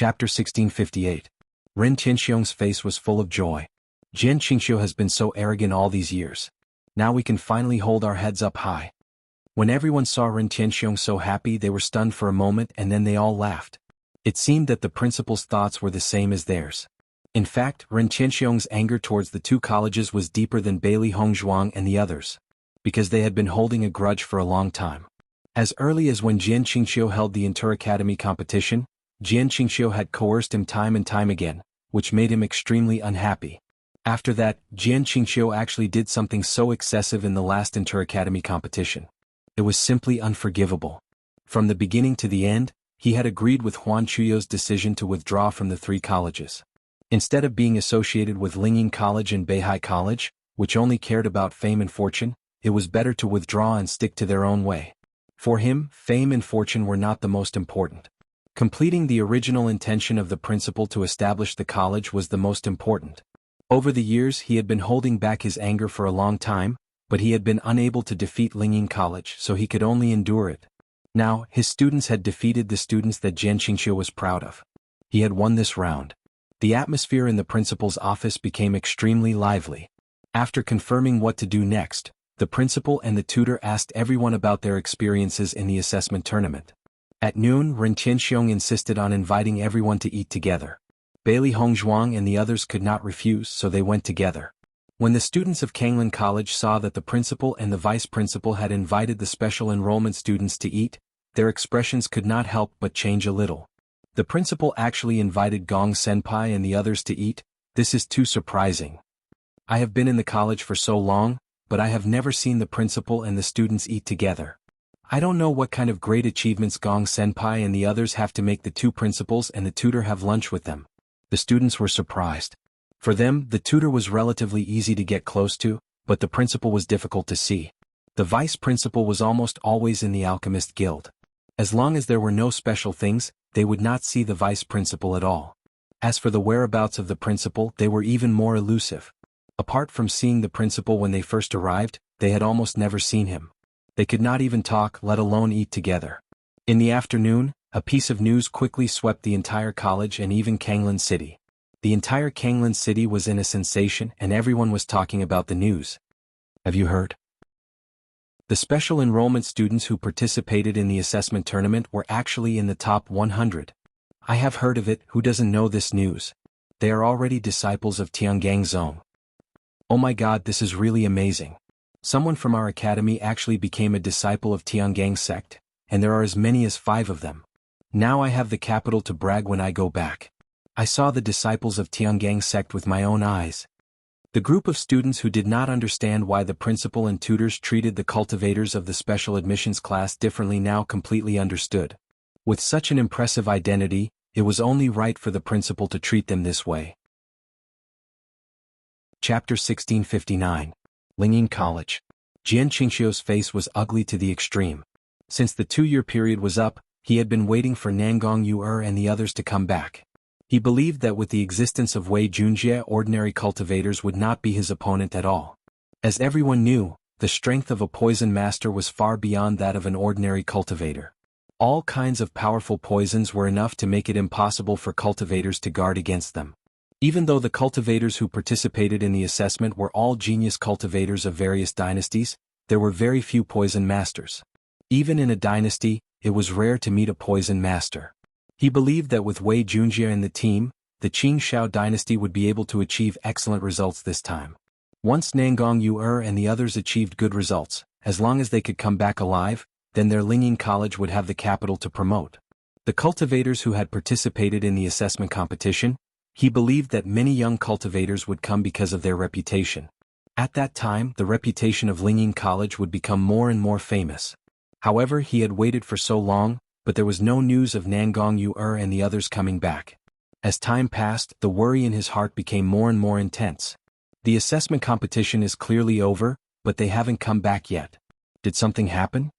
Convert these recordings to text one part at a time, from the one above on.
Chapter 1658. Ren Tianxiong's face was full of joy. Jian Qingxiu has been so arrogant all these years. Now we can finally hold our heads up high. When everyone saw Ren Tianxiong so happy, they were stunned for a moment and then they all laughed. It seemed that the principal's thoughts were the same as theirs. In fact, Ren Tianxiong's anger towards the two colleges was deeper than Bailey Hongzhuang and the others, because they had been holding a grudge for a long time. As early as when Jian Qingxiu held the inter-academy competition, Jian Qingxiu had coerced him time and time again, which made him extremely unhappy. After that, Jian Qingxiu actually did something so excessive in the last inter-academy competition. It was simply unforgivable. From the beginning to the end, he had agreed with Huan Chuyou's decision to withdraw from the three colleges. Instead of being associated with Lingying College and Beihai College, which only cared about fame and fortune, it was better to withdraw and stick to their own way. For him, fame and fortune were not the most important. Completing the original intention of the principal to establish the college was the most important. Over the years he had been holding back his anger for a long time, but he had been unable to defeat Lingying College, so he could only endure it. Now, his students had defeated the students that Jian Qingxiu was proud of. He had won this round. The atmosphere in the principal's office became extremely lively. After confirming what to do next, the principal and the tutor asked everyone about their experiences in the assessment tournament. At noon, Ren Tianxiong insisted on inviting everyone to eat together. Bailey Hongzhuang and the others could not refuse, so they went together. When the students of Kanglin College saw that the principal and the vice principal had invited the special enrollment students to eat, their expressions could not help but change a little. The principal actually invited Gong Senpai and the others to eat. This is too surprising. I have been in the college for so long, but I have never seen the principal and the students eat together. I don't know what kind of great achievements Gong Senpai and the others have to make the two principals and the tutor have lunch with them. The students were surprised. For them, the tutor was relatively easy to get close to, but the principal was difficult to see. The vice principal was almost always in the alchemist guild. As long as there were no special things, they would not see the vice principal at all. As for the whereabouts of the principal, they were even more elusive. Apart from seeing the principal when they first arrived, they had almost never seen him. They could not even talk, let alone eat together. In the afternoon, a piece of news quickly swept the entire college and even Kanglin City. The entire Kanglin City was in a sensation and everyone was talking about the news. Have you heard? The special enrollment students who participated in the assessment tournament were actually in the top 100. I have heard of it. Who doesn't know this news? They are already disciples of Tiangang Zong. Oh my god, this is really amazing. Someone from our academy actually became a disciple of Tiangang sect, and there are as many as 5 of them. Now I have the capital to brag when I go back. I saw the disciples of Tiangang sect with my own eyes. The group of students who did not understand why the principal and tutors treated the cultivators of the special admissions class differently now completely understood. With such an impressive identity, it was only right for the principal to treat them this way. Chapter 1659. Lingying College. Jian Qingxiu's face was ugly to the extreme. Since the 2-year period was up, he had been waiting for Nangong Yu and the others to come back. He believed that with the existence of Wei Junjie, ordinary cultivators would not be his opponent at all. As everyone knew, the strength of a poison master was far beyond that of an ordinary cultivator. All kinds of powerful poisons were enough to make it impossible for cultivators to guard against them. Even though the cultivators who participated in the assessment were all genius cultivators of various dynasties, there were very few poison masters. Even in a dynasty, it was rare to meet a poison master. He believed that with Wei Junjie and the team, the Qing Shao dynasty would be able to achieve excellent results this time. Once Nangong Yu and the others achieved good results, as long as they could come back alive, then their Lingying College would have the capital to promote. The cultivators who had participated in the assessment competition, he believed that many young cultivators would come because of their reputation. At that time, the reputation of Lingying College would become more and more famous. However, he had waited for so long, but there was no news of Nangong Yu and the others coming back. As time passed, the worry in his heart became more and more intense. The assessment competition is clearly over, but they haven't come back yet. Did something happen?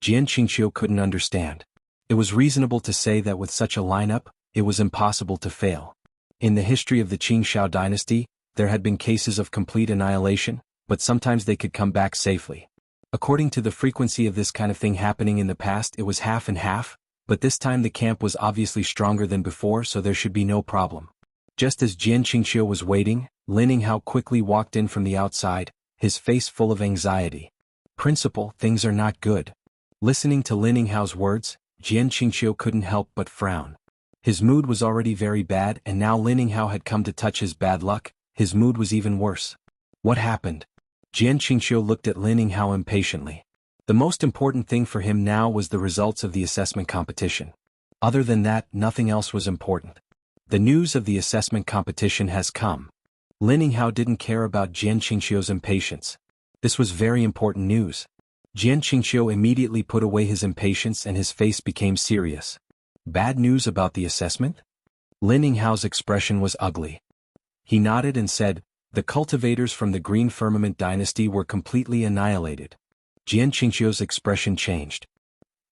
Jian Qingxiu couldn't understand. It was reasonable to say that with such a lineup, it was impossible to fail. In the history of the Qing Shao dynasty, there had been cases of complete annihilation, but sometimes they could come back safely. According to the frequency of this kind of thing happening in the past, it was half and half, But this time the camp was obviously stronger than before, so there should be no problem. Just as Jian Qingxiu was waiting, Lin Ninghao quickly walked in from the outside, his face full of anxiety. "Principal, things are not good." Listening to Lin Ninghao's words, Jian Qingxiu couldn't help but frown. His mood was already very bad, and now Lin Ninghao had come to touch his bad luck. His mood was even worse. What happened? Jian Qingxiu looked at Lin Ninghao impatiently. The most important thing for him now was the results of the assessment competition. Other than that, nothing else was important. The news of the assessment competition has come. Lin Ninghao didn't care about Jian Qingxiu's impatience. This was very important news. Jian Qingxiu immediately put away his impatience and his face became serious. Bad news about the assessment? Lin Ninghao's expression was ugly. He nodded and said, "The cultivators from the Green Firmament dynasty were completely annihilated." Jian Qingxiu's expression changed.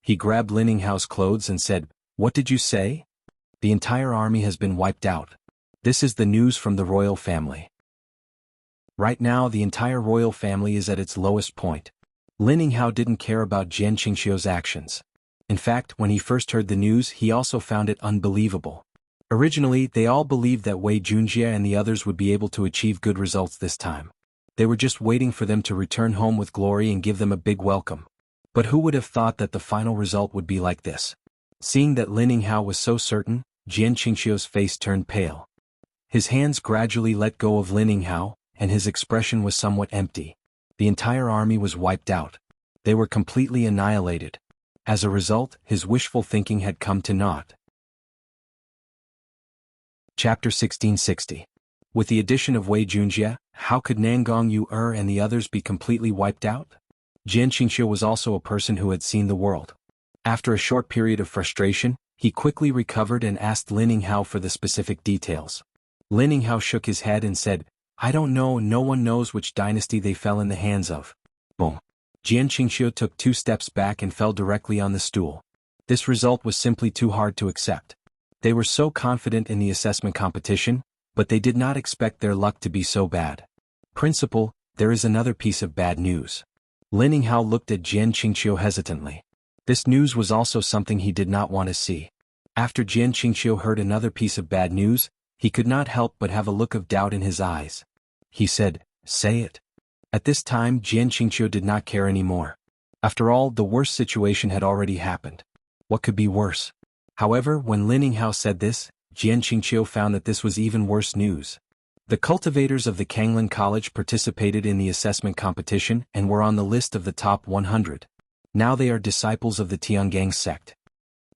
He grabbed Lin Ninghao's clothes and said, "What did you say?" "The entire army has been wiped out. This is the news from the royal family." Right now the entire royal family is at its lowest point. Lin Ninghao didn't care about Jian Qingxiu's actions. In fact, when he first heard the news, he also found it unbelievable. Originally, they all believed that Wei Junjie and the others would be able to achieve good results this time. They were just waiting for them to return home with glory and give them a big welcome. But who would have thought that the final result would be like this? Seeing that Lin Ninghao was so certain, Jian Qingxiu's face turned pale. His hands gradually let go of Lin Ninghao, and his expression was somewhat empty. The entire army was wiped out. They were completely annihilated. As a result, his wishful thinking had come to naught. Chapter 1660. With the addition of Wei Junjie, how could Nangong Yu and the others be completely wiped out? Jian Qingxiu was also a person who had seen the world. After a short period of frustration, he quickly recovered and asked Lin Ninghao for the specific details. Lin Ninghao shook his head and said, "I don't know, no one knows which dynasty they fell in the hands of." Boom. Jian Qingxiu took 2 steps back and fell directly on the stool. This result was simply too hard to accept. They were so confident in the assessment competition, but they did not expect their luck to be so bad. "Principal, there is another piece of bad news." Lin Ninghao looked at Jian Qingxiu hesitantly. This news was also something he did not want to see. After Jian Qingxiu heard another piece of bad news, he could not help but have a look of doubt in his eyes. He said, "Say it." At this time Jian Qingxiu did not care anymore. After all, the worst situation had already happened. What could be worse? However, when Lin Ninghao said this, Jian Qingxiu found that this was even worse news. The cultivators of the Kanglin College participated in the assessment competition and were on the list of the top 100. Now they are disciples of the Tiangang sect.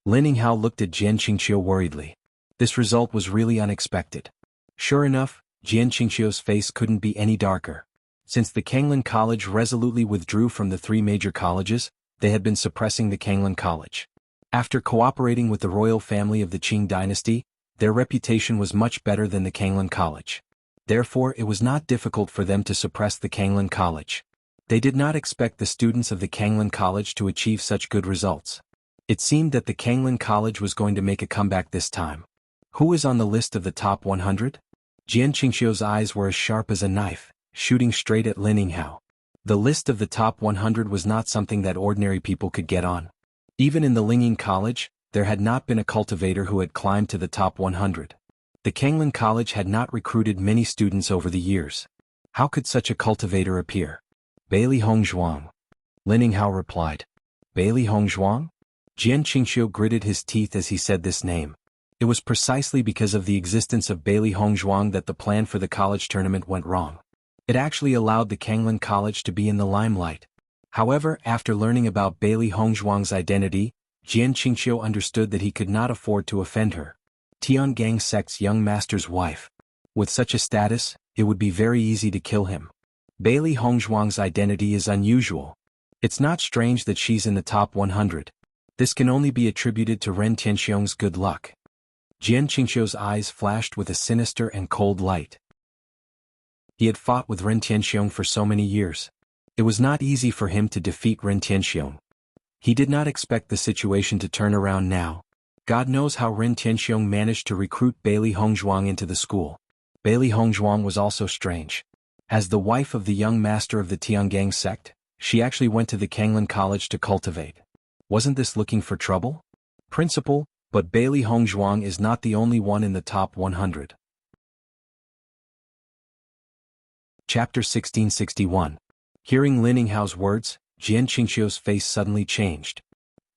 Lin Ninghao looked at Jian Qingxiu worriedly. This result was really unexpected. Sure enough, Jian Qingxiu's face couldn't be any darker. Since the Kanglin College resolutely withdrew from the 3 major colleges, they had been suppressing the Kanglin College. After cooperating with the royal family of the Qing dynasty, their reputation was much better than the Kanglin College. Therefore, it was not difficult for them to suppress the Kanglin College. They did not expect the students of the Kanglin College to achieve such good results. It seemed that the Kanglin College was going to make a comeback this time. Who is on the list of the top 100? Jian Qingxiu's eyes were as sharp as a knife, shooting straight at Lin Ninghao. The list of the top 100 was not something that ordinary people could get on. Even in the Lingying College, there had not been a cultivator who had climbed to the top 100. The Kanglin College had not recruited many students over the years. How could such a cultivator appear? Bailey Hongzhuang. Lin Ninghao replied. Bailey Hongzhuang? Jian Qingxiu gritted his teeth as he said this name. It was precisely because of the existence of Bailey Hongzhuang that the plan for the college tournament went wrong. It actually allowed the Kanglin College to be in the limelight. However, after learning about Bailey Hongzhuang's identity, Jian Qingxiu understood that he could not afford to offend her. Tiangang sect's young master's wife. With such a status, it would be very easy to kill him. Bailey Hongzhuang's identity is unusual. It's not strange that she's in the top 100. This can only be attributed to Ren Tianxiong's good luck. Jian Qingxiu's eyes flashed with a sinister and cold light. He had fought with Ren Tianxiong for so many years. It was not easy for him to defeat Ren Tianxiong. He did not expect the situation to turn around now. God knows how Ren Tianxiong managed to recruit Bailey Hongzhuang into the school. Bailey Hongzhuang was also strange. As the wife of the young master of the Tiangang sect, she actually went to the Kanglin College to cultivate. Wasn't this looking for trouble? Principal, but Bailey Hongzhuang is not the only one in the top 100. Chapter 1661. Hearing Lin Ninghao's words, Jian Qingxiu's face suddenly changed.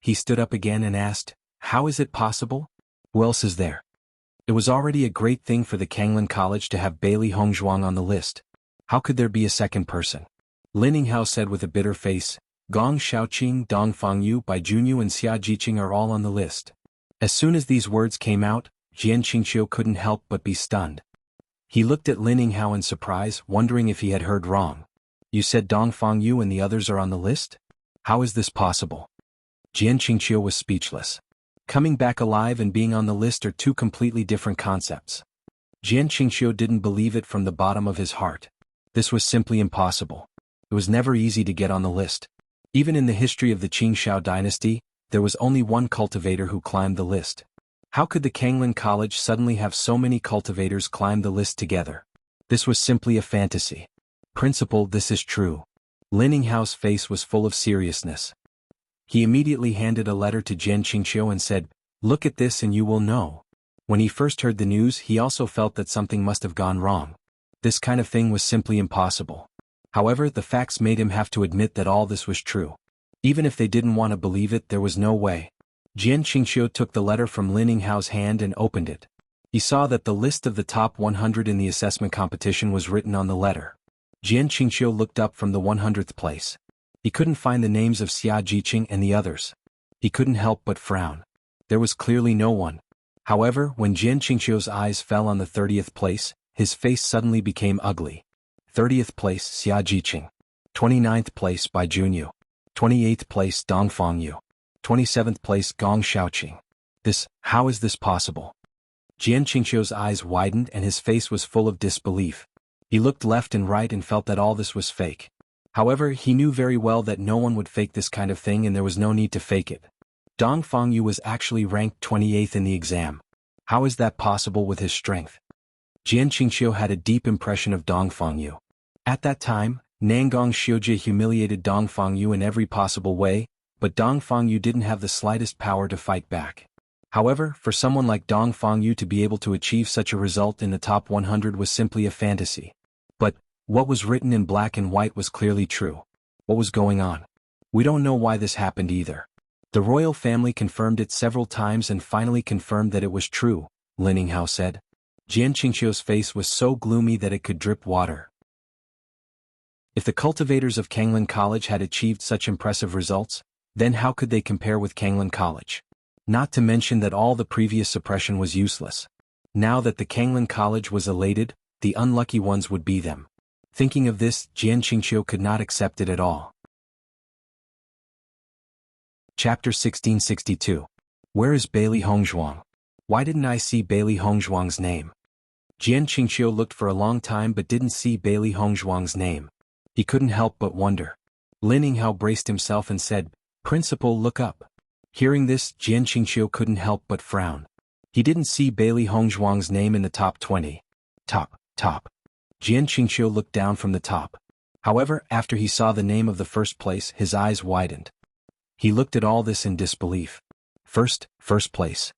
He stood up again and asked, "How is it possible? Who else is there?" It was already a great thing for the Kanglin College to have Bailey Hongzhuang on the list. How could there be a second person? Lin Ninghao said with a bitter face, "Gong Xiaoqing, Dong Fangyu, Bai Junyu and Xia Jiqing are all on the list." As soon as these words came out, Jian Qingxiu couldn't help but be stunned. He looked at Lin Ninghao in surprise, wondering if he had heard wrong. "You said Dong Fangyu and the others are on the list? How is this possible?" Jian Qingxiu was speechless. Coming back alive and being on the list are two completely different concepts. Jian Qingxiu didn't believe it from the bottom of his heart. This was simply impossible. It was never easy to get on the list. Even in the history of the Qingshao dynasty, there was only one cultivator who climbed the list. How could the Kanglin College suddenly have so many cultivators climb the list together? This was simply a fantasy. "Principal, this is true." Lin Ninghao's face was full of seriousness. He immediately handed a letter to Jian Qingxiu and said, "Look at this and you will know." When he first heard the news, he also felt that something must have gone wrong. This kind of thing was simply impossible. However, the facts made him have to admit that all this was true. Even if they didn't want to believe it, there was no way. Jian Qingxiu took the letter from Lin Ninghao's hand and opened it. He saw that the list of the top 100 in the assessment competition was written on the letter. Jian Qingxiu looked up from the 100th place. He couldn't find the names of Xia Jiqing and the others. He couldn't help but frown. There was clearly no one. However, when Jian Qingxiu's eyes fell on the 30th place, his face suddenly became ugly. 30th place Xia Jiqing. 29th place Bai Junyu. 28th place Dong Fangyu. 27th place Gong Xiaoqing. How is this possible? Jian Qingxiu's eyes widened and his face was full of disbelief. He looked left and right and felt that all this was fake. However, he knew very well that no one would fake this kind of thing and there was no need to fake it. Dong Fangyu was actually ranked 28th in the exam. How is that possible with his strength? Jian Qingxiu had a deep impression of Dong Fangyu. At that time, Nangong Xiujie humiliated Dong Fangyu in every possible way, but Dong Fangyu didn't have the slightest power to fight back. However, for someone like Dong Fangyu to be able to achieve such a result in the top 100 was simply a fantasy. But what was written in black and white was clearly true. What was going on? We don't know why this happened either. The royal family confirmed it several times and finally confirmed that it was true, Lin Ninghao said. Jian Qingxiu's face was so gloomy that it could drip water. If the cultivators of Kanglin College had achieved such impressive results, then how could they compare with Kanglin College? Not to mention that all the previous suppression was useless. Now that the Kanglin College was elated, the unlucky ones would be them. Thinking of this, Jian Qingxiu could not accept it at all. Chapter 1662. Where is Bailey Hongzhuang? Why didn't I see Bailey Hongzhuang's name? Jian Qingxiu looked for a long time but didn't see Bailey Hongzhuang's name. He couldn't help but wonder. Lin Ninghao braced himself and said, "Principal, look up." Hearing this, Jian Qingxiu couldn't help but frown. He didn't see Bailey Hongzhuang's name in the top 20. Top. Jian Qingxiu looked down from the top. However, after he saw the name of the first place, his eyes widened. He looked at all this in disbelief. First place.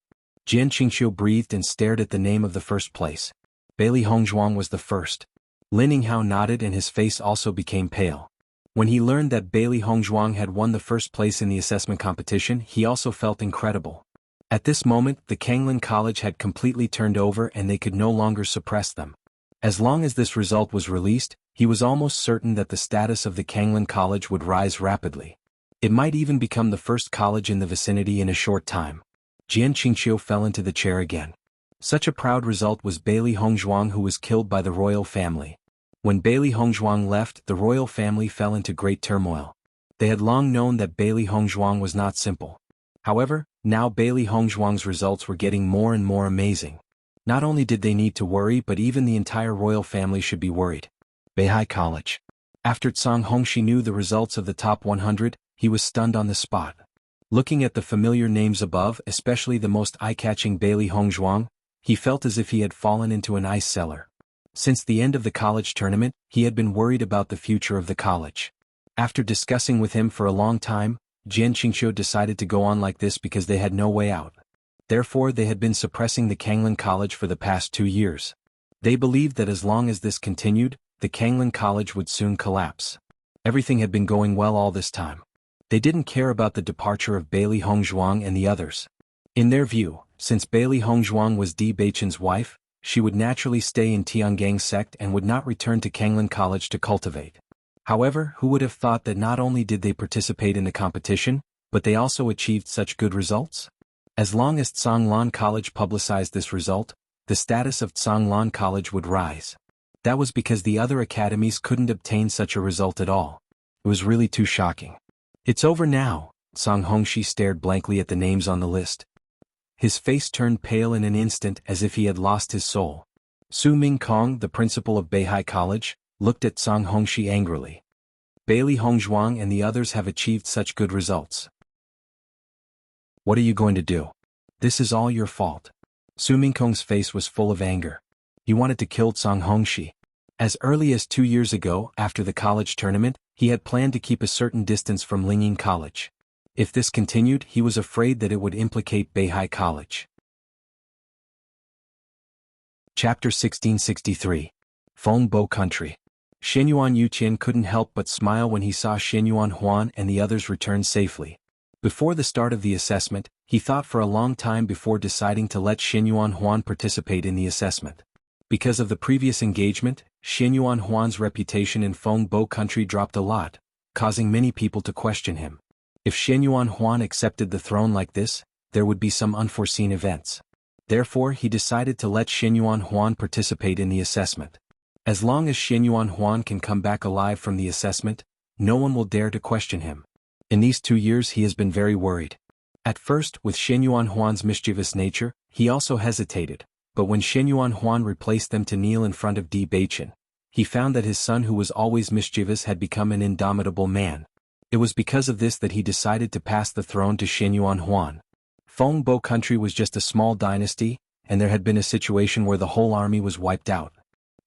Jian Qingxiu breathed and stared at the name of the first place. Bailey Hongzhuang was the first. Lin Ninghao nodded and his face also became pale. When he learned that Bailey Hongzhuang had won the first place in the assessment competition, he also felt incredible. At this moment, the Kanglin College had completely turned over and they could no longer suppress them. As long as this result was released, he was almost certain that the status of the Kanglin College would rise rapidly. It might even become the first college in the vicinity in a short time. Jian Qingxiu fell into the chair again. Such a proud result was Bailey Hongzhuang, who was killed by the royal family. When Bailey Hongzhuang left, the royal family fell into great turmoil. They had long known that Bailey Hongzhuang was not simple. However, now Bailey Hongzhuang's results were getting more and more amazing. Not only did they need to worry, but even the entire royal family should be worried. Beihai College. After Tsang Hongxi knew the results of the top 100, he was stunned on the spot. Looking at the familiar names above, especially the most eye-catching Bailey Hongzhuang, he felt as if he had fallen into an ice cellar. Since the end of the college tournament, he had been worried about the future of the college. After discussing with him for a long time, Jian Qingxiu decided to go on like this because they had no way out. Therefore they had been suppressing the Kanglin College for the past 2 years. They believed that as long as this continued, the Kanglin College would soon collapse. Everything had been going well all this time. They didn't care about the departure of Bailey Hongzhuang and the others. In their view, since Bailey Hongzhuang was Di Beichen's wife, she would naturally stay in Tiangang's sect and would not return to Kanglin College to cultivate. However, who would have thought that not only did they participate in the competition, but they also achieved such good results? As long as Tsanglan College publicized this result, the status of Tsanglan College would rise. That was because the other academies couldn't obtain such a result at all. It was really too shocking. It's over now. Song Hongxi stared blankly at the names on the list. His face turned pale in an instant as if he had lost his soul. Su Mingkong, the principal of Beihai College, looked at Song Hongxi angrily. Bailey Hongzhuang and the others have achieved such good results. What are you going to do? This is all your fault. Su Mingkong's face was full of anger. He wanted to kill Song Hongxi. As early as 2 years ago, after the college tournament, he had planned to keep a certain distance from Lingying College. If this continued, he was afraid that it would implicate Beihai College. Chapter 1663. Fengbou Country. Shenyuan Yuqian couldn't help but smile when he saw Shenyuan Huan and the others return safely. Before the start of the assessment, he thought for a long time before deciding to let Shenyuan Huan participate in the assessment. Because of the previous engagement, Shenyuan Huan's reputation in Fengbou Country dropped a lot, causing many people to question him. If Shenyuan Huan accepted the throne like this, there would be some unforeseen events. Therefore he decided to let Shenyuan Huan participate in the assessment. As long as Shenyuan Huan can come back alive from the assessment, no one will dare to question him. In these 2 years he has been very worried. At first, with Shenyuan Huan's mischievous nature, he also hesitated, but when Shenyuan Huan replaced them to kneel in front of Di Beichen, he found that his son who was always mischievous had become an indomitable man. It was because of this that he decided to pass the throne to Shenyuan Huan. Fengbou Country was just a small dynasty, and there had been a situation where the whole army was wiped out.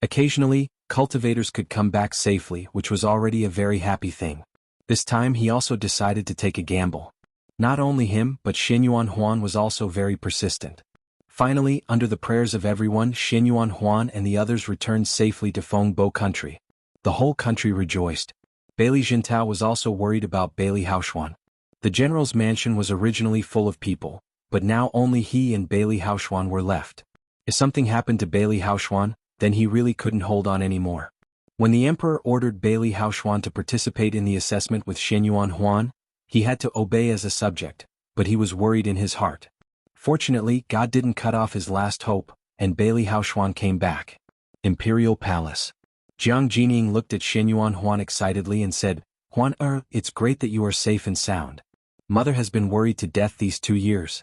Occasionally, cultivators could come back safely, which was already a very happy thing. This time he also decided to take a gamble. Not only him, but Shenyuan Huan was also very persistent. Finally, under the prayers of everyone, Shenyuan Huan and the others returned safely to Fengbou Country. The whole country rejoiced. Bailey Jintao was also worried about Bailey Haoshuan. The general's mansion was originally full of people, but now only he and Bailey Haoshuan were left. If something happened to Bailey Haoshuan, then he really couldn't hold on anymore. When the emperor ordered Bailey Haoshuan to participate in the assessment with Shenyuan Huan, he had to obey as a subject, but he was worried in his heart. Fortunately, God didn't cut off his last hope, and Bailey Haoshuan came back. Imperial Palace. Jiang Jining looked at Shenyuan Huan excitedly and said, Huan it's great that you are safe and sound. Mother has been worried to death these 2 years.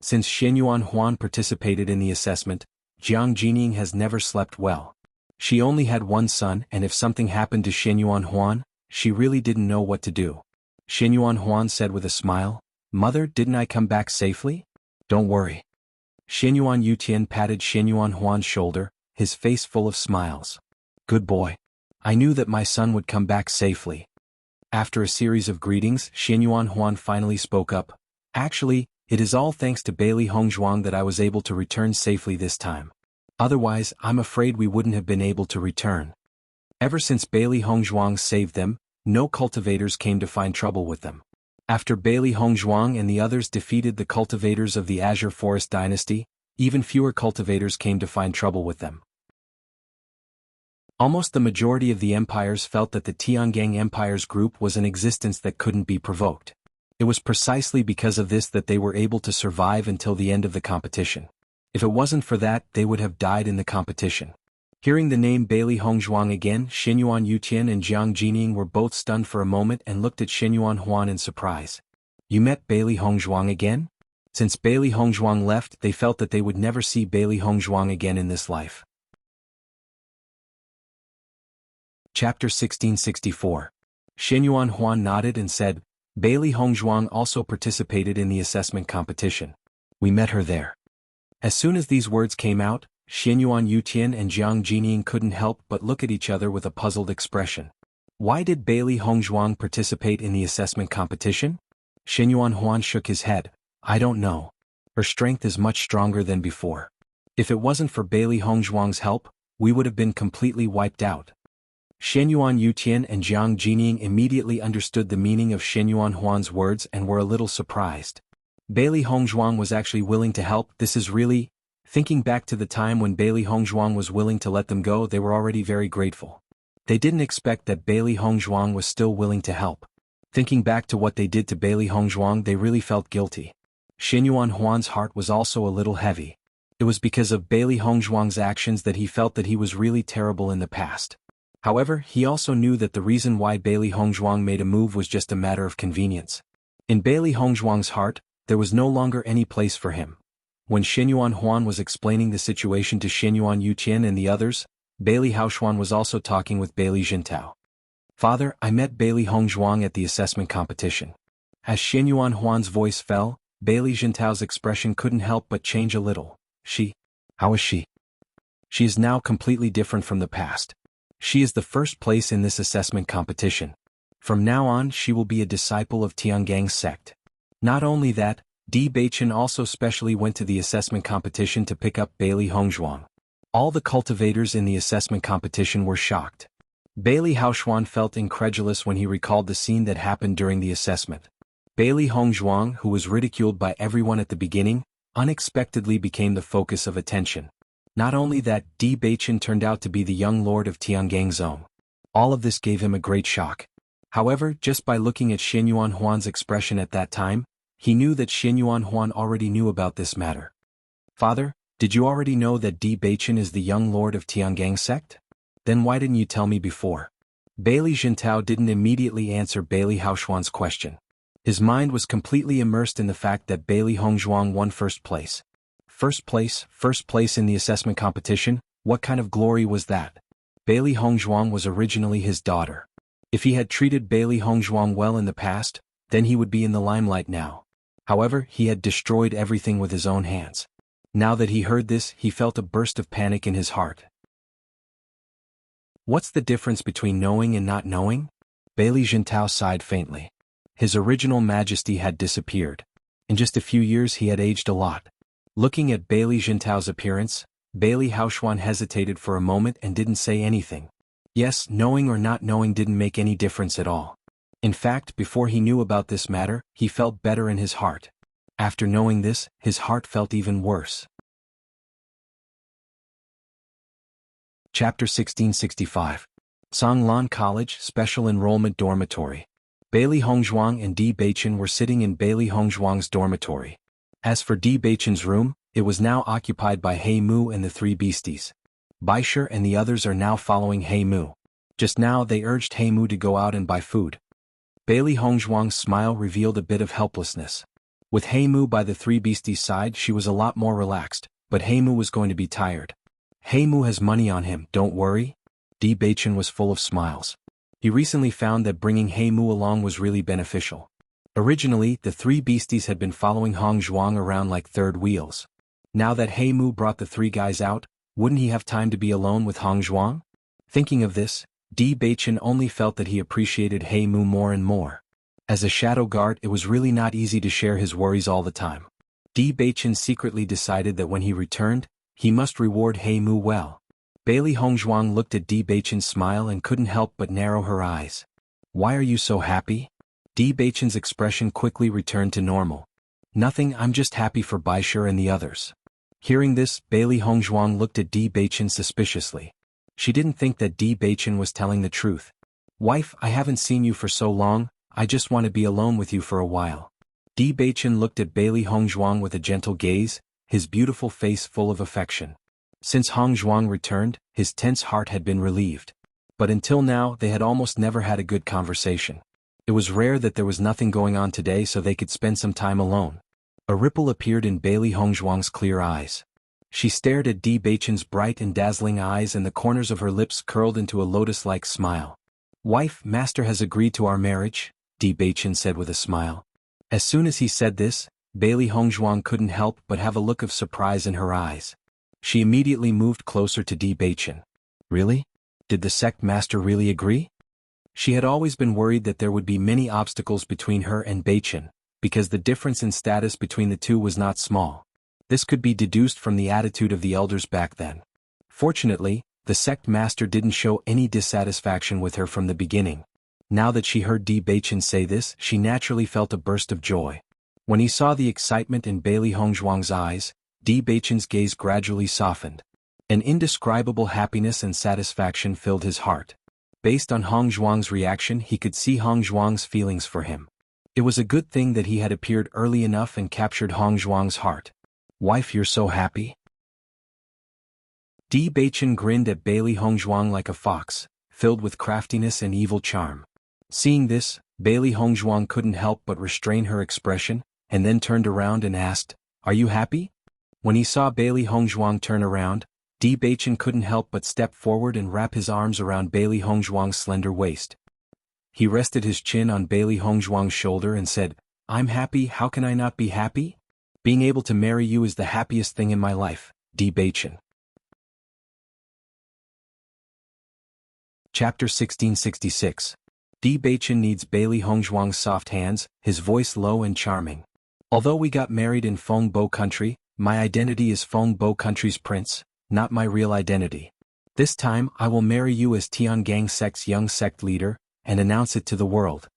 Since Shenyuan Huan participated in the assessment, Jiang Jining has never slept well. She only had one son, and if something happened to Shenyuan Huan, she really didn't know what to do. Shenyuan Huan said with a smile, Mother, didn't I come back safely? Don't worry. Shenyuan Yutian patted Shenyuan Huan's shoulder, his face full of smiles. Good boy. I knew that my son would come back safely. After a series of greetings, Shenyuan Huan finally spoke up. Actually, it is all thanks to Bailey Hongzhuang that I was able to return safely this time. Otherwise, I'm afraid we wouldn't have been able to return. Ever since Bailey Hongzhuang saved them, no cultivators came to find trouble with them. After Bailey Hongzhuang and the others defeated the cultivators of the Azure Forest dynasty, even fewer cultivators came to find trouble with them. Almost the majority of the empires felt that the Tiangang Empire's group was an existence that couldn't be provoked. It was precisely because of this that they were able to survive until the end of the competition. If it wasn't for that, they would have died in the competition. Hearing the name Bailey Hongzhuang again, Shenyuan Yutian and Jiang Jining were both stunned for a moment and looked at Shenyuan Huan in surprise. You met Bailey Hongzhuang again? Since Bailey Hongzhuang left, they felt that they would never see Bailey Hongzhuang again in this life. Chapter 1664. Shenyuan Huan nodded and said, Bailey Hongzhuang also participated in the assessment competition. We met her there. As soon as these words came out, Shenyuan Yutian and Jiang Jining couldn't help but look at each other with a puzzled expression. Why did Bailey Hongzhuang participate in the assessment competition? Xinyuan Huan shook his head. I don't know. Her strength is much stronger than before. If it wasn't for Bailey Hongzhuang's help, we would have been completely wiped out. Xinyuan Yutian and Jiang Jining immediately understood the meaning of Xinyuan Huan's words and were a little surprised. Bailey Hongzhuang was actually willing to help. This is really... Thinking back to the time when Bailey Hongzhuang was willing to let them go, they were already very grateful. They didn't expect that Bailey Hongzhuang was still willing to help. Thinking back to what they did to Bailey Hongzhuang, they really felt guilty. Xinyuan Huan's heart was also a little heavy. It was because of Bailey Hongzhuang's actions that he felt that he was really terrible in the past. However, he also knew that the reason why Bailey Hongzhuang made a move was just a matter of convenience. In Bailey Hongzhuang's heart, there was no longer any place for him. When Xinyuan Huan was explaining the situation to Xinyuan Yutian and the others, Bailey Haoshuan was also talking with Bailey Jintao. Father, I met Bailey Hongzhuang at the assessment competition. As Xinyuan Huan's voice fell, Bailey Jintao's expression couldn't help but change a little. How is she? She is now completely different from the past. She is the first place in this assessment competition. From now on she will be a disciple of Tiangang's sect. Not only that, Di Beichen also specially went to the assessment competition to pick up Bailey Hongzhuang. All the cultivators in the assessment competition were shocked. Bailey Haoshuan felt incredulous when he recalled the scene that happened during the assessment. Bailey Hongzhuang, who was ridiculed by everyone at the beginning, unexpectedly became the focus of attention. Not only that, Di Beichen turned out to be the young lord of Tiangang Zone. All of this gave him a great shock. However, just by looking at Xinyuan Huan's expression at that time, he knew that Xinyuan Huan already knew about this matter. Father, did you already know that Di Beichen is the young lord of Tiangang sect? Then why didn't you tell me before? Bailey Jintao didn't immediately answer Bailey Haoshuan's question. His mind was completely immersed in the fact that Bailey Hongzhuang won first place. First place in the assessment competition? What kind of glory was that? Bailey Hongzhuang was originally his daughter. If he had treated Bailey Hongzhuang well in the past, then he would be in the limelight now. However, he had destroyed everything with his own hands. Now that he heard this, he felt a burst of panic in his heart. What's the difference between knowing and not knowing? Bailey Jintao sighed faintly. His original majesty had disappeared. In just a few years he had aged a lot. Looking at Bailey Jintao's appearance, Bailey Haoshuan hesitated for a moment and didn't say anything. Yes, knowing or not knowing didn't make any difference at all. In fact, before he knew about this matter, he felt better in his heart. After knowing this, his heart felt even worse. Chapter 1665. Songlan College Special Enrollment Dormitory. Bailey Hongzhuang and Di Beichen were sitting in Bailey Hongzhuang's dormitory. As for Di Beichen's room, it was now occupied by He Mu and the three beasties. Baisher and the others are now following He Mu. Just now they urged He Mu to go out and buy food. Bailey Hongzhuang's smile revealed a bit of helplessness. With He Mu by the three beasties' side, she was a lot more relaxed, but He Mu was going to be tired. He Mu has money on him, don't worry. Di Beichen was full of smiles. He recently found that bringing He Mu along was really beneficial. Originally, the three beasties had been following Hongzhuang around like third wheels. Now that He Mu brought the three guys out, wouldn't he have time to be alone with Hongzhuang? Thinking of this, Di Beichen only felt that he appreciated He Mu more and more. As a shadow guard, it was really not easy to share his worries all the time. Di Beichen secretly decided that when he returned, he must reward He Mu well. Bailey Hongzhuang looked at Di Beichen's smile and couldn't help but narrow her eyes. Why are you so happy? Di Beichen's expression quickly returned to normal. Nothing, I'm just happy for Baisher and the others. Hearing this, Bailey Hongzhuang looked at Di Beichen suspiciously. She didn't think that Di Beichen was telling the truth. Wife, I haven't seen you for so long, I just want to be alone with you for a while. Di Beichen looked at Bailey Hongzhuang with a gentle gaze, his beautiful face full of affection. Since Hongzhuang returned, his tense heart had been relieved. But until now, they had almost never had a good conversation. It was rare that there was nothing going on today so they could spend some time alone. A ripple appeared in Bailey Hongzhuang's clear eyes. She stared at Di Beichen's bright and dazzling eyes and the corners of her lips curled into a lotus-like smile. Wife, master has agreed to our marriage, Di Beichen said with a smile. As soon as he said this, Bailey Hongzhuang couldn't help but have a look of surprise in her eyes. She immediately moved closer to Di Beichen. Really? Did the sect master really agree? She had always been worried that there would be many obstacles between her and Beichen, because the difference in status between the two was not small. This could be deduced from the attitude of the elders back then. Fortunately, the sect master didn't show any dissatisfaction with her from the beginning. Now that she heard Di Beichen say this, she naturally felt a burst of joy. When he saw the excitement in Bailey Hongzhuang's eyes, Di Beichen's gaze gradually softened. An indescribable happiness and satisfaction filled his heart. Based on Hongzhuang's reaction, he could see Hongzhuang's feelings for him. It was a good thing that he had appeared early enough and captured Hongzhuang's heart. "Wife, you're so happy?" Di Beichen grinned at Bailey Hongzhuang like a fox, filled with craftiness and evil charm. Seeing this, Bailey Hongzhuang couldn't help but restrain her expression, and then turned around and asked, "Are you happy?" When he saw Bailey Hongzhuang turn around, Di Beichen couldn't help but step forward and wrap his arms around Bailey Hongzhuang's slender waist. He rested his chin on Bailey Hongzhuang's shoulder and said, "I'm happy, how can I not be happy? Being able to marry you is the happiest thing in my life, Di Beichen." Chapter 1666. Di Beichen needs Bailey Hongzhuang's soft hands, his voice low and charming. "Although we got married in Feng Bo country, my identity is Feng Bo country's prince, not my real identity. This time I will marry you as Tiangang sect's young sect leader, and announce it to the world.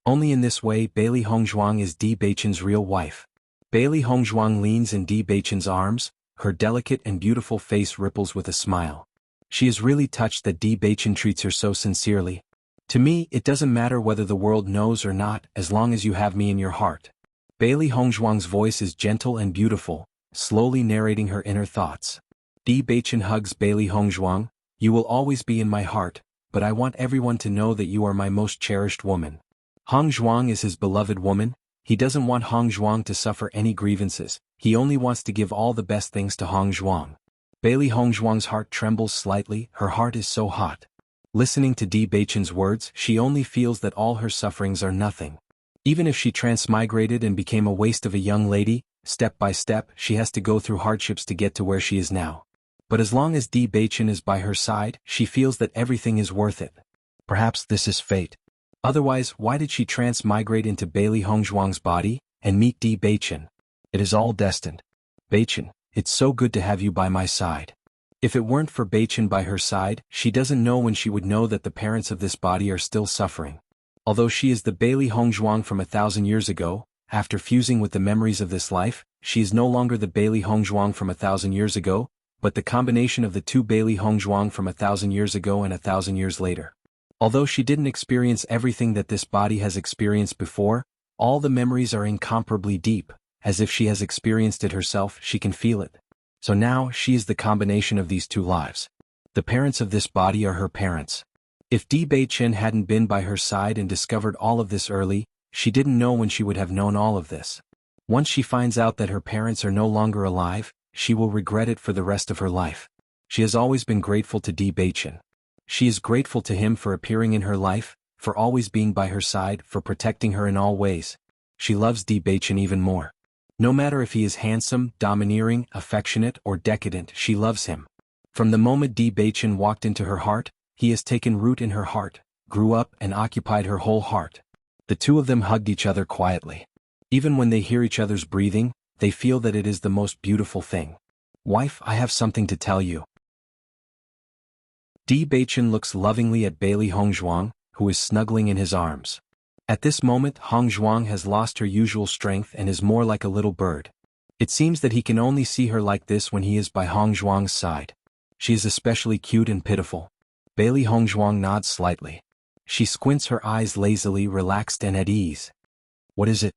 Only in this way Bailey Hongzhuang is Di Beichen's real wife." Bailey Hongzhuang leans in Di Beichen's arms, her delicate and beautiful face ripples with a smile. She is really touched that Di Beichen treats her so sincerely. "To me, it doesn't matter whether the world knows or not, as long as you have me in your heart." Bailey Hongzhuang's voice is gentle and beautiful, slowly narrating her inner thoughts. Di Beichen hugs Bailey Hongzhuang. "You will always be in my heart, but I want everyone to know that you are my most cherished woman." Hongzhuang is his beloved woman. He doesn't want Hongzhuang to suffer any grievances, he only wants to give all the best things to Hongzhuang. Bailey Hongzhuang's heart trembles slightly, her heart is so hot. Listening to Di Beichen's words, she only feels that all her sufferings are nothing. Even if she transmigrated and became a waste of a young lady, step by step, she has to go through hardships to get to where she is now. But as long as Di Beichen is by her side, she feels that everything is worth it. Perhaps this is fate. Otherwise, why did she transmigrate into Bailey Hongzhuang's body, and meet Di Beichen? It is all destined. "Beichen, it's so good to have you by my side." If it weren't for Beichen by her side, she doesn't know when she would know that the parents of this body are still suffering. Although she is the Bailey Hongzhuang from 1,000 years ago, after fusing with the memories of this life, she is no longer the Bailey Hongzhuang from 1,000 years ago, but the combination of the two Bailey Hongzhuang from 1,000 years ago and 1,000 years later. Although she didn't experience everything that this body has experienced before, all the memories are incomparably deep, as if she has experienced it herself, she can feel it. So now, she is the combination of these two lives. The parents of this body are her parents. If Di Beichen hadn't been by her side and discovered all of this early, she didn't know when she would have known all of this. Once she finds out that her parents are no longer alive, she will regret it for the rest of her life. She has always been grateful to Di Beichen. She is grateful to him for appearing in her life, for always being by her side, for protecting her in all ways. She loves Di Beichen even more. No matter if he is handsome, domineering, affectionate, or decadent, she loves him. From the moment Di Beichen walked into her heart, he has taken root in her heart, grew up and occupied her whole heart. The two of them hugged each other quietly. Even when they hear each other's breathing, they feel that it is the most beautiful thing. "Wife, I have something to tell you." Di Beichen looks lovingly at Bailey Hongzhuang, who is snuggling in his arms. At this moment, Hongzhuang has lost her usual strength and is more like a little bird. It seems that he can only see her like this when he is by Hongzhuang's side. She is especially cute and pitiful. Bailey Hongzhuang nods slightly. She squints her eyes lazily, relaxed and at ease. "What is it?"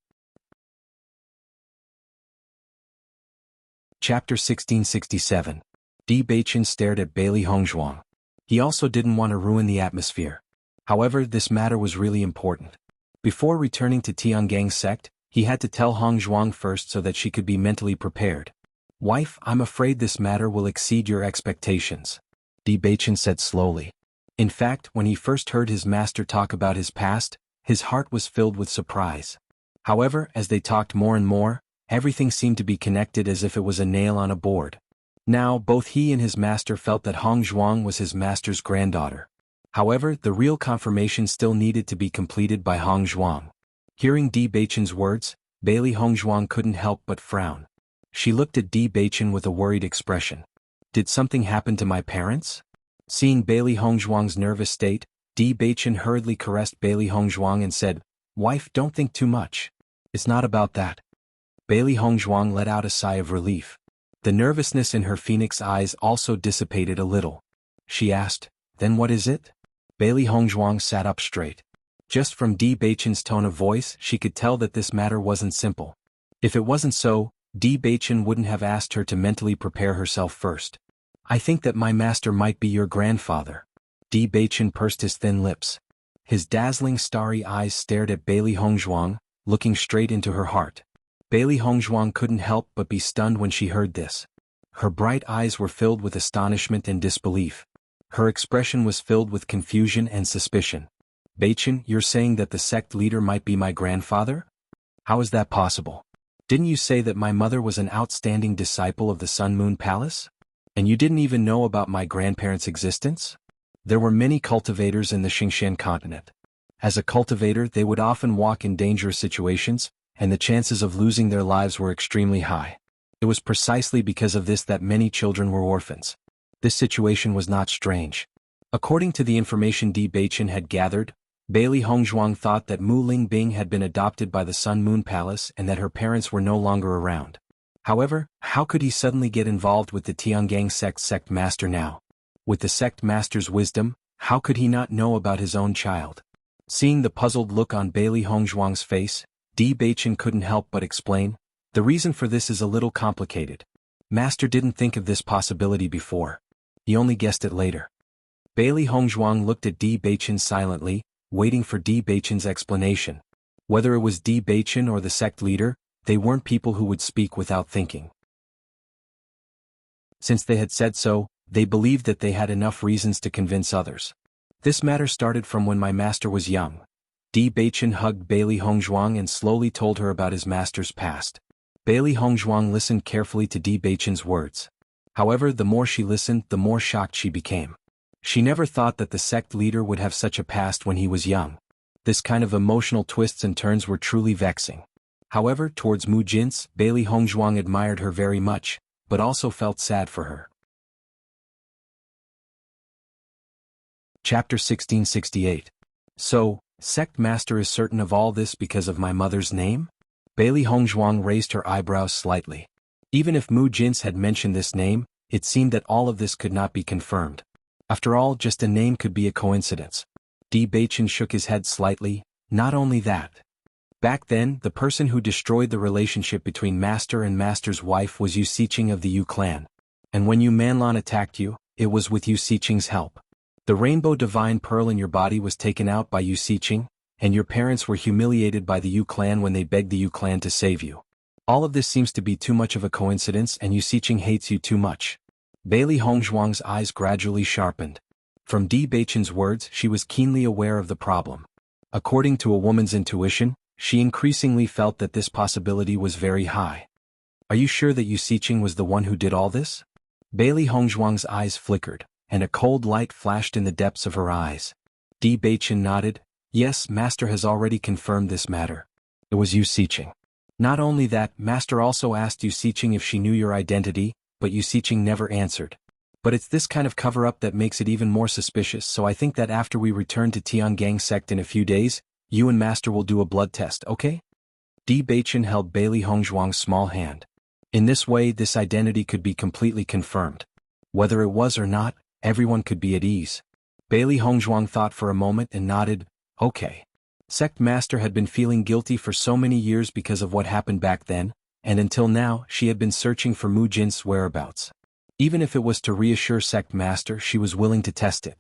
Chapter 1667. Di Beichen stared at Bailey Hongzhuang. He also didn't want to ruin the atmosphere. However, this matter was really important. Before returning to Tiangang sect, he had to tell Hongzhuang first so that she could be mentally prepared. "Wife, I'm afraid this matter will exceed your expectations," Di Beichen said slowly. In fact, when he first heard his master talk about his past, his heart was filled with surprise. However, as they talked more and more, everything seemed to be connected as if it was a nail on a board. Now, both he and his master felt that Hongzhuang was his master's granddaughter. However, the real confirmation still needed to be completed by Hongzhuang. Hearing Di Beichen's words, Bailey Hongzhuang couldn't help but frown. She looked at Di Beichen with a worried expression. Did something happen to my parents? Seeing Bailey Hongzhuang's nervous state, Di Beichen hurriedly caressed Bailey Hongzhuang and said, "Wife, don't think too much. It's not about that." Bailey Hongzhuang let out a sigh of relief. The nervousness in her phoenix eyes also dissipated a little. She asked, "Then what is it?" Bailey Hongzhuang sat up straight. Just from Di Beichen's tone of voice, she could tell that this matter wasn't simple. If it wasn't so, Di Beichen wouldn't have asked her to mentally prepare herself first. "I think that my master might be your grandfather." Di Beichen pursed his thin lips. His dazzling starry eyes stared at Bailey Hongzhuang, looking straight into her heart. Bailey Hongzhuang couldn't help but be stunned when she heard this. Her bright eyes were filled with astonishment and disbelief. Her expression was filled with confusion and suspicion. "Beichen, you're saying that the sect leader might be my grandfather? How is that possible? Didn't you say that my mother was an outstanding disciple of the Sun Moon Palace? And you didn't even know about my grandparents' existence?" There were many cultivators in the Xingxian continent. As a cultivator, they would often walk in dangerous situations, and the chances of losing their lives were extremely high. It was precisely because of this that many children were orphans. This situation was not strange. According to the information Di Beichen had gathered, Bailey Hongzhuang thought that Mu Lingbing had been adopted by the Sun Moon Palace and that her parents were no longer around. However, how could he suddenly get involved with the Tiangang sect master now? With the sect master's wisdom, how could he not know about his own child? Seeing the puzzled look on Bailey Hongzhuang's face, Di Beichen couldn't help but explain, "The reason for this is a little complicated. Master didn't think of this possibility before. He only guessed it later." Bailey Hongzhuang looked at Di Beichen silently, waiting for Di Beichen's explanation. Whether it was Di Beichen or the sect leader, they weren't people who would speak without thinking. Since they had said so, they believed that they had enough reasons to convince others. "This matter started from when my master was young." Di Beichen hugged Bailey Hongzhuang and slowly told her about his master's past. Bailey Hongzhuang listened carefully to Di Beichen's words. However, the more she listened, the more shocked she became. She never thought that the sect leader would have such a past when he was young. This kind of emotional twists and turns were truly vexing. However, towards Mu Jin's, Bailey Hongzhuang admired her very much, but also felt sad for her. Chapter 1668. "So, sect master is certain of all this because of my mother's name?" Bailey Hongzhuang raised her eyebrows slightly. Even if Mu Jin's had mentioned this name, it seemed that all of this could not be confirmed. After all, just a name could be a coincidence. Di Beichen shook his head slightly. "Not only that. Back then, the person who destroyed the relationship between master and master's wife was Yu Siqing of the Yu clan. And when Yu Manlan attacked you, it was with Yu Siqing's help. The rainbow divine pearl in your body was taken out by Yu Siqing, and your parents were humiliated by the Yu clan when they begged the Yu clan to save you. All of this seems to be too much of a coincidence, and Yu Siqing hates you too much." Bailey Hongzhuang's eyes gradually sharpened. From Di Beichen's words, she was keenly aware of the problem. According to a woman's intuition, she increasingly felt that this possibility was very high. "Are you sure that Yu Siqing was the one who did all this?" Bailey Hongzhuang's eyes flickered, and a cold light flashed in the depths of her eyes. Di Beichen nodded. "Yes, master has already confirmed this matter. It was Yu Siqing. Not only that, master also asked Yu Siqing if she knew your identity, but Yu Siqing never answered. But it's this kind of cover-up that makes it even more suspicious, so I think that after we return to Tiangang sect in a few days, you and master will do a blood test, okay?" Di Beichen held Bailey Hongzhuang's small hand. In this way, this identity could be completely confirmed. Whether it was or not, everyone could be at ease. Bailey Hongzhuang thought for a moment and nodded. "Okay." Sect master had been feeling guilty for so many years because of what happened back then, and until now, she had been searching for Mu Jin's whereabouts. Even if it was to reassure sect master, she was willing to test it.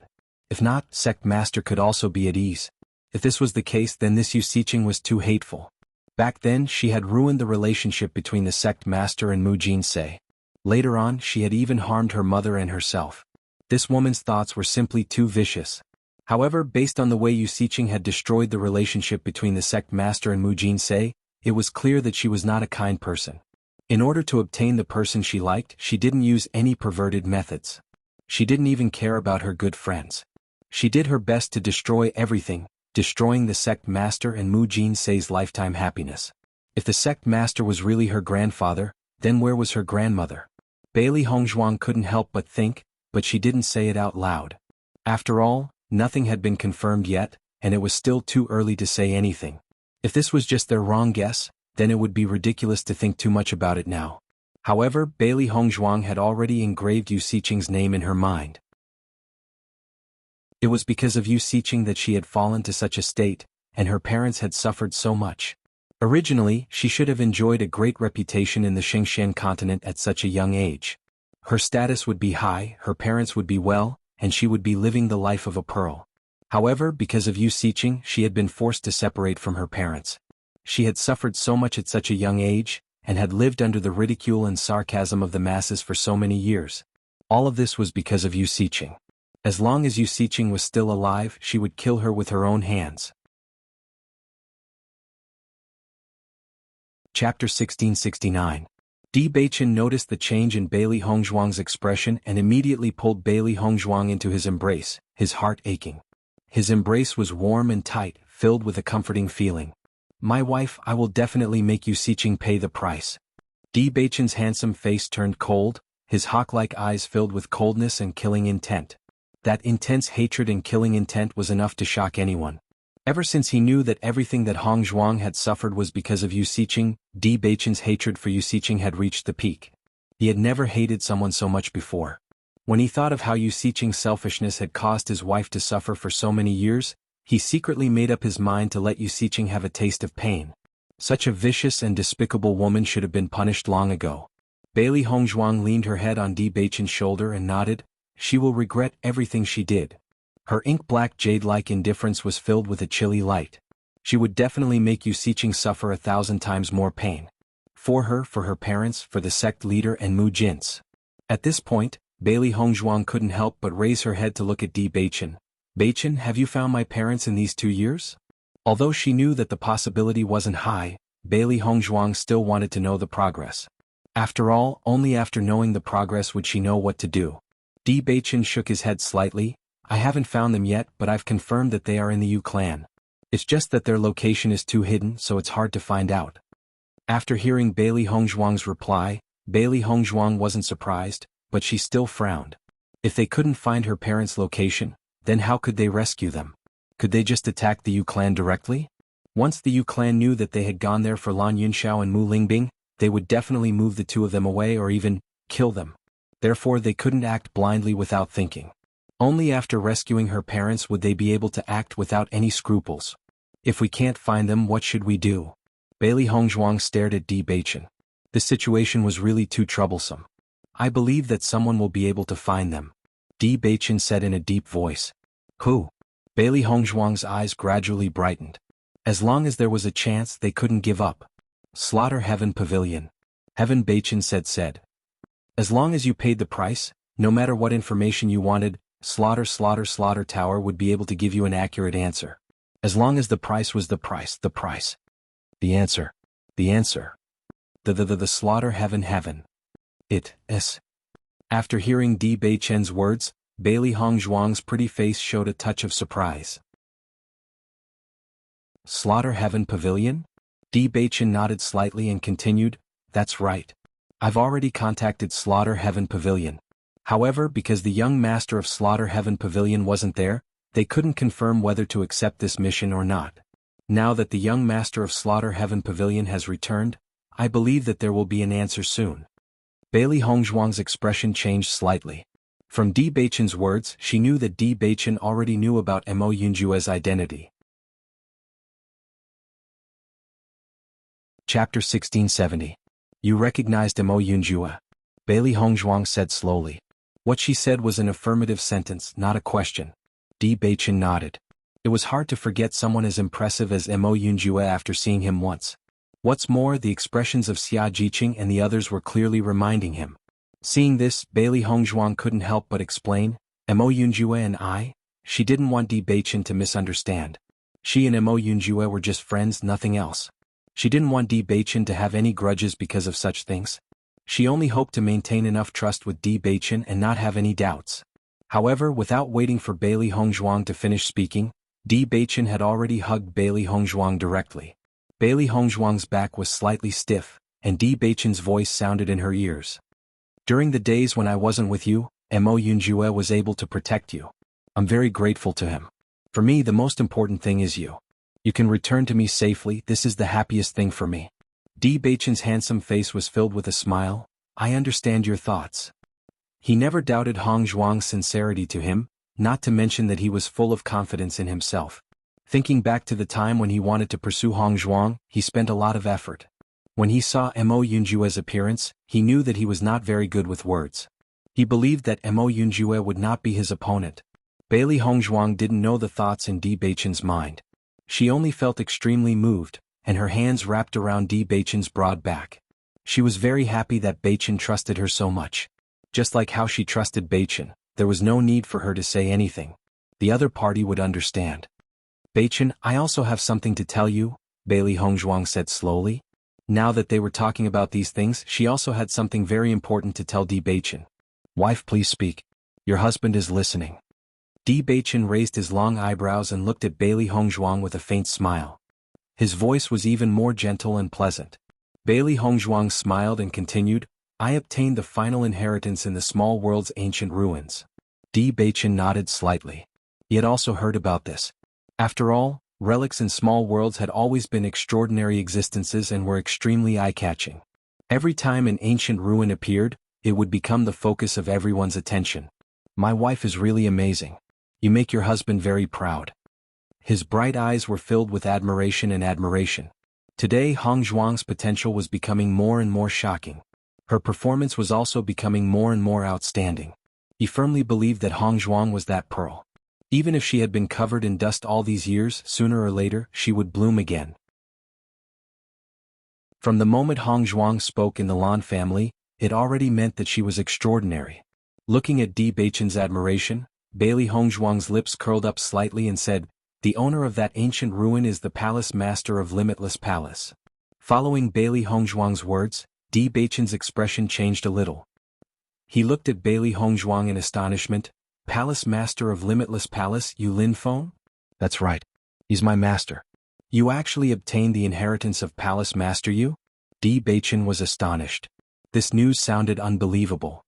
If not, sect master could also be at ease. If this was the case, then this Yu Siqing was too hateful. Back then, she had ruined the relationship between the sect master and Mu Jin Se. Later on, she had even harmed her mother and herself. This woman's thoughts were simply too vicious. However, based on the way Yu Siqing had destroyed the relationship between the sect master and Mu Jin Se, it was clear that she was not a kind person. In order to obtain the person she liked, she didn't use any perverted methods. She didn't even care about her good friends. She did her best to destroy everything, destroying the sect master and Mu Jin Se's lifetime happiness. If the sect master was really her grandfather, then where was her grandmother? Bailey Hongzhuang couldn't help but think, but she didn't say it out loud. After all, nothing had been confirmed yet, and it was still too early to say anything. If this was just their wrong guess, then it would be ridiculous to think too much about it now. However, Bailey Hongzhuang had already engraved Yu Xiqing's name in her mind. It was because of Yu Xiqing that she had fallen to such a state, and her parents had suffered so much. Originally, she should have enjoyed a great reputation in the Xingxian continent at such a young age. Her status would be high, her parents would be well, and she would be living the life of a pearl. However, because of Yu Xiqing, she had been forced to separate from her parents. She had suffered so much at such a young age, and had lived under the ridicule and sarcasm of the masses for so many years. All of this was because of Yu Xiqing. As long as Yu Xiqing was still alive, she would kill her with her own hands. Chapter 1669. Di Beichen noticed the change in Bailey Hongzhuang's expression and immediately pulled Bailey Hongzhuang into his embrace, his heart aching. His embrace was warm and tight, filled with a comforting feeling. "My wife, I will definitely make Yu Xiqing pay the price." Di Beichen's handsome face turned cold, his hawk-like eyes filled with coldness and killing intent. That intense hatred and killing intent was enough to shock anyone. Ever since he knew that everything that Hongzhuang had suffered was because of Yu Xiqing, Di Beichen's hatred for Yu Xiqing had reached the peak. He had never hated someone so much before. When he thought of how Yu Xiqing's selfishness had caused his wife to suffer for so many years, he secretly made up his mind to let Yu Xiqing have a taste of pain. Such a vicious and despicable woman should have been punished long ago. Bailey Hongzhuang leaned her head on Di Beichen's shoulder and nodded. She will regret everything she did. Her ink-black jade-like indifference was filled with a chilly light. She would definitely make Yu Xiqing suffer 1,000 times more pain. For her, for her parents, for the sect leader and Mu Jin's. At this point, Bailey Hongzhuang couldn't help but raise her head to look at Di Beichen. "Beichen, have you found my parents in these 2 years?" Although she knew that the possibility wasn't high, Bailey Hongzhuang still wanted to know the progress. After all, only after knowing the progress would she know what to do. Di Beichen shook his head slightly. "I haven't found them yet, but I've confirmed that they are in the Yu clan. It's just that their location is too hidden, so it's hard to find out." After hearing Bailey Hongzhuang's reply, Bailey Hongzhuang wasn't surprised, but she still frowned. If they couldn't find her parents' location, then how could they rescue them? Could they just attack the Yu clan directly? Once the Yu clan knew that they had gone there for Lan Yunxiao and Mu Lingbing, they would definitely move the two of them away or even kill them. Therefore they couldn't act blindly without thinking. Only after rescuing her parents would they be able to act without any scruples. "If we can't find them, what should we do?" Bailey Hongzhuang stared at Di Beichen. The situation was really too troublesome. "I believe that someone will be able to find them," Di Beichen said in a deep voice. "Who?" Bailey Hongzhuang's eyes gradually brightened. As long as there was a chance, they couldn't give up. "Slaughter Heaven Pavilion." Heaven Beichen said. "As long as you paid the price, no matter what information you wanted, Slaughter Tower would be able to give you an accurate answer. As long as the price was the price. The answer. The Slaughter Heaven. It is." After hearing Di Beichen's words, Bailey Hongzhuang's pretty face showed a touch of surprise. "Slaughter Heaven Pavilion?" Di Beichen nodded slightly and continued, "That's right. I've already contacted Slaughter Heaven Pavilion. However, because the young master of Slaughter Heaven Pavilion wasn't there, they couldn't confirm whether to accept this mission or not. Now that the young master of Slaughter Heaven Pavilion has returned, I believe that there will be an answer soon." Bailey Hongzhuang's expression changed slightly. From Di Beichen's words, she knew that Di Beichen already knew about Mo Yunjue's identity. Chapter 1670. "You recognized Mo Yunjue?" Bailey Hongzhuang said slowly. What she said was an affirmative sentence, not a question. Di Beichen nodded. It was hard to forget someone as impressive as Mo Yunjue after seeing him once. What's more, the expressions of Xia Jiqing and the others were clearly reminding him. Seeing this, Bailey Hongzhuang couldn't help but explain, "Mo Yunjue and I?" She didn't want Di Beichen to misunderstand. She and Mo Yunjue were just friends, nothing else. She didn't want Di Beichen to have any grudges because of such things. She only hoped to maintain enough trust with Di Beichen and not have any doubts. However, without waiting for Bailey Hongzhuang to finish speaking, Di Beichen had already hugged Bailey Hongzhuang directly. Bailey Hongzhuang's back was slightly stiff, and Di Beichen's voice sounded in her ears. During the days when I wasn't with you, Mo Yunjue was able to protect you. I'm very grateful to him. For me, the most important thing is you. You can return to me safely. This is the happiest thing for me. Di Beichen's handsome face was filled with a smile. I understand your thoughts. He never doubted Hongzhuang's sincerity to him, not to mention that he was full of confidence in himself. Thinking back to the time when he wanted to pursue Hongzhuang, he spent a lot of effort. When he saw Mo Yunjue's appearance, he knew that he was not very good with words. He believed that Mo Yunjue would not be his opponent. Bailey Hongzhuang didn't know the thoughts in Di Beichen's mind. She only felt extremely moved, and her hands wrapped around Di Beichen's broad back. She was very happy that Beichen trusted her so much. Just like how she trusted Beichen, there was no need for her to say anything. The other party would understand. Beichen, I also have something to tell you, Bailey Hongzhuang said slowly. Now that they were talking about these things, she also had something very important to tell Di Beichen. Wife, please speak. Your husband is listening. Di Beichen raised his long eyebrows and looked at Bailey Hongzhuang with a faint smile. His voice was even more gentle and pleasant. Bailey Hongzhuang smiled and continued, I obtained the final inheritance in the small world's ancient ruins. Di Beichen nodded slightly. He had also heard about this. After all, relics in small worlds had always been extraordinary existences and were extremely eye-catching. Every time an ancient ruin appeared, it would become the focus of everyone's attention. My wife is really amazing. You make your husband very proud. His bright eyes were filled with admiration and admiration. Today Hongzhuang's potential was becoming more and more shocking. Her performance was also becoming more and more outstanding. He firmly believed that Hongzhuang was that pearl. Even if she had been covered in dust all these years, sooner or later, she would bloom again. From the moment Hongzhuang spoke in the Lan family, it already meant that she was extraordinary. Looking at Di Beichen's admiration, Bailey Hongzhuang's lips curled up slightly and said, the owner of that ancient ruin is the palace master of Limitless Palace. Following Bailey Hongzhuang's words, Di Beichen's expression changed a little. He looked at Bailey Hongzhuang in astonishment. Palace Master of Limitless Palace, Yu Linfeng? That's right. He's my master. You actually obtained the inheritance of Palace Master Yu? Di Beichen was astonished. This news sounded unbelievable.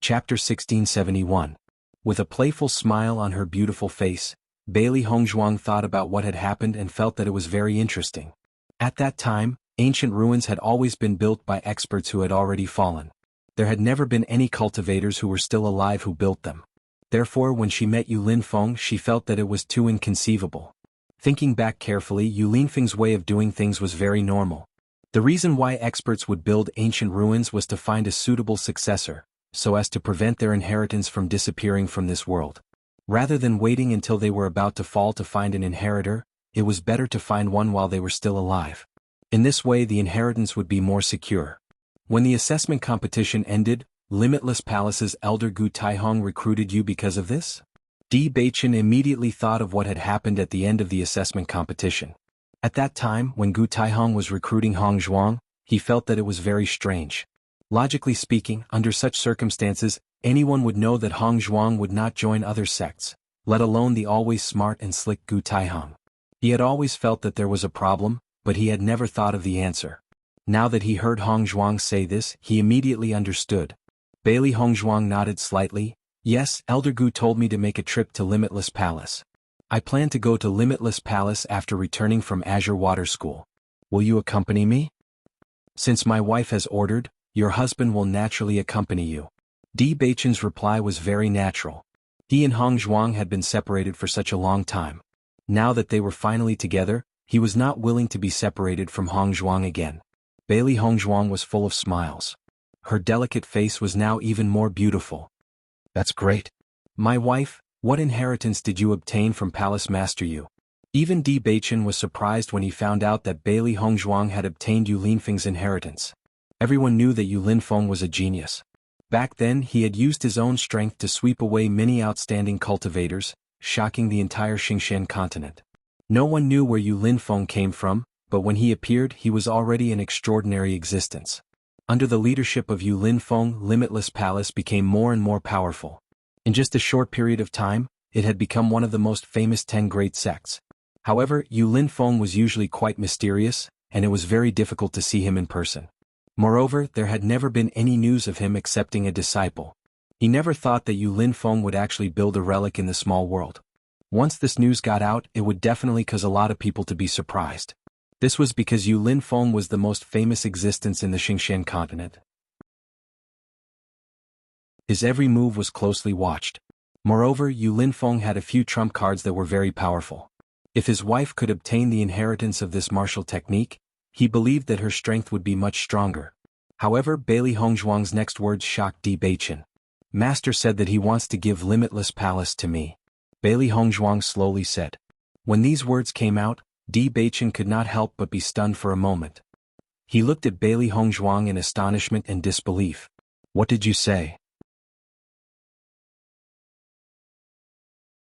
Chapter 1671. With a playful smile on her beautiful face, Bailey Hongzhuang thought about what had happened and felt that it was very interesting. At that time, ancient ruins had always been built by experts who had already fallen. There had never been any cultivators who were still alive who built them. Therefore, when she met Yu Linfeng, she felt that it was too inconceivable. Thinking back carefully, Yu Linfeng's way of doing things was very normal. The reason why experts would build ancient ruins was to find a suitable successor, so as to prevent their inheritance from disappearing from this world. Rather than waiting until they were about to fall to find an inheritor, it was better to find one while they were still alive. In this way, the inheritance would be more secure. When the assessment competition ended, Limitless Palace's elder Gu Taihong recruited you because of this? Di Beichen immediately thought of what had happened at the end of the assessment competition. At that time, when Gu Taihong was recruiting Hongzhuang, he felt that it was very strange. Logically speaking, under such circumstances, anyone would know that Hongzhuang would not join other sects, let alone the always smart and slick Gu Taihong. He had always felt that there was a problem, but he had never thought of the answer. Now that he heard Hongzhuang say this, he immediately understood. Bailey Hongzhuang nodded slightly. Yes, Elder Gu told me to make a trip to Limitless Palace. I plan to go to Limitless Palace after returning from Azure Water School. Will you accompany me? Since my wife has ordered, your husband will naturally accompany you. Di Beichen's reply was very natural. He and Hongzhuang had been separated for such a long time. Now that they were finally together, he was not willing to be separated from Hongzhuang again. Bailey Hongzhuang was full of smiles. Her delicate face was now even more beautiful. That's great. My wife, what inheritance did you obtain from Palace Master Yu? Even Di Beichen was surprised when he found out that Bailey Hongzhuang had obtained Yu Linfeng's inheritance. Everyone knew that Yu Linfeng was a genius. Back then, he had used his own strength to sweep away many outstanding cultivators, shocking the entire Xingqian continent. No one knew where Yu Linfeng came from, but when he appeared, he was already an extraordinary existence. Under the leadership of Yu Linfeng, Limitless Palace became more and more powerful. In just a short period of time, it had become one of the most famous 10 great sects. However, Yu Linfeng was usually quite mysterious, and it was very difficult to see him in person. Moreover, there had never been any news of him excepting a disciple. He never thought that Yu Linfeng would actually build a relic in the small world. Once this news got out, it would definitely cause a lot of people to be surprised. This was because Yu Linfeng was the most famous existence in the Xingqian continent. His every move was closely watched. Moreover, Yu Linfeng had a few trump cards that were very powerful. If his wife could obtain the inheritance of this martial technique, he believed that her strength would be much stronger. However, Bailey Hongzhuang's next words shocked Di Beichen. Master said that he wants to give Limitless Palace to me. Bailey Hongzhuang slowly said. When these words came out, Di Beichen could not help but be stunned for a moment. He looked at Bailey Hongzhuang in astonishment and disbelief. What did you say?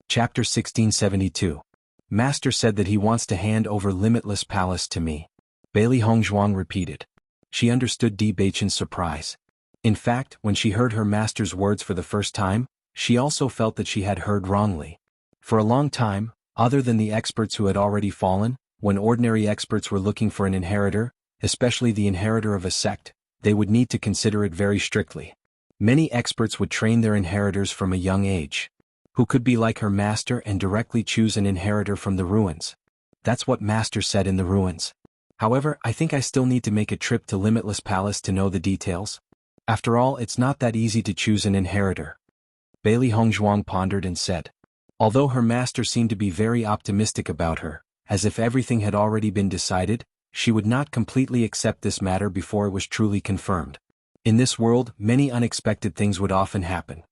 Chapter 1672. Master said that he wants to hand over Limitless Palace to me. Bailey Hongzhuang repeated. She understood Di Beichen's surprise. In fact, when she heard her master's words for the first time, she also felt that she had heard wrongly. For a long time, other than the experts who had already fallen, when ordinary experts were looking for an inheritor, especially the inheritor of a sect, they would need to consider it very strictly. Many experts would train their inheritors from a young age. Who could be like her master and directly choose an inheritor from the ruins? That's what Master said in the ruins. However, I think I still need to make a trip to Limitless Palace to know the details. After all, it's not that easy to choose an inheritor. Bailey Hongzhuang pondered and said. Although her master seemed to be very optimistic about her, as if everything had already been decided, she would not completely accept this matter before it was truly confirmed. In this world, many unexpected things would often happen.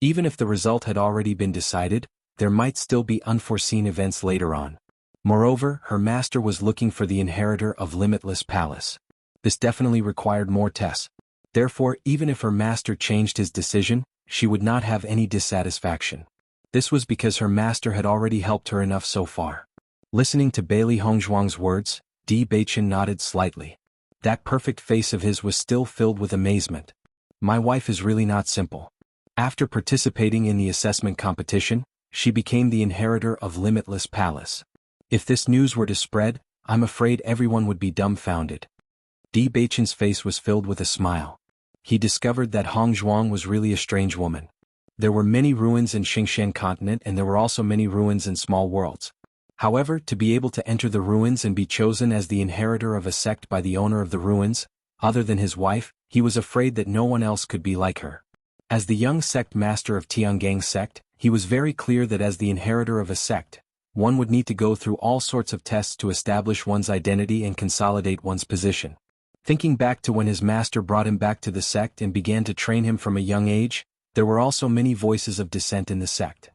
Even if the result had already been decided, there might still be unforeseen events later on. Moreover, her master was looking for the inheritor of Limitless Palace. This definitely required more tests. Therefore, even if her master changed his decision, she would not have any dissatisfaction. This was because her master had already helped her enough so far. Listening to Bailey Hongzhuang's words, Di Beichen nodded slightly. That perfect face of his was still filled with amazement. My wife is really not simple. After participating in the assessment competition, she became the inheritor of Limitless Palace. If this news were to spread, I'm afraid everyone would be dumbfounded. Di Beichen's face was filled with a smile. He discovered that Hongzhuang was really a strange woman. There were many ruins in Xingqian continent and there were also many ruins in small worlds. However, to be able to enter the ruins and be chosen as the inheritor of a sect by the owner of the ruins, other than his wife, he was afraid that no one else could be like her. As the young sect master of Tiangang's sect, he was very clear that as the inheritor of a sect, one would need to go through all sorts of tests to establish one's identity and consolidate one's position. Thinking back to when his master brought him back to the sect and began to train him from a young age, there were also many voices of dissent in the sect.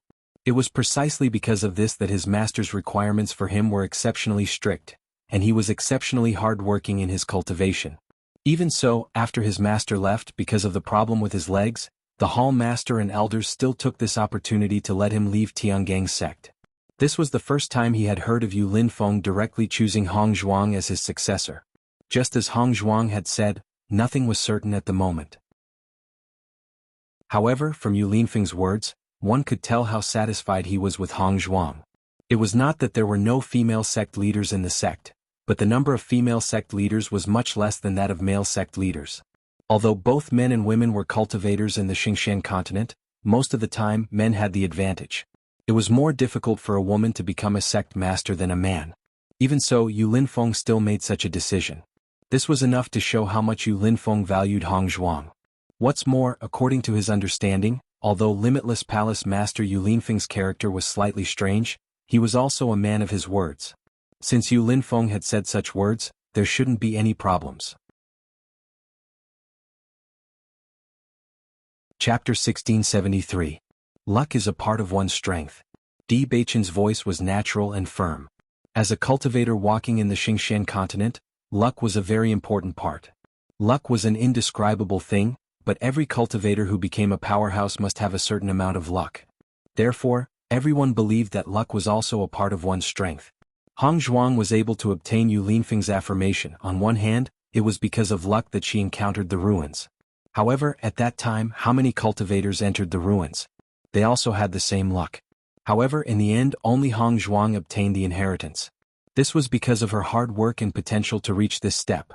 It was precisely because of this that his master's requirements for him were exceptionally strict, and he was exceptionally hard-working in his cultivation. Even so, after his master left because of the problem with his legs, the hall master and elders still took this opportunity to let him leave Tiangang's sect. This was the first time he had heard of Yu Linfeng directly choosing Hongzhuang as his successor. Just as Hongzhuang had said, nothing was certain at the moment. However, from Yu Linfeng's words, one could tell how satisfied he was with Hongzhuang. It was not that there were no female sect leaders in the sect, but the number of female sect leaders was much less than that of male sect leaders. Although both men and women were cultivators in the Xingqian continent, most of the time men had the advantage. It was more difficult for a woman to become a sect master than a man. Even so, Yu Linfeng still made such a decision. This was enough to show how much Yu Linfeng valued Hongzhuang. What's more, according to his understanding, although Limitless Palace Master Yu Linfeng's character was slightly strange, he was also a man of his words. Since Yu Linfeng had said such words, there shouldn't be any problems. Chapter 1673. Luck is a part of one's strength. Di Beichen's voice was natural and firm. As a cultivator walking in the Xingqian continent, luck was a very important part. Luck was an indescribable thing, but every cultivator who became a powerhouse must have a certain amount of luck. Therefore, everyone believed that luck was also a part of one's strength. Hongzhuang was able to obtain Yu Linfeng's affirmation. On one hand, it was because of luck that she encountered the ruins. However, at that time, how many cultivators entered the ruins? They also had the same luck. However, in the end, only Hong Zhuang obtained the inheritance. This was because of her hard work and potential to reach this step.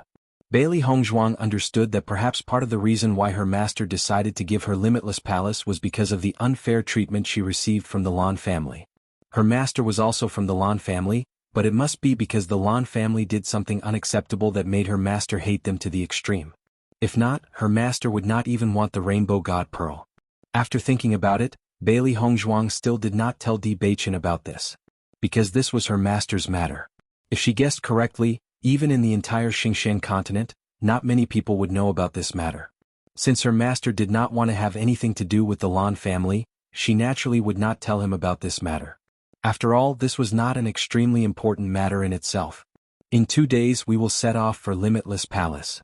Bailey Hong Zhuang understood that perhaps part of the reason why her master decided to give her limitless palace was because of the unfair treatment she received from the Lan family. Her master was also from the Lan family, but it must be because the Lan family did something unacceptable that made her master hate them to the extreme. If not, her master would not even want the Rainbow God Pearl. After thinking about it, Bailey Hong Zhuang still did not tell Di Beichen about this. Because this was her master's matter. If she guessed correctly, even in the entire Xingshan continent, not many people would know about this matter. Since her master did not want to have anything to do with the Lan family, she naturally would not tell him about this matter. After all, this was not an extremely important matter in itself. In 2 days we will set off for Limitless Palace.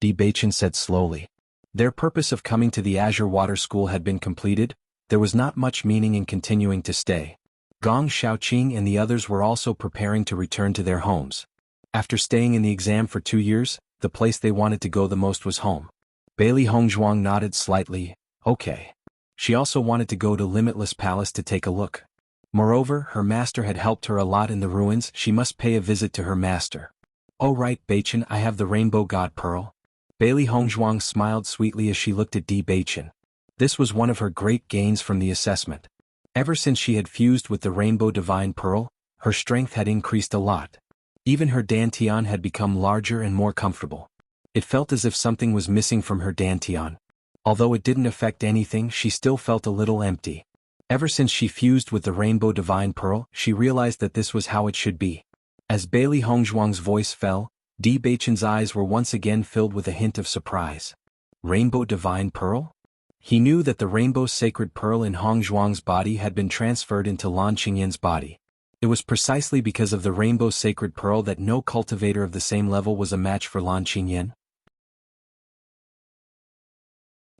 Di Beichen said slowly. Their purpose of coming to the Azure Water School had been completed. There was not much meaning in continuing to stay. Gong Xiaoqing and the others were also preparing to return to their homes. After staying in the exam for 2 years, the place they wanted to go the most was home. Bailey Hong Zhuang nodded slightly. Okay. She also wanted to go to Limitless Palace to take a look. Moreover, her master had helped her a lot in the ruins. She must pay a visit to her master. Oh right, Beichen, I have the Rainbow God Pearl. Bailey Hong Zhuang smiled sweetly as she looked at Di Beichen. This was one of her great gains from the assessment. Ever since she had fused with the Rainbow Divine Pearl, her strength had increased a lot. Even her dantian had become larger and more comfortable. It felt as if something was missing from her dantian. Although it didn't affect anything, she still felt a little empty. Ever since she fused with the Rainbow Divine Pearl, she realized that this was how it should be. As Bailey Hong Zhuang's voice fell, Di Beichen's eyes were once again filled with a hint of surprise. Rainbow Divine Pearl? He knew that the Rainbow Sacred Pearl in Hong Zhuang's body had been transferred into Lan Qingyan's body. It was precisely because of the Rainbow Sacred Pearl that no cultivator of the same level was a match for Lan Qingyan.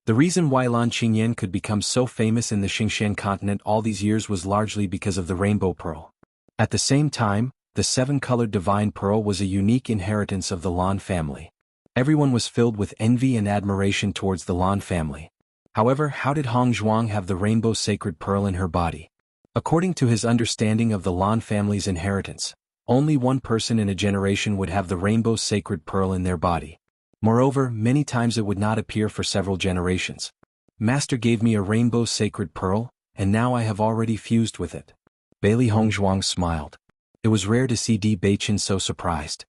The reason why Lan Qingyan could become so famous in the Xingshan continent all these years was largely because of the Rainbow Pearl. At the same time, the 7-colored Divine Pearl was a unique inheritance of the Lan family. Everyone was filled with envy and admiration towards the Lan family. However, how did Hong Zhuang have the Rainbow Sacred Pearl in her body? According to his understanding of the Lan family's inheritance, only one person in a generation would have the Rainbow Sacred Pearl in their body. Moreover, many times it would not appear for several generations. Master gave me a Rainbow Sacred Pearl, and now I have already fused with it. Bailey Hong Zhuang smiled. It was rare to see Di Beichen so surprised.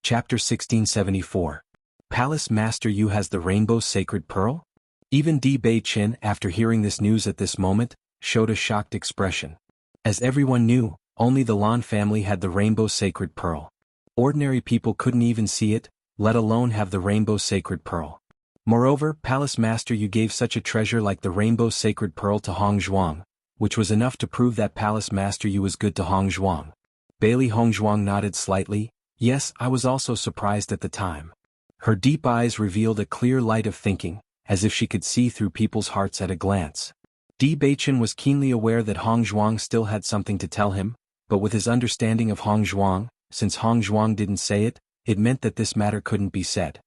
Chapter 1674. Palace Master Yu has the Rainbow Sacred Pearl? Even Di Beichen, after hearing this news at this moment, showed a shocked expression. As everyone knew, only the Lan family had the Rainbow Sacred Pearl. Ordinary people couldn't even see it, let alone have the Rainbow Sacred Pearl. Moreover, Palace Master Yu gave such a treasure like the Rainbow Sacred Pearl to Hong Zhuang, which was enough to prove that Palace Master Yu was good to Hong Zhuang. Bailey Hong Zhuang nodded slightly. Yes, I was also surprised at the time. Her deep eyes revealed a clear light of thinking, as if she could see through people's hearts at a glance. Di Beichen was keenly aware that Hong Zhuang still had something to tell him, but with his understanding of Hong Zhuang, since Hong Zhuang didn't say it, it meant that this matter couldn't be said.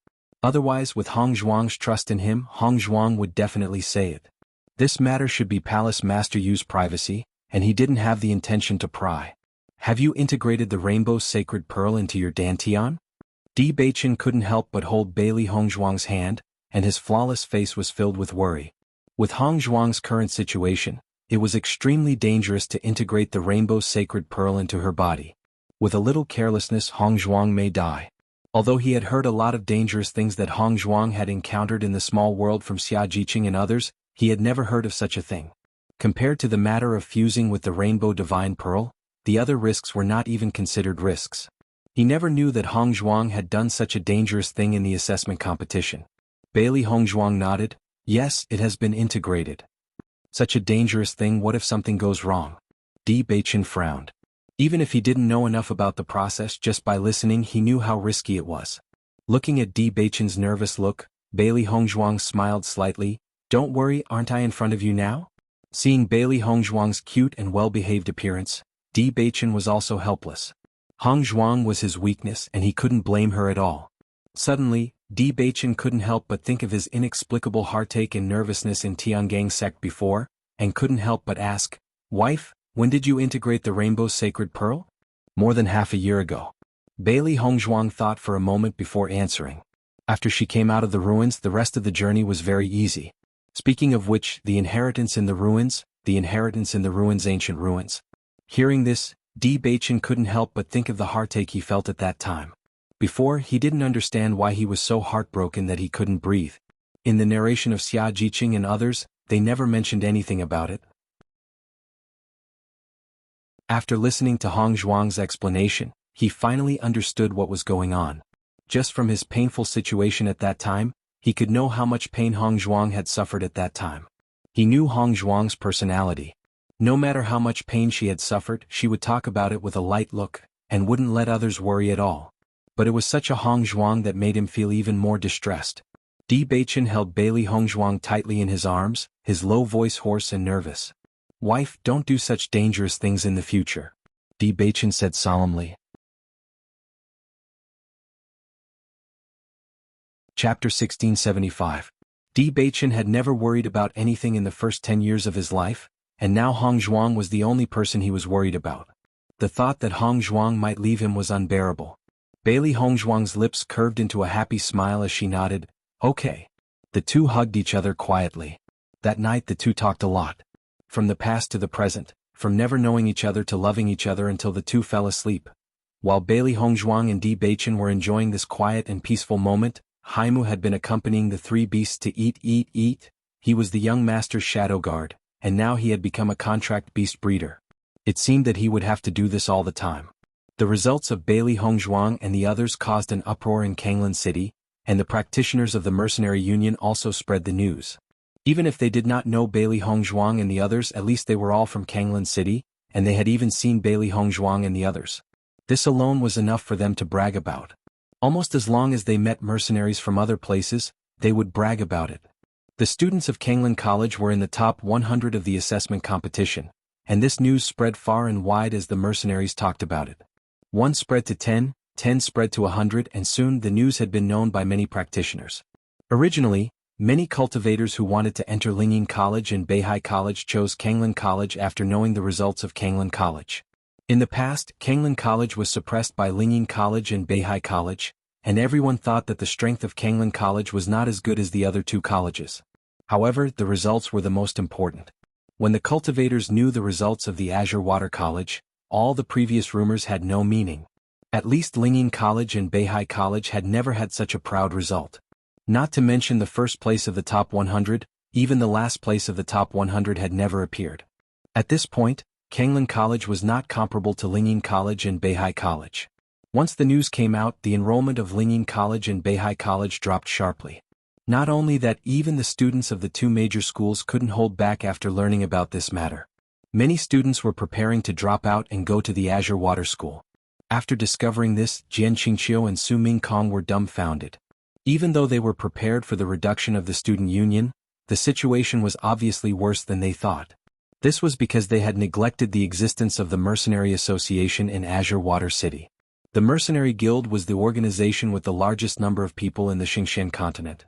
Otherwise, with Hong Zhuang's trust in him, Hong Zhuang would definitely say it. This matter should be Palace Master Yu's privacy, and he didn't have the intention to pry. Have you integrated the Rainbow Sacred Pearl into your dantian? Di Beichen couldn't help but hold Bailey Hong Zhuang's hand, and his flawless face was filled with worry. With Hong Zhuang's current situation, it was extremely dangerous to integrate the Rainbow Sacred Pearl into her body. With a little carelessness, Hong Zhuang may die. Although he had heard a lot of dangerous things that Hong Zhuang had encountered in the small world from Xia Jiqing and others, he had never heard of such a thing. Compared to the matter of fusing with the Rainbow Divine Pearl, the other risks were not even considered risks. He never knew that Hong Zhuang had done such a dangerous thing in the assessment competition. Bailey Hong Zhuang nodded. Yes, it has been integrated. Such a dangerous thing, what if something goes wrong? Di Beichen frowned. Even if he didn't know enough about the process, just by listening he knew how risky it was. Looking at Di Beichen's nervous look, Bailey Hong Zhuang smiled slightly. Don't worry, aren't I in front of you now? Seeing Bailey Hong Zhuang's cute and well-behaved appearance, Di Beichen was also helpless. Hong Zhuang was his weakness and he couldn't blame her at all. Suddenly, Di Baichen couldn't help but think of his inexplicable heartache and nervousness in Tiangang sect before, and couldn't help but ask, "Wife, when did you integrate the rainbow's sacred pearl?" "More than half a year ago." Bailey Hongzhuang thought for a moment before answering. After she came out of the ruins, the rest of the journey was very easy. Speaking of which, the inheritance in the ruins, ancient ruins. Hearing this, Di Baichen couldn't help but think of the heartache he felt at that time. Before, he didn't understand why he was so heartbroken that he couldn't breathe. In the narration of Xia Jiqing and others, they never mentioned anything about it. After listening to Hong Zhuang's explanation, he finally understood what was going on. Just from his painful situation at that time, he could know how much pain Hong Zhuang had suffered at that time. He knew Hong Zhuang's personality. No matter how much pain she had suffered, she would talk about it with a light look, and wouldn't let others worry at all. But it was such a Hong Zhuang that made him feel even more distressed. Di Baichen held Bailey Hong Zhuang tightly in his arms, his low voice hoarse and nervous. "Wife, don't do such dangerous things in the future," Di Baichen said solemnly. Chapter 1675. Di Baichen had never worried about anything in the first 10 years of his life, and now Hong Zhuang was the only person he was worried about. The thought that Hong Zhuang might leave him was unbearable. Bailey Hong Zhuang's lips curved into a happy smile as she nodded, "Okay." The two hugged each other quietly. That night the two talked a lot. From the past to the present, from never knowing each other to loving each other until the two fell asleep. While Bailey Hong Zhuang and Di Baichen were enjoying this quiet and peaceful moment, Haimu had been accompanying the three beasts to eat. He was the young master's shadow guard, and now he had become a contract beast breeder. It seemed that he would have to do this all the time. The results of Bailey Hong Zhuang and the others caused an uproar in Kanglan City, and the practitioners of the mercenary union also spread the news. Even if they did not know Bailey Hong Zhuang and the others, at least they were all from Kanglan City, and they had even seen Bailey Hong Zhuang and the others. This alone was enough for them to brag about. Almost as long as they met mercenaries from other places, they would brag about it. The students of Kanglan College were in the top 100 of the assessment competition, and this news spread far and wide as the mercenaries talked about it. 1 spread to 10, 10 spread to 100, and soon the news had been known by many practitioners. Originally, many cultivators who wanted to enter Lingyin College and Beihai College chose Kanglan College after knowing the results of Kanglan College. In the past, Kanglan College was suppressed by Lingyin College and Beihai College, and everyone thought that the strength of Kanglan College was not as good as the other two colleges. However, the results were the most important. When the cultivators knew the results of the Azure Water College, all the previous rumors had no meaning. At least Lingyin College and Beihai College had never had such a proud result. Not to mention the first place of the top 100, even the last place of the top 100 had never appeared. At this point, Kanglan College was not comparable to Lingyin College and Beihai College. Once the news came out, the enrollment of Lingyin College and Beihai College dropped sharply. Not only that, even the students of the two major schools couldn't hold back after learning about this matter. Many students were preparing to drop out and go to the Azure Water School. After discovering this, Jian Qingqiu and Su Mingkong were dumbfounded. Even though they were prepared for the reduction of the student union, the situation was obviously worse than they thought. This was because they had neglected the existence of the Mercenary Association in Azure Water City. The Mercenary Guild was the organization with the largest number of people in the Xingqian continent.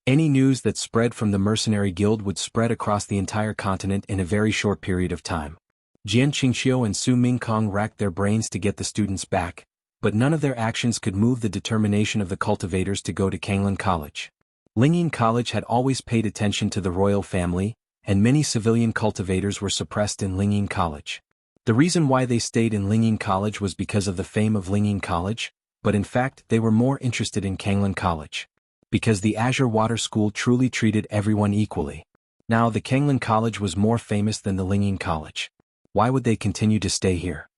Any news that spread from the Mercenary Guild would spread across the entire continent in a very short period of time. Jian Qingqiu and Su Mingkong racked their brains to get the students back, but none of their actions could move the determination of the cultivators to go to Kanglan College. Lingyin College had always paid attention to the royal family, and many civilian cultivators were suppressed in Lingyin College. The reason why they stayed in Lingyin College was because of the fame of Lingyin College, but in fact they were more interested in Kanglan College. Because the Azure Water School truly treated everyone equally. Now the Kanglan College was more famous than the Lingyin College. Why would they continue to stay here?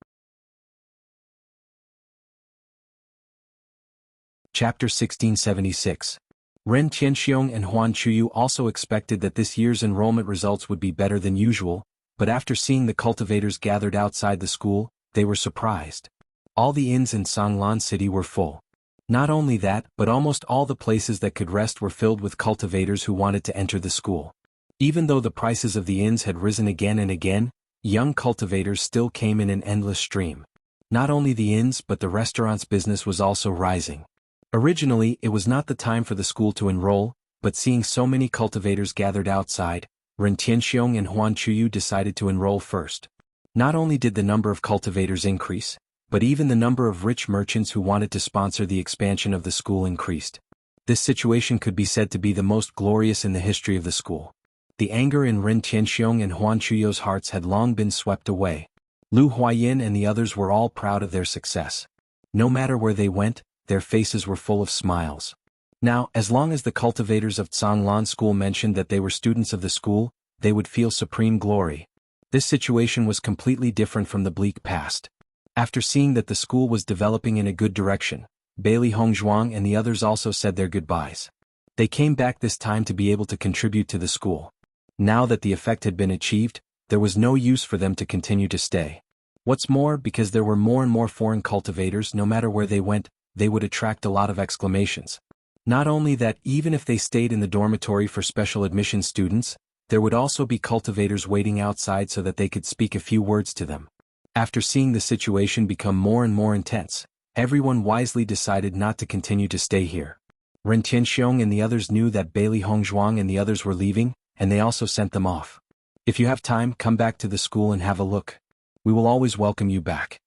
Chapter 1676. Ren Tianxiong and Huan Chuyu also expected that this year's enrollment results would be better than usual, but after seeing the cultivators gathered outside the school, they were surprised. All the inns in Songlan City were full. Not only that, but almost all the places that could rest were filled with cultivators who wanted to enter the school. Even though the prices of the inns had risen again and again, young cultivators still came in an endless stream. Not only the inns but the restaurants' business was also rising. Originally, it was not the time for the school to enroll, but seeing so many cultivators gathered outside, Ren Tianxiong and Huan Chuyu decided to enroll first. Not only did the number of cultivators increase, but even the number of rich merchants who wanted to sponsor the expansion of the school increased. This situation could be said to be the most glorious in the history of the school. The anger in Ren Tianxiong and Huan Chuyu's hearts had long been swept away. Lu Huayin and the others were all proud of their success. No matter where they went, their faces were full of smiles. Now, as long as the cultivators of Zhanglan School mentioned that they were students of the school, they would feel supreme glory. This situation was completely different from the bleak past. After seeing that the school was developing in a good direction, Bailey Hongzhuang and the others also said their goodbyes. They came back this time to be able to contribute to the school. Now that the effect had been achieved, there was no use for them to continue to stay. What's more, because there were more and more foreign cultivators, no matter where they went, they would attract a lot of exclamations. Not only that, even if they stayed in the dormitory for special admission students, there would also be cultivators waiting outside so that they could speak a few words to them. After seeing the situation become more and more intense, everyone wisely decided not to continue to stay here. Ren Tianxiong and the others knew that Bailey Hongzhuang and the others were leaving, and they also sent them off. If you have time, come back to the school and have a look. We will always welcome you back.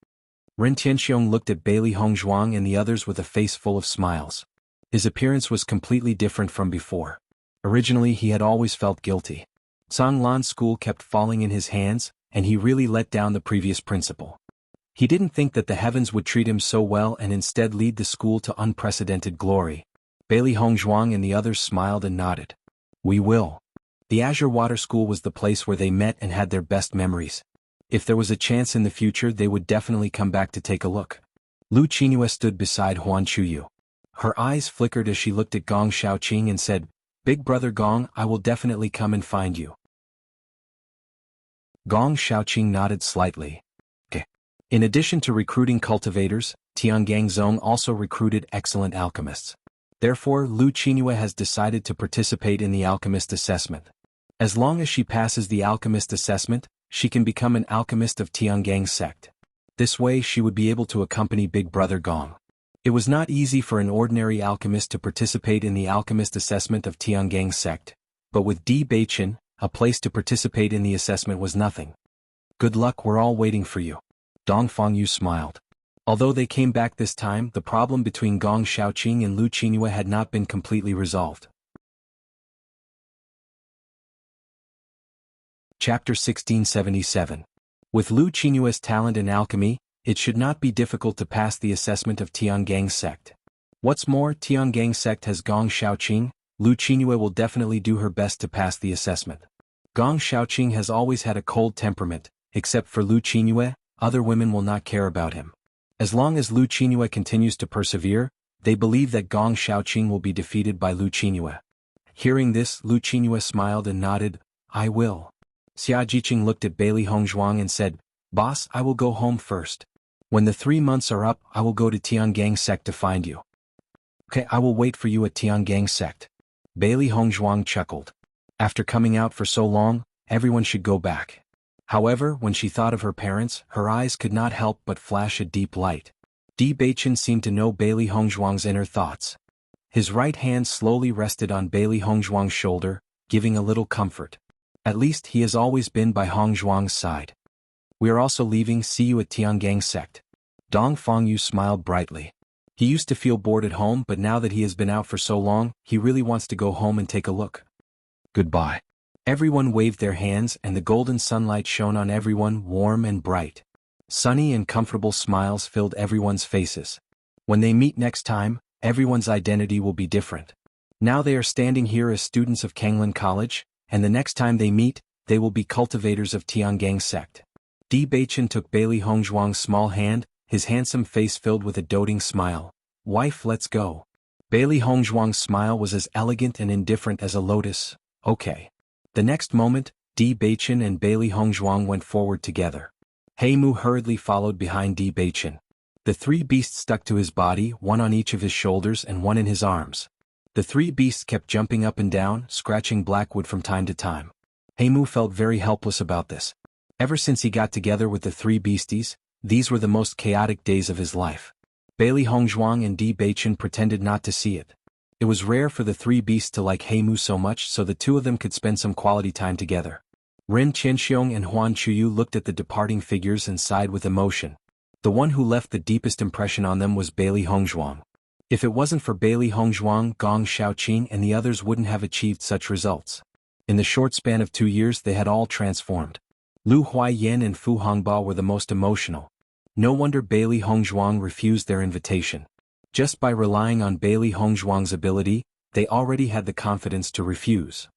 Ren Tianxiong looked at Bailey Hongzhuang and the others with a face full of smiles. His appearance was completely different from before. Originally, he had always felt guilty. Zhanglan School kept falling in his hands, and he really let down the previous principal. He didn't think that the heavens would treat him so well and instead lead the school to unprecedented glory. Bailey Hongzhuang and the others smiled and nodded. We will. The Azure Water School was the place where they met and had their best memories. If there was a chance in the future, they would definitely come back to take a look. Lu Qingyue stood beside Huan Chuyu. Her eyes flickered as she looked at Gong Shaoqing and said, Big brother Gong, I will definitely come and find you. Gong Shaoqing nodded slightly. Okay. In addition to recruiting cultivators, Tiangang Zong also recruited excellent alchemists. Therefore, Lu Qingyue has decided to participate in the alchemist assessment. As long as she passes the alchemist assessment, she can become an alchemist of Tiangang sect. This way she would be able to accompany Big Brother Gong. It was not easy for an ordinary alchemist to participate in the alchemist assessment of Tiangang sect, but with Di Beichen, a place to participate in the assessment was nothing. Good luck, we're all waiting for you. Dong Fangyu smiled. Although they came back this time, the problem between Gong Shaoqing and Lu Qingyue had not been completely resolved. Chapter 1677. With Lu Qingyue's talent in alchemy, it should not be difficult to pass the assessment of Tiangang sect. What's more, Tiangang sect has Gong Shaoqing. Lu Qingyue will definitely do her best to pass the assessment. Gong Shaoqing has always had a cold temperament, except for Lu Qingyue, other women will not care about him. As long as Lu Qingyue continues to persevere, they believe that Gong Shaoqing will be defeated by Lu Qingyue. Hearing this, Lu Qingyue smiled and nodded, I will. Xia Jiqing looked at Bailey Hongzhuang and said, Boss, I will go home first. When the 3 months are up, I will go to Tiangang sect to find you. Okay, I will wait for you at Tiangang sect. Bailey Hongzhuang chuckled. After coming out for so long, everyone should go back. However, when she thought of her parents, her eyes could not help but flash a deep light. Di Beichen seemed to know Bailey Hongzhuang's inner thoughts. His right hand slowly rested on Bailey Hongzhuang's shoulder, giving a little comfort. At least he has always been by Hongzhuang's side. We are also leaving, see you at Tiangang sect. Dong Fangyu smiled brightly. He used to feel bored at home, but now that he has been out for so long, he really wants to go home and take a look. Goodbye. Everyone waved their hands and the golden sunlight shone on everyone, warm and bright. Sunny and comfortable smiles filled everyone's faces. When they meet next time, everyone's identity will be different. Now they are standing here as students of Kanglan College, and the next time they meet, they will be cultivators of Tiangang sect. Di Beichen took Bailey Hongzhuang's small hand, his handsome face filled with a doting smile. Wife, let's go. Bailey Hongzhuang's smile was as elegant and indifferent as a lotus. Okay. The next moment, Di Beichen and Bailey Hongzhuang went forward together. Heimu hurriedly followed behind Di Beichen. The 3 beasts stuck to his body, one on each of his shoulders and one in his arms. The 3 beasts kept jumping up and down, scratching Blackwood from time to time. Heimu felt very helpless about this. Ever since he got together with the 3 beasties, these were the most chaotic days of his life. Bailey Hongzhuang and Di Beichen pretended not to see it. It was rare for the three beasts to like Heimu so much, so the two of them could spend some quality time together. Ren Qianxiong and Huan Chuyu looked at the departing figures and sighed with emotion. The one who left the deepest impression on them was Bailey Hongzhuang. If it wasn't for Bailey Hongzhuang, Gong Xiaoqing and the others wouldn't have achieved such results. In the short span of 2 years they had all transformed. Lu Huaiyan and Fu Hongba were the most emotional. No wonder Bailey Hongzhuang refused their invitation. Just by relying on Bailey Hongzhuang's ability, they already had the confidence to refuse.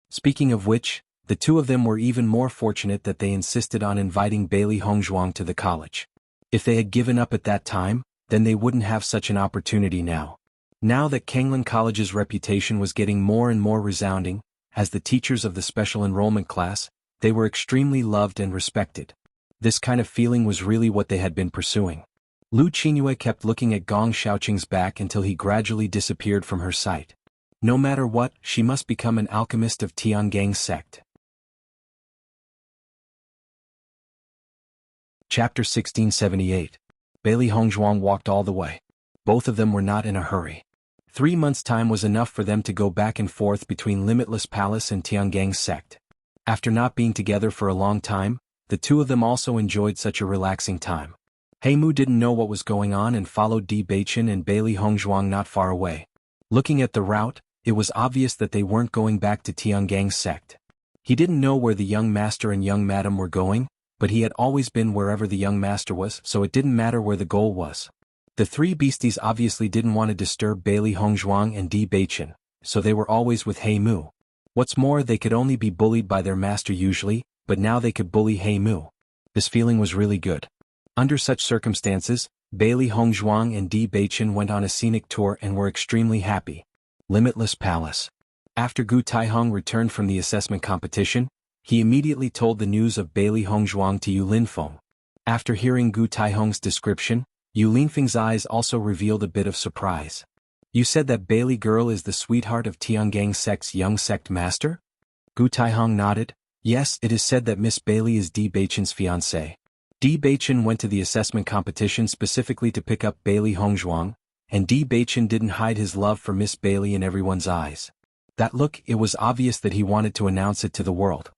Speaking of which, the two of them were even more fortunate that they insisted on inviting Bailey Hongzhuang to the college. If they had given up at that time, then they wouldn't have such an opportunity now. Now that Kanglan College's reputation was getting more and more resounding, as the teachers of the special enrollment class, they were extremely loved and respected. This kind of feeling was really what they had been pursuing. Lu Qingyue kept looking at Gong Xiaoqing's back until he gradually disappeared from her sight. No matter what, she must become an alchemist of Tiangang's sect. Chapter 1678. Bailey Hongzhuang walked all the way. Both of them were not in a hurry. 3 months' time was enough for them to go back and forth between Limitless Palace and Tiangang's sect. After not being together for a long time, the two of them also enjoyed such a relaxing time. Heimu didn't know what was going on and followed Di Beichen and Bailey Hongzhuang not far away. Looking at the route, it was obvious that they weren't going back to Tiangang's sect. He didn't know where the young master and young madam were going, but he had always been wherever the young master was, so it didn't matter where the goal was. The three beasties obviously didn't want to disturb Bailey Hongzhuang and Di Beichen, so they were always with Heimu. What's more, they could only be bullied by their master usually, but now they could bully Heimu. This feeling was really good. Under such circumstances, Bailey Hongzhuang and Di Beichen went on a scenic tour and were extremely happy. Limitless Palace. After Gu Taihong returned from the assessment competition, he immediately told the news of Bailey Hongzhuang to Yu Linfeng. After hearing Gu Taihong's description, Yu Linfeng's eyes also revealed a bit of surprise. You said that Bailey girl is the sweetheart of Tiangang sect's young sect master? Gu Taihong nodded. Yes, it is said that Miss Bailey is Di Beichen's fiancée. Di Beichen went to the assessment competition specifically to pick up Bailey Hongzhuang, and Di Beichen didn't hide his love for Miss Bailey in everyone's eyes. That look, it was obvious that he wanted to announce it to the world.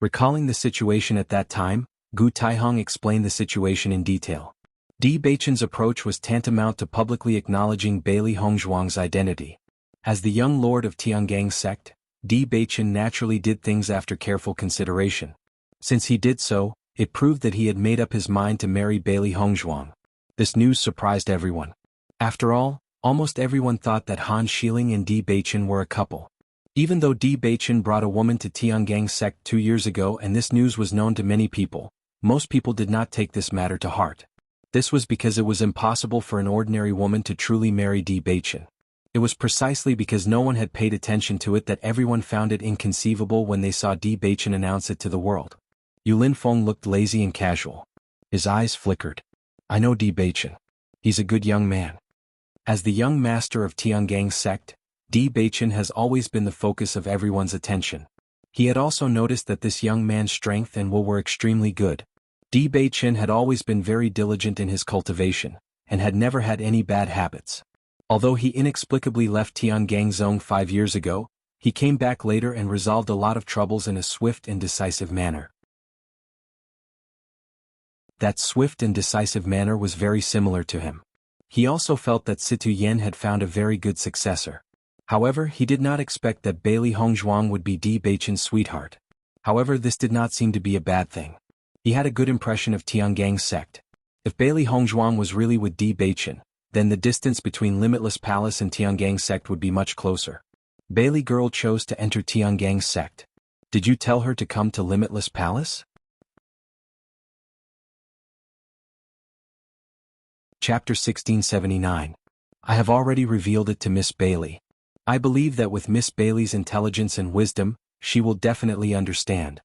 Recalling the situation at that time, Gu Taihong explained the situation in detail. Di Beichen's approach was tantamount to publicly acknowledging Bailey Hongzhuang's identity. As the young lord of Tiangang's sect, Di Beichen naturally did things after careful consideration. Since he did so, it proved that he had made up his mind to marry Bailey Hongzhuang. This news surprised everyone. After all, almost everyone thought that Han Xiling and Di Beichen were a couple. Even though Di Beichen brought a woman to Tiangang's sect 2 years ago and this news was known to many people, most people did not take this matter to heart. This was because it was impossible for an ordinary woman to truly marry Di Beichen. It was precisely because no one had paid attention to it that everyone found it inconceivable when they saw Di Beichen announce it to the world. Yu Linfeng looked lazy and casual. His eyes flickered. I know Di Beichen. He's a good young man. As the young master of Tiangang's sect, Di Beichen has always been the focus of everyone's attention. He had also noticed that this young man's strength and will were extremely good. Di Beichen had always been very diligent in his cultivation, and had never had any bad habits. Although he inexplicably left Tiangang Zone 5 years ago, he came back later and resolved a lot of troubles in a swift and decisive manner. That swift and decisive manner was very similar to him. He also felt that Situ Yen had found a very good successor. However, he did not expect that Bailey Hongzhuang would be Di Beichen's sweetheart. However, this did not seem to be a bad thing. He had a good impression of Tiangang's sect. If Bailey Hongzhuang was really with Di Beichen, then the distance between Limitless Palace and Tiangang's sect would be much closer. Bailey girl chose to enter Tiangang's sect. Did you tell her to come to Limitless Palace? Chapter 1679. I have already revealed it to Miss Bailey. I believe that with Miss Bailey's intelligence and wisdom, she will definitely understand.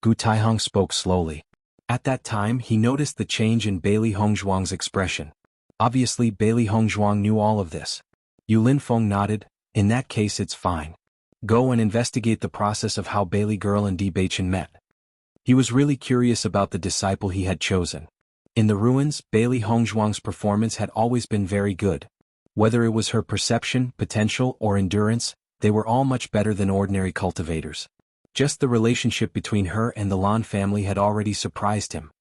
Gu Taihong spoke slowly. At that time he noticed the change in Bailey Hongzhuang's expression. Obviously Bailey Hongzhuang knew all of this. Yu Linfeng nodded. In that case it's fine. Go and investigate the process of how Bailey girl and Di Beichen met. He was really curious about the disciple he had chosen. In the ruins, Bailey Hongzhuang's performance had always been very good. Whether it was her perception, potential, or endurance, they were all much better than ordinary cultivators. Just the relationship between her and the Lan family had already surprised him.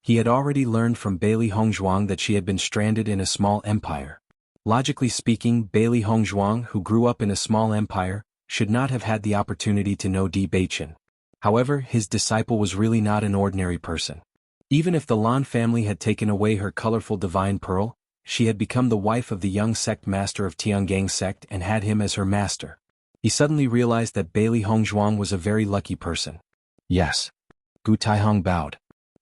He had already learned from Bailey Hongzhuang that she had been stranded in a small empire. Logically speaking, Bailey Hongzhuang, who grew up in a small empire, should not have had the opportunity to know Di Beichen. However, his disciple was really not an ordinary person. Even if the Lan family had taken away her colorful divine pearl, she had become the wife of the young sect master of Tiangang sect and had him as her master. He suddenly realized that Bailey Hongzhuang was a very lucky person. Yes. Gu Taihong bowed.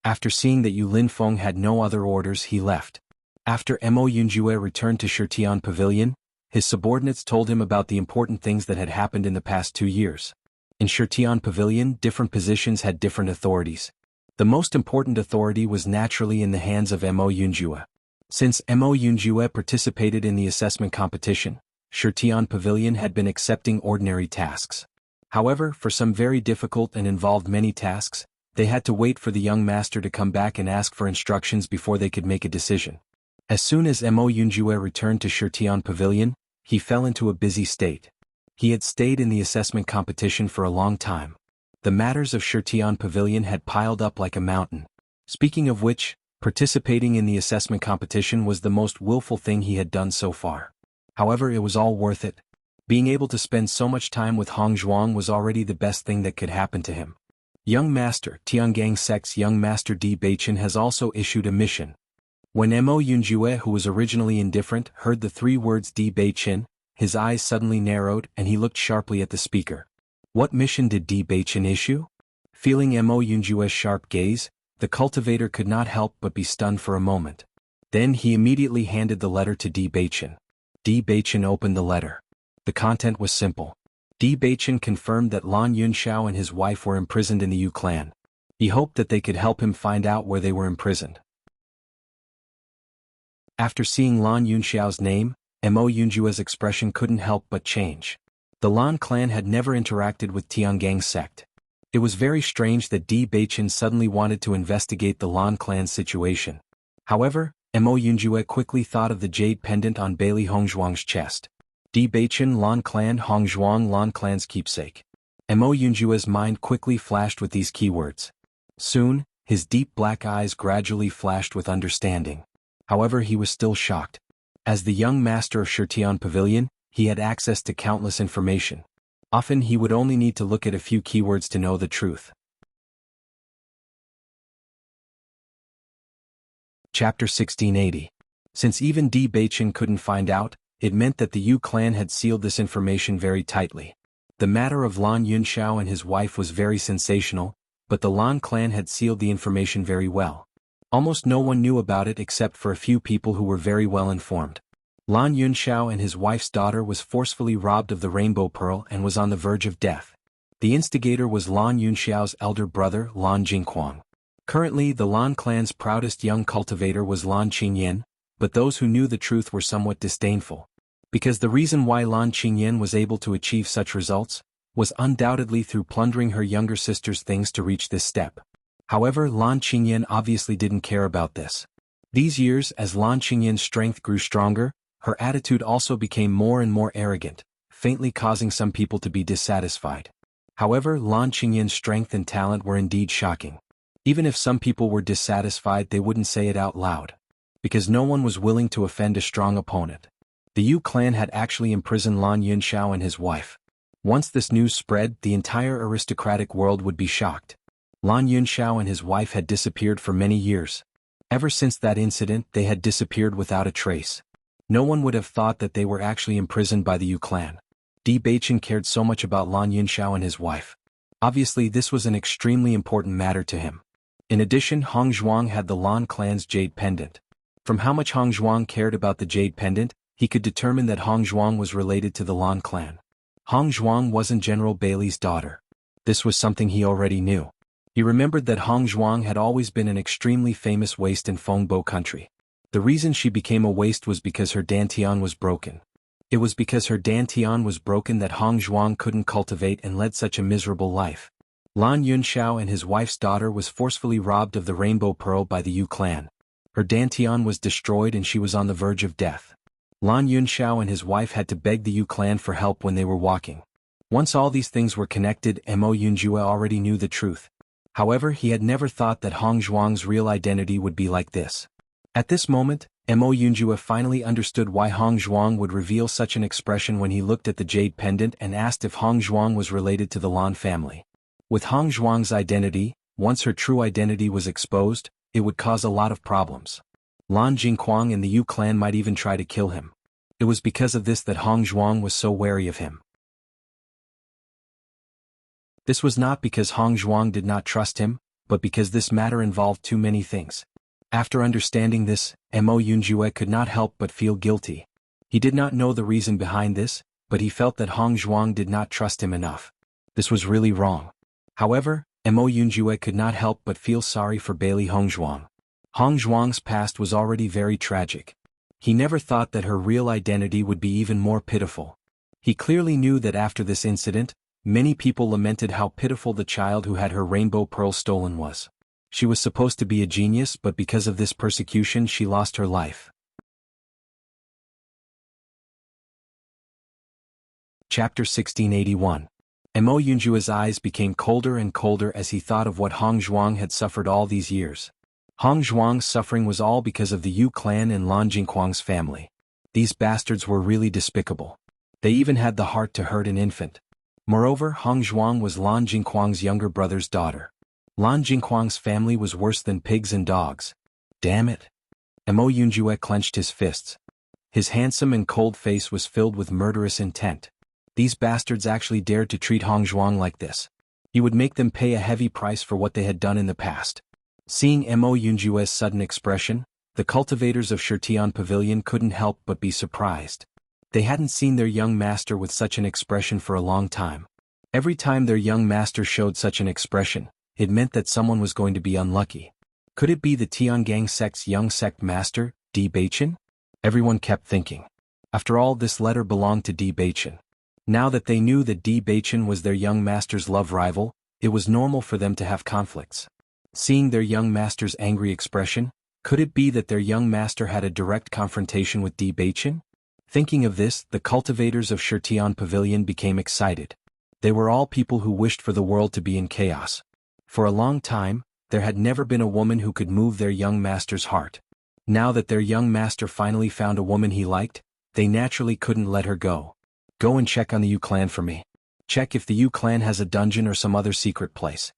After seeing that Yu Linfeng had no other orders, he left. After Mo Yunjue returned to Shitian Pavilion, his subordinates told him about the important things that had happened in the past 2 years. In Shitian Pavilion, different positions had different authorities. The most important authority was naturally in the hands of Mo Yunjue. Since Mo Yunjue participated in the assessment competition, Shitian Pavilion had been accepting ordinary tasks. However, for some very difficult and involved many tasks, they had to wait for the young master to come back and ask for instructions before they could make a decision. As soon as Mo Yunjue returned to Shitian Pavilion, he fell into a busy state. He had stayed in the assessment competition for a long time. The matters of Shitian Pavilion had piled up like a mountain. Speaking of which, participating in the assessment competition was the most willful thing he had done so far. However, it was all worth it. Being able to spend so much time with Hongzhuang was already the best thing that could happen to him. Young Master, Tiangang Sect's Young Master Di Beichen has also issued a mission. When Mo Yunjue, who was originally indifferent, heard the 3 words Di Beichen, his eyes suddenly narrowed and he looked sharply at the speaker. What mission did Di Beichen issue? Feeling Mo Yunjue's sharp gaze, the cultivator could not help but be stunned for a moment. Then he immediately handed the letter to Di Beichen. Di Beichen opened the letter. The content was simple. Di Beichen confirmed that Lan Yunxiao and his wife were imprisoned in the Yu clan. He hoped that they could help him find out where they were imprisoned. After seeing Lan Yunxiao's name, Mo Yunjue's expression couldn't help but change. The Lan clan had never interacted with Tiangang sect. It was very strange that Di Beichen suddenly wanted to investigate the Lan clan's situation. However, Mo Yunjue quickly thought of the jade pendant on Bailey Hongzhuang's chest. Di Beichen Lan clan Hongzhuang Lan clan's keepsake. Mo Yunjue's mind quickly flashed with these keywords. Soon, his deep black eyes gradually flashed with understanding. However, he was still shocked. As the young master of Shitian Pavilion, he had access to countless information. Often he would only need to look at a few keywords to know the truth. Chapter 1680. Since even Di Beichen couldn't find out, it meant that the Yu clan had sealed this information very tightly. The matter of Lan Yunxiao and his wife was very sensational, but the Lan clan had sealed the information very well. Almost no one knew about it except for a few people who were very well informed. Lan Yunxiao and his wife's daughter was forcefully robbed of the rainbow pearl and was on the verge of death. The instigator was Lan Yunxiao's elder brother, Lan Jingquang. Currently, the Lan clan's proudest young cultivator was Lan Qingyan, but those who knew the truth were somewhat disdainful. Because the reason why Lan Qingyan was able to achieve such results was undoubtedly through plundering her younger sister's things to reach this step. However, Lan Qingyan obviously didn't care about this. These years, as Lan Qingyan's strength grew stronger, her attitude also became more and more arrogant, faintly causing some people to be dissatisfied. However, Lan Qingyan's strength and talent were indeed shocking. Even if some people were dissatisfied, they wouldn't say it out loud. Because no one was willing to offend a strong opponent. The Yu clan had actually imprisoned Lan Yunxiao and his wife. Once this news spread, the entire aristocratic world would be shocked. Lan Yunxiao and his wife had disappeared for many years. Ever since that incident, they had disappeared without a trace. No one would have thought that they were actually imprisoned by the Yu clan. Di Beichen cared so much about Lan Yunxiao and his wife. Obviously, this was an extremely important matter to him. In addition, Hongzhuang had the Lan clan's jade pendant. From how much Hongzhuang cared about the jade pendant, he could determine that Hongzhuang was related to the Lan clan. Hongzhuang wasn't General Bailey's daughter. This was something he already knew. He remembered that Hongzhuang had always been an extremely famous waste in Fengbo country. The reason she became a waste was because her dantian was broken. It was because her dantian was broken that Hongzhuang couldn't cultivate and led such a miserable life. Lan Yunxiao and his wife's daughter was forcefully robbed of the rainbow pearl by the Yu clan. Her dantian was destroyed and she was on the verge of death. Lan Yunxiao and his wife had to beg the Yu clan for help when they were walking. Once all these things were connected, Mo Yunjue already knew the truth. However, he had never thought that Hong Zhuang's real identity would be like this. At this moment, Mo Yunjue finally understood why Hong Zhuang would reveal such an expression when he looked at the jade pendant and asked if Hong Zhuang was related to the Lan family. With Hong Zhuang's identity, once her true identity was exposed, it would cause a lot of problems. Lan Jingquang and the Yu clan might even try to kill him. It was because of this that Hong Zhuang was so wary of him. This was not because Hong Zhuang did not trust him, but because this matter involved too many things. After understanding this, Mo Yunjue could not help but feel guilty. He did not know the reason behind this, but he felt that Hong Zhuang did not trust him enough. This was really wrong. However, Mo Yunjue could not help but feel sorry for Bailey Hong Zhuang. Hong Zhuang's past was already very tragic. He never thought that her real identity would be even more pitiful. He clearly knew that after this incident, many people lamented how pitiful the child who had her rainbow pearl stolen was. She was supposed to be a genius, but because of this persecution she lost her life. Chapter 1681. Mo Yunjue's eyes became colder and colder as he thought of what Hong Zhuang had suffered all these years. Hong Zhuang's suffering was all because of the Yu clan and Lan Jingquang's family. These bastards were really despicable. They even had the heart to hurt an infant. Moreover, Hong Zhuang was Lan Jingquang's younger brother's daughter. Lan Jingquang's family was worse than pigs and dogs. Damn it. Mo Yunjue clenched his fists. His handsome and cold face was filled with murderous intent. These bastards actually dared to treat Hong Zhuang like this. He would make them pay a heavy price for what they had done in the past. Seeing Mo Yunjue's sudden expression, the cultivators of Shirtian Pavilion couldn't help but be surprised. They hadn't seen their young master with such an expression for a long time. Every time their young master showed such an expression, it meant that someone was going to be unlucky. Could it be the Tiangang sect's young sect master, Di Beichen? Everyone kept thinking. After all, this letter belonged to Di Beichen. Now that they knew that Di Beichen was their young master's love rival, it was normal for them to have conflicts. Seeing their young master's angry expression, could it be that their young master had a direct confrontation with Di Beichen? Thinking of this, the cultivators of Shirtian Pavilion became excited. They were all people who wished for the world to be in chaos. For a long time, there had never been a woman who could move their young master's heart. Now that their young master finally found a woman he liked, they naturally couldn't let her go. Go and check on the Yu clan for me. Check if the Yu clan has a dungeon or some other secret place.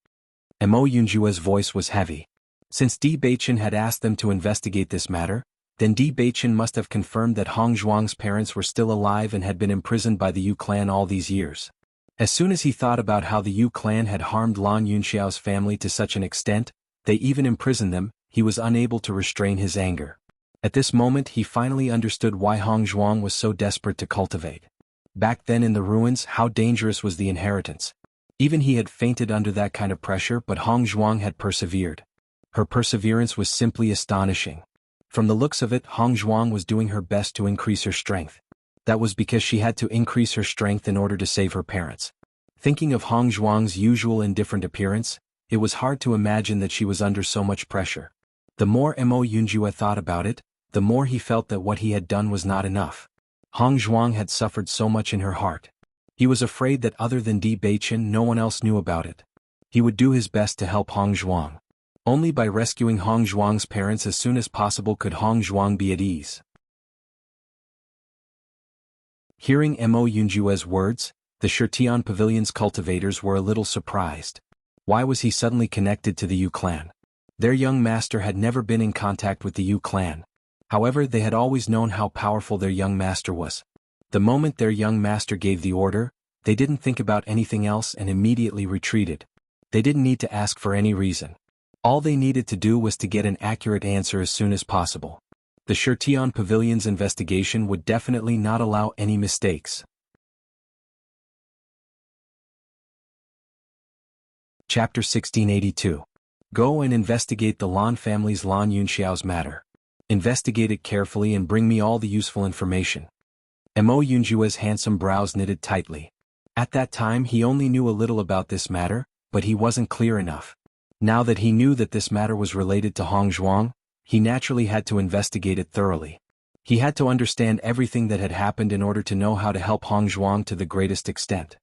Mo Yunjue's voice was heavy. Since Di Beichen had asked them to investigate this matter, then Di Beichen must have confirmed that Hong Zhuang's parents were still alive and had been imprisoned by the Yu clan all these years. As soon as he thought about how the Yu clan had harmed Lan Yunxiao's family to such an extent, they even imprisoned them, he was unable to restrain his anger. At this moment he finally understood why Hong Zhuang was so desperate to cultivate. Back then in the ruins, how dangerous was the inheritance. Even he had fainted under that kind of pressure, but Hong Zhuang had persevered. Her perseverance was simply astonishing. From the looks of it, Hong Zhuang was doing her best to increase her strength. That was because she had to increase her strength in order to save her parents. Thinking of Hong Zhuang's usual indifferent appearance, it was hard to imagine that she was under so much pressure. The more Mo Yunjue thought about it, the more he felt that what he had done was not enough. Hong Zhuang had suffered so much in her heart. He was afraid that other than Di Beichen no one else knew about it. He would do his best to help Hong Zhuang. Only by rescuing Hong Zhuang's parents as soon as possible could Hong Zhuang be at ease. Hearing Mo Yunjue's words, the Shirtian Pavilion's cultivators were a little surprised. Why was he suddenly connected to the Yu clan? Their young master had never been in contact with the Yu clan. However, they had always known how powerful their young master was. The moment their young master gave the order, they didn't think about anything else and immediately retreated. They didn't need to ask for any reason. All they needed to do was to get an accurate answer as soon as possible. The Shirtian Pavilion's investigation would definitely not allow any mistakes. Chapter 1682. Go and investigate the Lan family's Lan Yunxiao's matter. Investigate it carefully and bring me all the useful information. Mo Yunjue's handsome brows knitted tightly. At that time he only knew a little about this matter, but he wasn't clear enough. Now that he knew that this matter was related to Hong Zhuang, he naturally had to investigate it thoroughly. He had to understand everything that had happened in order to know how to help Hong Zhuang to the greatest extent.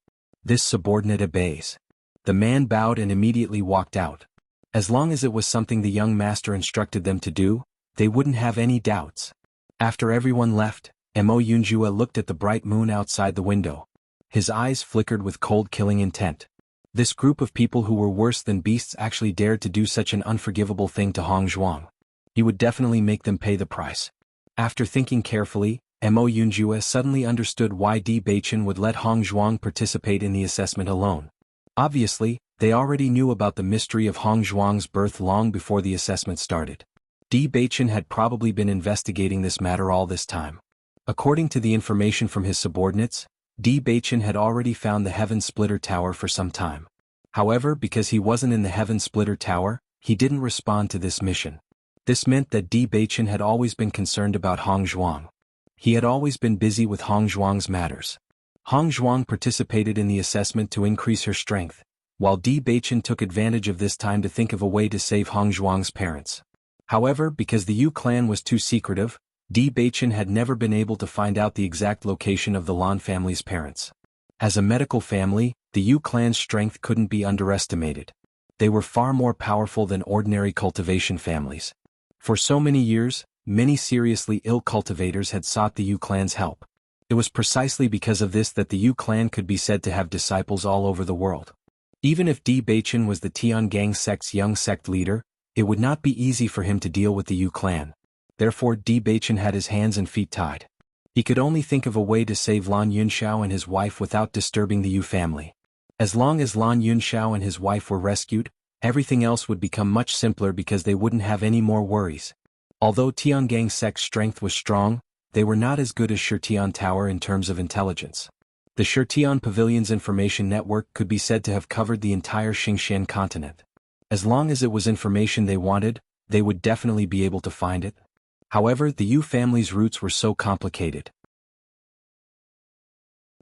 This subordinate obeys. The man bowed and immediately walked out. As long as it was something the young master instructed them to do, they wouldn't have any doubts. After everyone left, Mo Yunjue looked at the bright moon outside the window. His eyes flickered with cold killing intent. This group of people who were worse than beasts actually dared to do such an unforgivable thing to Hong Zhuang. He would definitely make them pay the price. After thinking carefully, Mo Yunjue suddenly understood why Di Beichen would let Hong Zhuang participate in the assessment alone. Obviously, they already knew about the mystery of Hong Zhuang's birth long before the assessment started. Di Beichen had probably been investigating this matter all this time. According to the information from his subordinates, Di Beichen had already found the Heaven Splitter Tower for some time. However, because he wasn't in the Heaven Splitter Tower, he didn't respond to this mission. This meant that Di Beichen had always been concerned about Hong Zhuang. He had always been busy with Hong Zhuang's matters. Hong Zhuang participated in the assessment to increase her strength, while Di Beichen took advantage of this time to think of a way to save Hong Zhuang's parents. However, because the Yu clan was too secretive, Di Beichen had never been able to find out the exact location of the Lan family's parents. As a medical family, the Yu clan's strength couldn't be underestimated. They were far more powerful than ordinary cultivation families. For so many years, many seriously ill cultivators had sought the Yu clan's help. It was precisely because of this that the Yu clan could be said to have disciples all over the world. Even if Di Beichen was the Tiangang sect's young sect leader, it would not be easy for him to deal with the Yu clan. Therefore Di Beichen had his hands and feet tied. He could only think of a way to save Lan Yunxiao and his wife without disturbing the Yu family. As long as Lan Yunxiao and his wife were rescued, everything else would become much simpler because they wouldn't have any more worries. Although Tiangang sect's strength was strong, they were not as good as Shirtian Tower in terms of intelligence. The Shirtian Pavilion's information network could be said to have covered the entire Xingxian continent. As long as it was information they wanted, they would definitely be able to find it. However, the Yu family's roots were so complicated.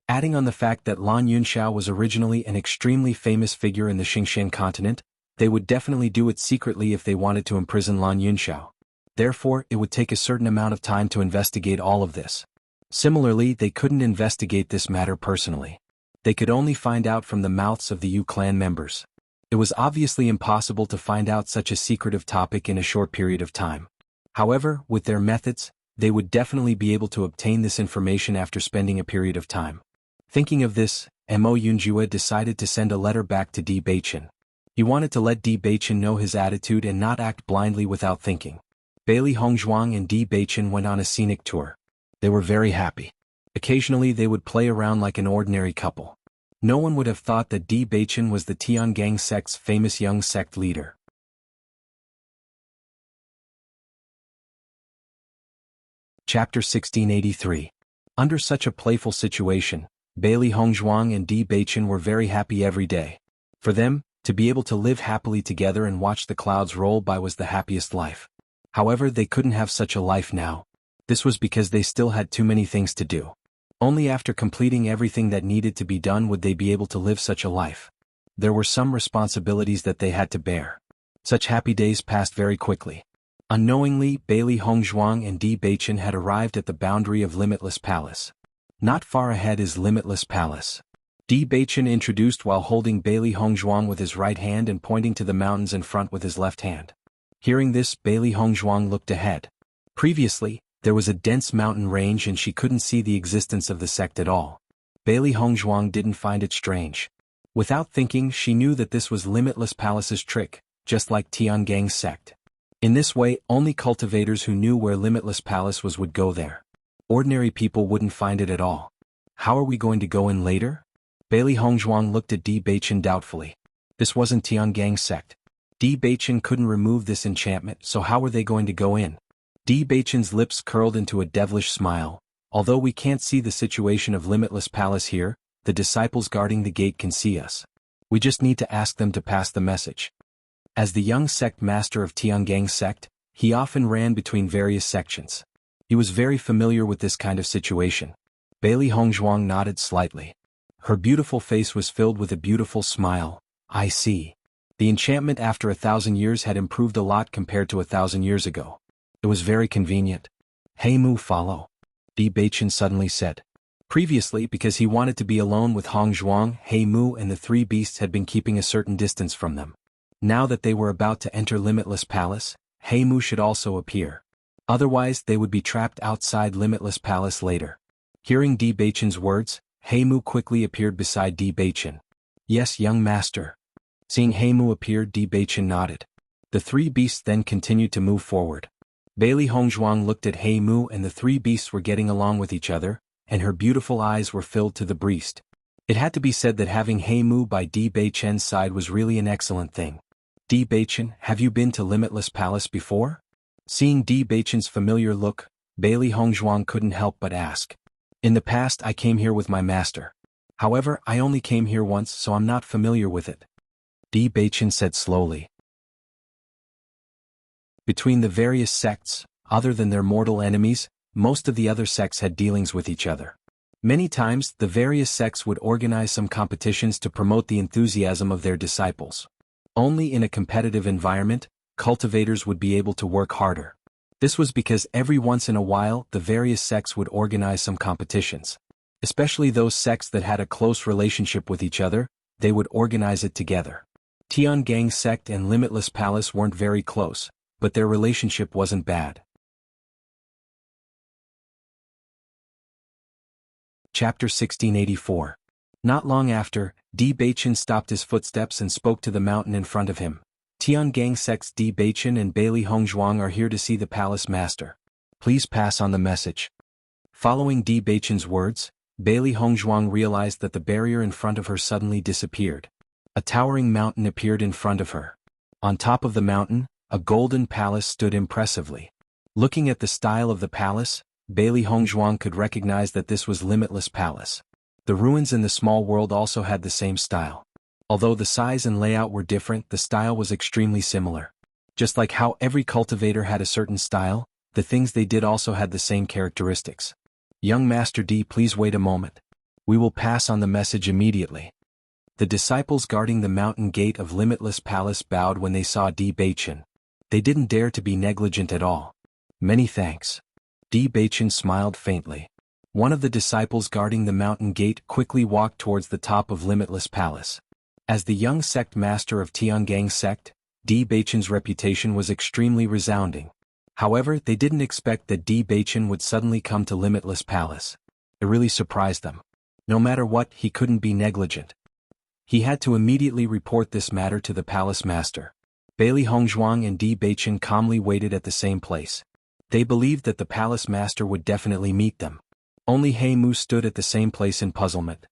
Adding on the fact that Lan Yunxiao was originally an extremely famous figure in the Xingxian continent, they would definitely do it secretly if they wanted to imprison Lan Yunxiao. Therefore, it would take a certain amount of time to investigate all of this. Similarly, they couldn't investigate this matter personally. They could only find out from the mouths of the Yu clan members. It was obviously impossible to find out such a secretive topic in a short period of time. However, with their methods, they would definitely be able to obtain this information after spending a period of time. Thinking of this, Mo Yunjue decided to send a letter back to Di Beichen. He wanted to let Di Beichen know his attitude and not act blindly without thinking. Bailey Hongzhuang and Di Beichen went on a scenic tour. They were very happy. Occasionally they would play around like an ordinary couple. No one would have thought that Di Beichen was the Tiangang sect's famous young sect leader. Chapter 1683. Under such a playful situation, Bailey Hongzhuang and Di Beichen were very happy every day. For them, to be able to live happily together and watch the clouds roll by was the happiest life. However, they couldn't have such a life now. This was because they still had too many things to do. Only after completing everything that needed to be done would they be able to live such a life. There were some responsibilities that they had to bear. Such happy days passed very quickly. Unknowingly, Bailey Hongzhuang and Di Beichen had arrived at the boundary of Limitless Palace. Not far ahead is Limitless Palace. Di Beichen introduced while holding Bailey Hongzhuang with his right hand and pointing to the mountains in front with his left hand. Hearing this, Bailey Hongzhuang looked ahead. Previously, there was a dense mountain range and she couldn't see the existence of the sect at all. Bailey Hongzhuang didn't find it strange. Without thinking, she knew that this was Limitless Palace's trick, just like Tiangang's sect. In this way, only cultivators who knew where Limitless Palace was would go there. Ordinary people wouldn't find it at all. How are we going to go in later? Bailey Hongzhuang looked at Di Beichen doubtfully. This wasn't Tiangang's sect. Di Beichen couldn't remove this enchantment, so how were they going to go in? Di Beichen's lips curled into a devilish smile. Although we can't see the situation of Limitless Palace here, the disciples guarding the gate can see us. We just need to ask them to pass the message. As the young sect master of Tiangang's sect, he often ran between various sections. He was very familiar with this kind of situation. Bailey Hongzhuang nodded slightly. Her beautiful face was filled with a beautiful smile. I see. The enchantment after 1,000 years had improved a lot compared to 1,000 years ago. It was very convenient. Hey Mu, follow. Di Beichen suddenly said. Previously, because he wanted to be alone with Hong Zhuang, He Mu and the three beasts had been keeping a certain distance from them. Now that they were about to enter Limitless Palace, He Mu should also appear. Otherwise they would be trapped outside Limitless Palace later. Hearing Di Beichen's words, He Mu quickly appeared beside Di Beichen. Yes, young master. Seeing He Mu appear, Di Beichen nodded. The three beasts then continued to move forward. Bailey Hongzhuang looked at He Mu and the three beasts were getting along with each other, and her beautiful eyes were filled to the breast. It had to be said that having He Mu by Di Beichen's side was really an excellent thing. Di Beichen, have you been to Limitless Palace before? Seeing Di Beichen's familiar look, Bailey Hongzhuang couldn't help but ask. In the past I came here with my master. However, I only came here once, so I'm not familiar with it. Di Beichen said slowly. Between the various sects, other than their mortal enemies, most of the other sects had dealings with each other. Many times, the various sects would organize some competitions to promote the enthusiasm of their disciples. Only in a competitive environment, cultivators would be able to work harder. This was because every once in a while the various sects would organize some competitions. Especially those sects that had a close relationship with each other, they would organize it together. Tiangang sect and Limitless Palace weren't very close, but their relationship wasn't bad. Chapter 1684. Not long after, Di Beichen stopped his footsteps and spoke to the mountain in front of him. Tiangang sect's Di Beichen and Bailey Hongzhuang are here to see the palace master. Please pass on the message. Following Di Beichen's words, Bailey Hongzhuang realized that the barrier in front of her suddenly disappeared. A towering mountain appeared in front of her. On top of the mountain, a golden palace stood impressively. Looking at the style of the palace, Bailey Hongzhuang could recognize that this was Limitless Palace. The ruins in the small world also had the same style. Although the size and layout were different, the style was extremely similar. Just like how every cultivator had a certain style, the things they did also had the same characteristics. Young Master Di, please wait a moment. We will pass on the message immediately. The disciples guarding the mountain gate of Limitless Palace bowed when they saw Di Beichen. They didn't dare to be negligent at all. Many thanks. Di Beichen smiled faintly. One of the disciples guarding the mountain gate quickly walked towards the top of Limitless Palace. As the young sect master of Tiangang sect, Di Beichen's reputation was extremely resounding. However, they didn't expect that Di Beichen would suddenly come to Limitless Palace. It really surprised them. No matter what, he couldn't be negligent. He had to immediately report this matter to the palace master. Bailey Hongzhuang and Di Beichen calmly waited at the same place. They believed that the palace master would definitely meet them. Only He Mu stood at the same place in puzzlement.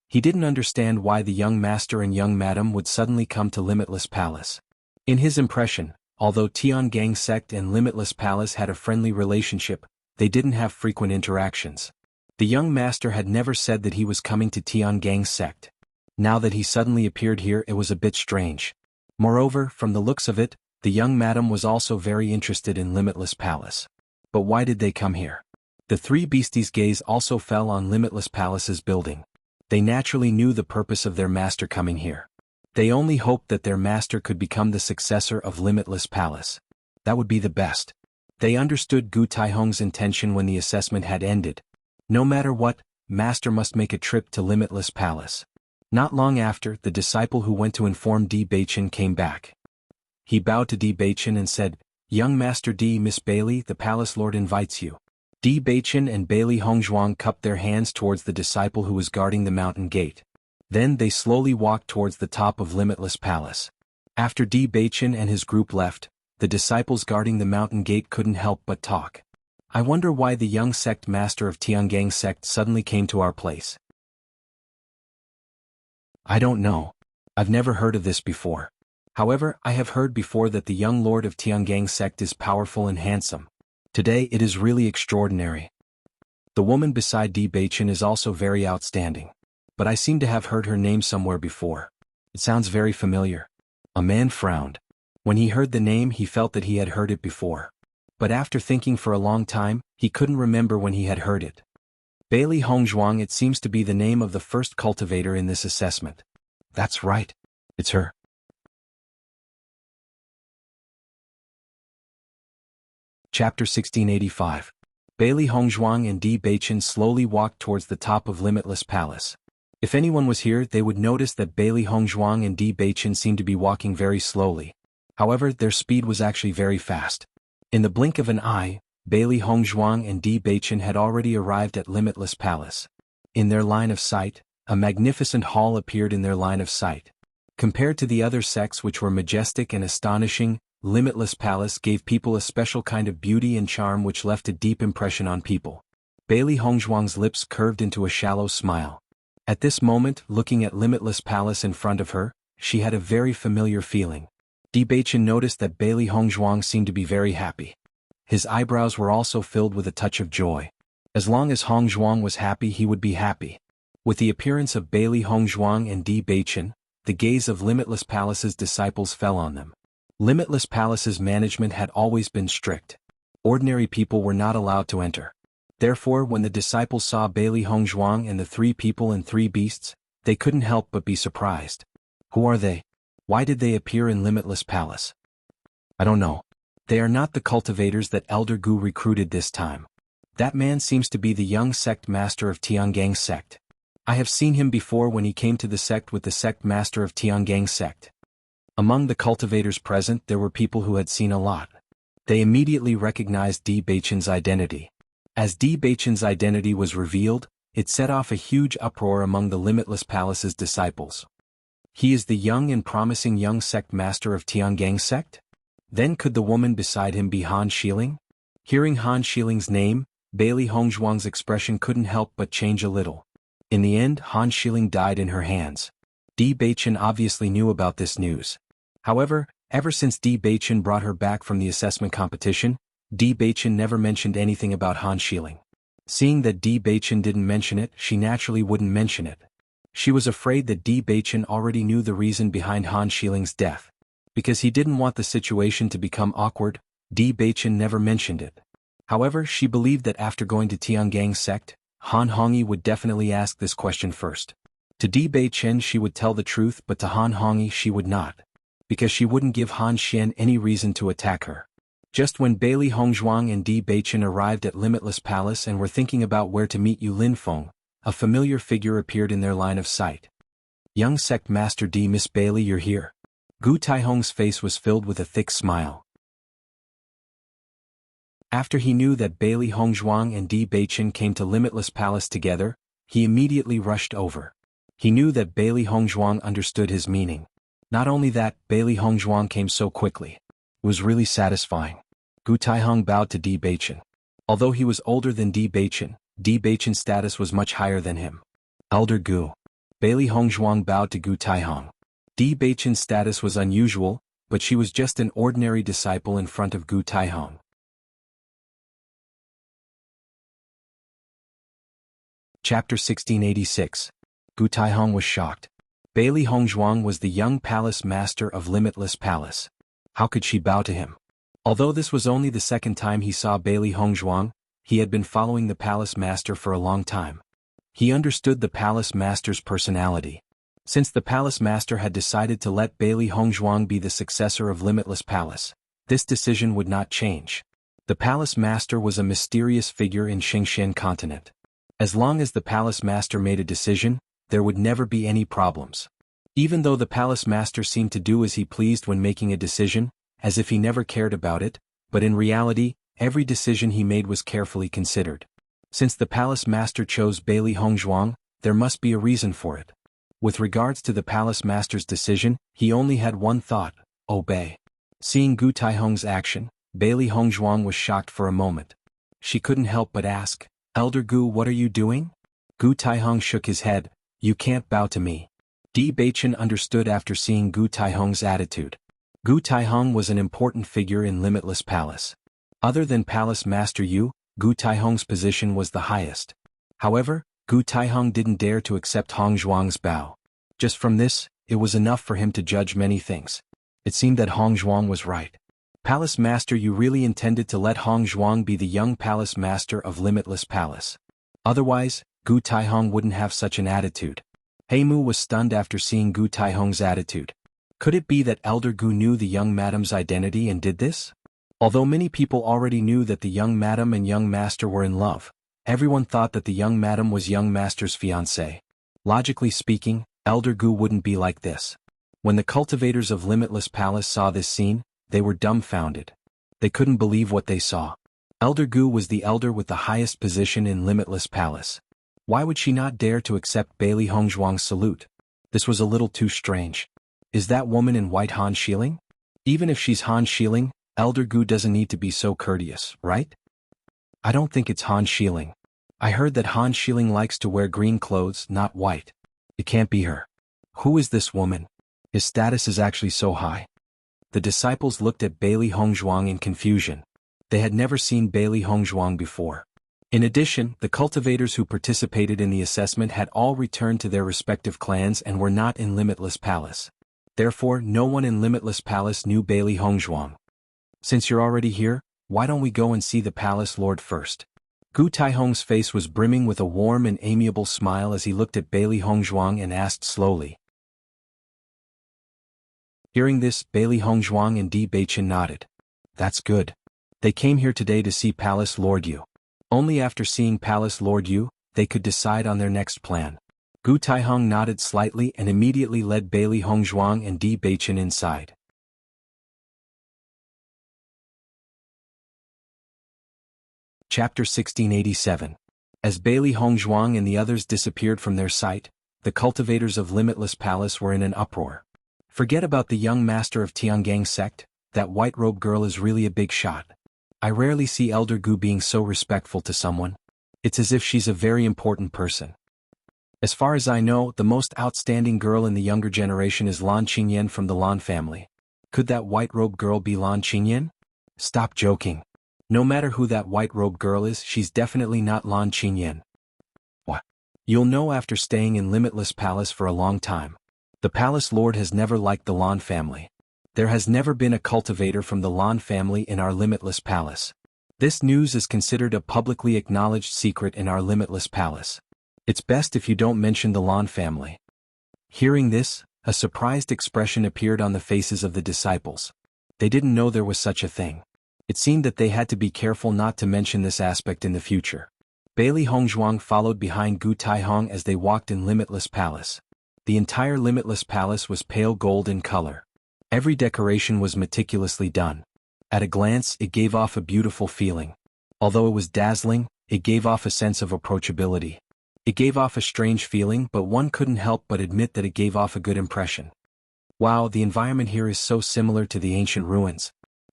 He didn't understand why the young master and young madam would suddenly come to Limitless Palace. In his impression, although Tiangang sect and Limitless Palace had a friendly relationship, they didn't have frequent interactions. The young master had never said that he was coming to Tiangang sect. Now that he suddenly appeared here, it was a bit strange. Moreover, from the looks of it, the young madam was also very interested in Limitless Palace. But why did they come here? The three beasties' gaze also fell on Limitless Palace's building. They naturally knew the purpose of their master coming here. They only hoped that their master could become the successor of Limitless Palace. That would be the best. They understood Gu Taihong's intention when the assessment had ended. No matter what, master must make a trip to Limitless Palace. Not long after, the disciple who went to inform Di Beichen came back. He bowed to Di Beichen and said, "Young Master Di, Miss Bailey, the palace lord invites you." Di Beichen and Bailey Hongzhuang cupped their hands towards the disciple who was guarding the mountain gate. Then they slowly walked towards the top of Limitless Palace. After Di Beichen and his group left, the disciples guarding the mountain gate couldn't help but talk. I wonder why the young sect master of Tiangang sect suddenly came to our place. I don't know. I've never heard of this before. However, I have heard before that the young lord of Tiangang sect is powerful and handsome. Today it is really extraordinary. The woman beside Di Beichen is also very outstanding. But I seem to have heard her name somewhere before. It sounds very familiar. A man frowned. When he heard the name, he felt that he had heard it before. But after thinking for a long time, he couldn't remember when he had heard it. Bailey Hongzhuang, it seems to be the name of the first cultivator in this assessment. That's right. It's her. Chapter 1685. Bailey Hongzhuang and Di Beichen slowly walked towards the top of Limitless Palace. If anyone was here, they would notice that Bailey Hongzhuang and Di Beichen seemed to be walking very slowly. However, their speed was actually very fast. In the blink of an eye, Bailey Hongzhuang and Di Beichen had already arrived at Limitless Palace. In their line of sight, a magnificent hall appeared in their line of sight. Compared to the other sects which were majestic and astonishing, Limitless Palace gave people a special kind of beauty and charm which left a deep impression on people. Bailey Hongzhuang's lips curved into a shallow smile. At this moment, looking at Limitless Palace in front of her, she had a very familiar feeling. Di Beichen noticed that Bailey Hongzhuang seemed to be very happy. His eyebrows were also filled with a touch of joy. As long as Hongzhuang was happy, he would be happy. With the appearance of Bailey Hongzhuang and Di Beichen, the gaze of Limitless Palace's disciples fell on them. Limitless Palace's management had always been strict. Ordinary people were not allowed to enter. Therefore, when the disciples saw Bailey Hongzhuang and the 3 people and 3 beasts, they couldn't help but be surprised. Who are they? Why did they appear in Limitless Palace? I don't know. They are not the cultivators that Elder Gu recruited this time. That man seems to be the young sect master of Tiangang's sect. I have seen him before when he came to the sect with the sect master of Tiangang's sect. Among the cultivators present there were people who had seen a lot. They immediately recognized Di Beichen's identity. As Di Beichen's identity was revealed, it set off a huge uproar among the Limitless Palace's disciples. He is the young and promising young sect master of Tiangang's sect? Then could the woman beside him be Han Xiling? Hearing Han Xiling's name, Bailey Hongzhuang's expression couldn't help but change a little. In the end, Han Xiling died in her hands. Di Beichen obviously knew about this news. However, ever since Di Beichen brought her back from the assessment competition, Di Beichen never mentioned anything about Han Xiling. Seeing that Di Beichen didn't mention it, she naturally wouldn't mention it. She was afraid that Di Beichen already knew the reason behind Han Xiling's death. Because he didn't want the situation to become awkward, Di Beichen never mentioned it. However, she believed that after going to Tiangang's sect, Han Hongyi would definitely ask this question first. To Di Beichen she would tell the truth, but to Han Hongyi she would not. Because she wouldn't give Han Xian any reason to attack her. Just when Bailey Hongzhuang and Di Beichen arrived at Limitless Palace and were thinking about where to meet Yu Linfeng, a familiar figure appeared in their line of sight. Young sect master Di, Miss Bailey, you're here. Gu Taihong's face was filled with a thick smile. After he knew that Bailey Hongzhuang and Di Beichen came to Limitless Palace together, he immediately rushed over. He knew that Bailey Hongzhuang understood his meaning. Not only that, Bailey Hongzhuang came so quickly. It was really satisfying. Gu Taihong bowed to Di Beichen. Although he was older than Di Beichen's status was much higher than him. Elder Gu. Bailey Hongzhuang bowed to Gu Taihong. Di Beichen's status was unusual, but she was just an ordinary disciple in front of Gu Taihong. Chapter 1686. Gu Taihong was shocked. Bailey Hongzhuang was the young palace master of Limitless Palace. How could she bow to him? Although this was only the second time he saw Bailey Hongzhuang, he had been following the palace master for a long time. He understood the palace master's personality. Since the palace master had decided to let Bailey Hongzhuang be the successor of Limitless Palace, this decision would not change. The palace master was a mysterious figure in Xingxian continent. As long as the palace master made a decision, there would never be any problems. Even though the palace master seemed to do as he pleased when making a decision, as if he never cared about it, but in reality, every decision he made was carefully considered. Since the palace master chose Bailey Hongzhuang, there must be a reason for it. With regards to the palace master's decision, he only had one thought: obey. Seeing Gu Taihong's action, Bailey Hongzhuang was shocked for a moment. She couldn't help but ask, Elder Gu, what are you doing? Gu Taihong shook his head. You can't bow to me. Di Beichen understood after seeing Gu Taihong's attitude. Gu Taihong was an important figure in Limitless Palace. Other than Palace Master Yu, Gu Taihong's position was the highest. However, Gu Taihong didn't dare to accept Hongzhuang's bow. Just from this, it was enough for him to judge many things. It seemed that Hongzhuang was right. Palace Master Yu really intended to let Hongzhuang be the young Palace Master of Limitless Palace. Otherwise, Gu Taihong wouldn't have such an attitude. Heimu was stunned after seeing Gu Taihong's attitude. Could it be that Elder Gu knew the young madam's identity and did this? Although many people already knew that the young madam and young master were in love, everyone thought that the young madam was young master's fiancée. Logically speaking, Elder Gu wouldn't be like this. When the cultivators of Limitless Palace saw this scene, they were dumbfounded. They couldn't believe what they saw. Elder Gu was the elder with the highest position in Limitless Palace. Why would she not dare to accept Bailey Hongzhuang's salute? This was a little too strange. Is that woman in white Han Xiling? Even if she's Han Xiling, Elder Gu doesn't need to be so courteous, right? I don't think it's Han Xiling. I heard that Han Xiling likes to wear green clothes, not white. It can't be her. Who is this woman? His status is actually so high. The disciples looked at Bailey Hongzhuang in confusion. They had never seen Bailey Hongzhuang before. In addition, the cultivators who participated in the assessment had all returned to their respective clans and were not in Limitless Palace. Therefore, no one in Limitless Palace knew Bailey Hongzhuang. Since you're already here, why don't we go and see the palace lord first? Gu Taihong's face was brimming with a warm and amiable smile as he looked at Bailey Hongzhuang and asked slowly. Hearing this, Bailey Hongzhuang and Di Beichen nodded. That's good. They came here today to see Palace Lord Yu. Only after seeing Palace Lord Yu, they could decide on their next plan. Gu Taihong nodded slightly and immediately led Bailey Hongzhuang and Di Beichen inside. Chapter 1687. As Bailey Hongzhuang and the others disappeared from their sight, the cultivators of Limitless Palace were in an uproar. Forget about the young master of Tiangang sect, that white-robed girl is really a big shot. I rarely see Elder Gu being so respectful to someone. It's as if she's a very important person. As far as I know, the most outstanding girl in the younger generation is Lan Qingyan from the Lan family. Could that white-robed girl be Lan Qingyan? Stop joking. No matter who that white-robed girl is, she's definitely not Lan Qingyan. What? You'll know after staying in Limitless Palace for a long time. The Palace Lord has never liked the Lan family. There has never been a cultivator from the Lan family in our Limitless Palace. This news is considered a publicly acknowledged secret in our Limitless Palace. It's best if you don't mention the Lan family. Hearing this, a surprised expression appeared on the faces of the disciples. They didn't know there was such a thing. It seemed that they had to be careful not to mention this aspect in the future. Bailey Hongzhuang followed behind Gu Taihong as they walked in Limitless Palace. The entire Limitless Palace was pale gold in color. Every decoration was meticulously done. At a glance, it gave off a beautiful feeling. Although it was dazzling, it gave off a sense of approachability. It gave off a strange feeling, but one couldn't help but admit that it gave off a good impression. Wow, the environment here is so similar to the ancient ruins.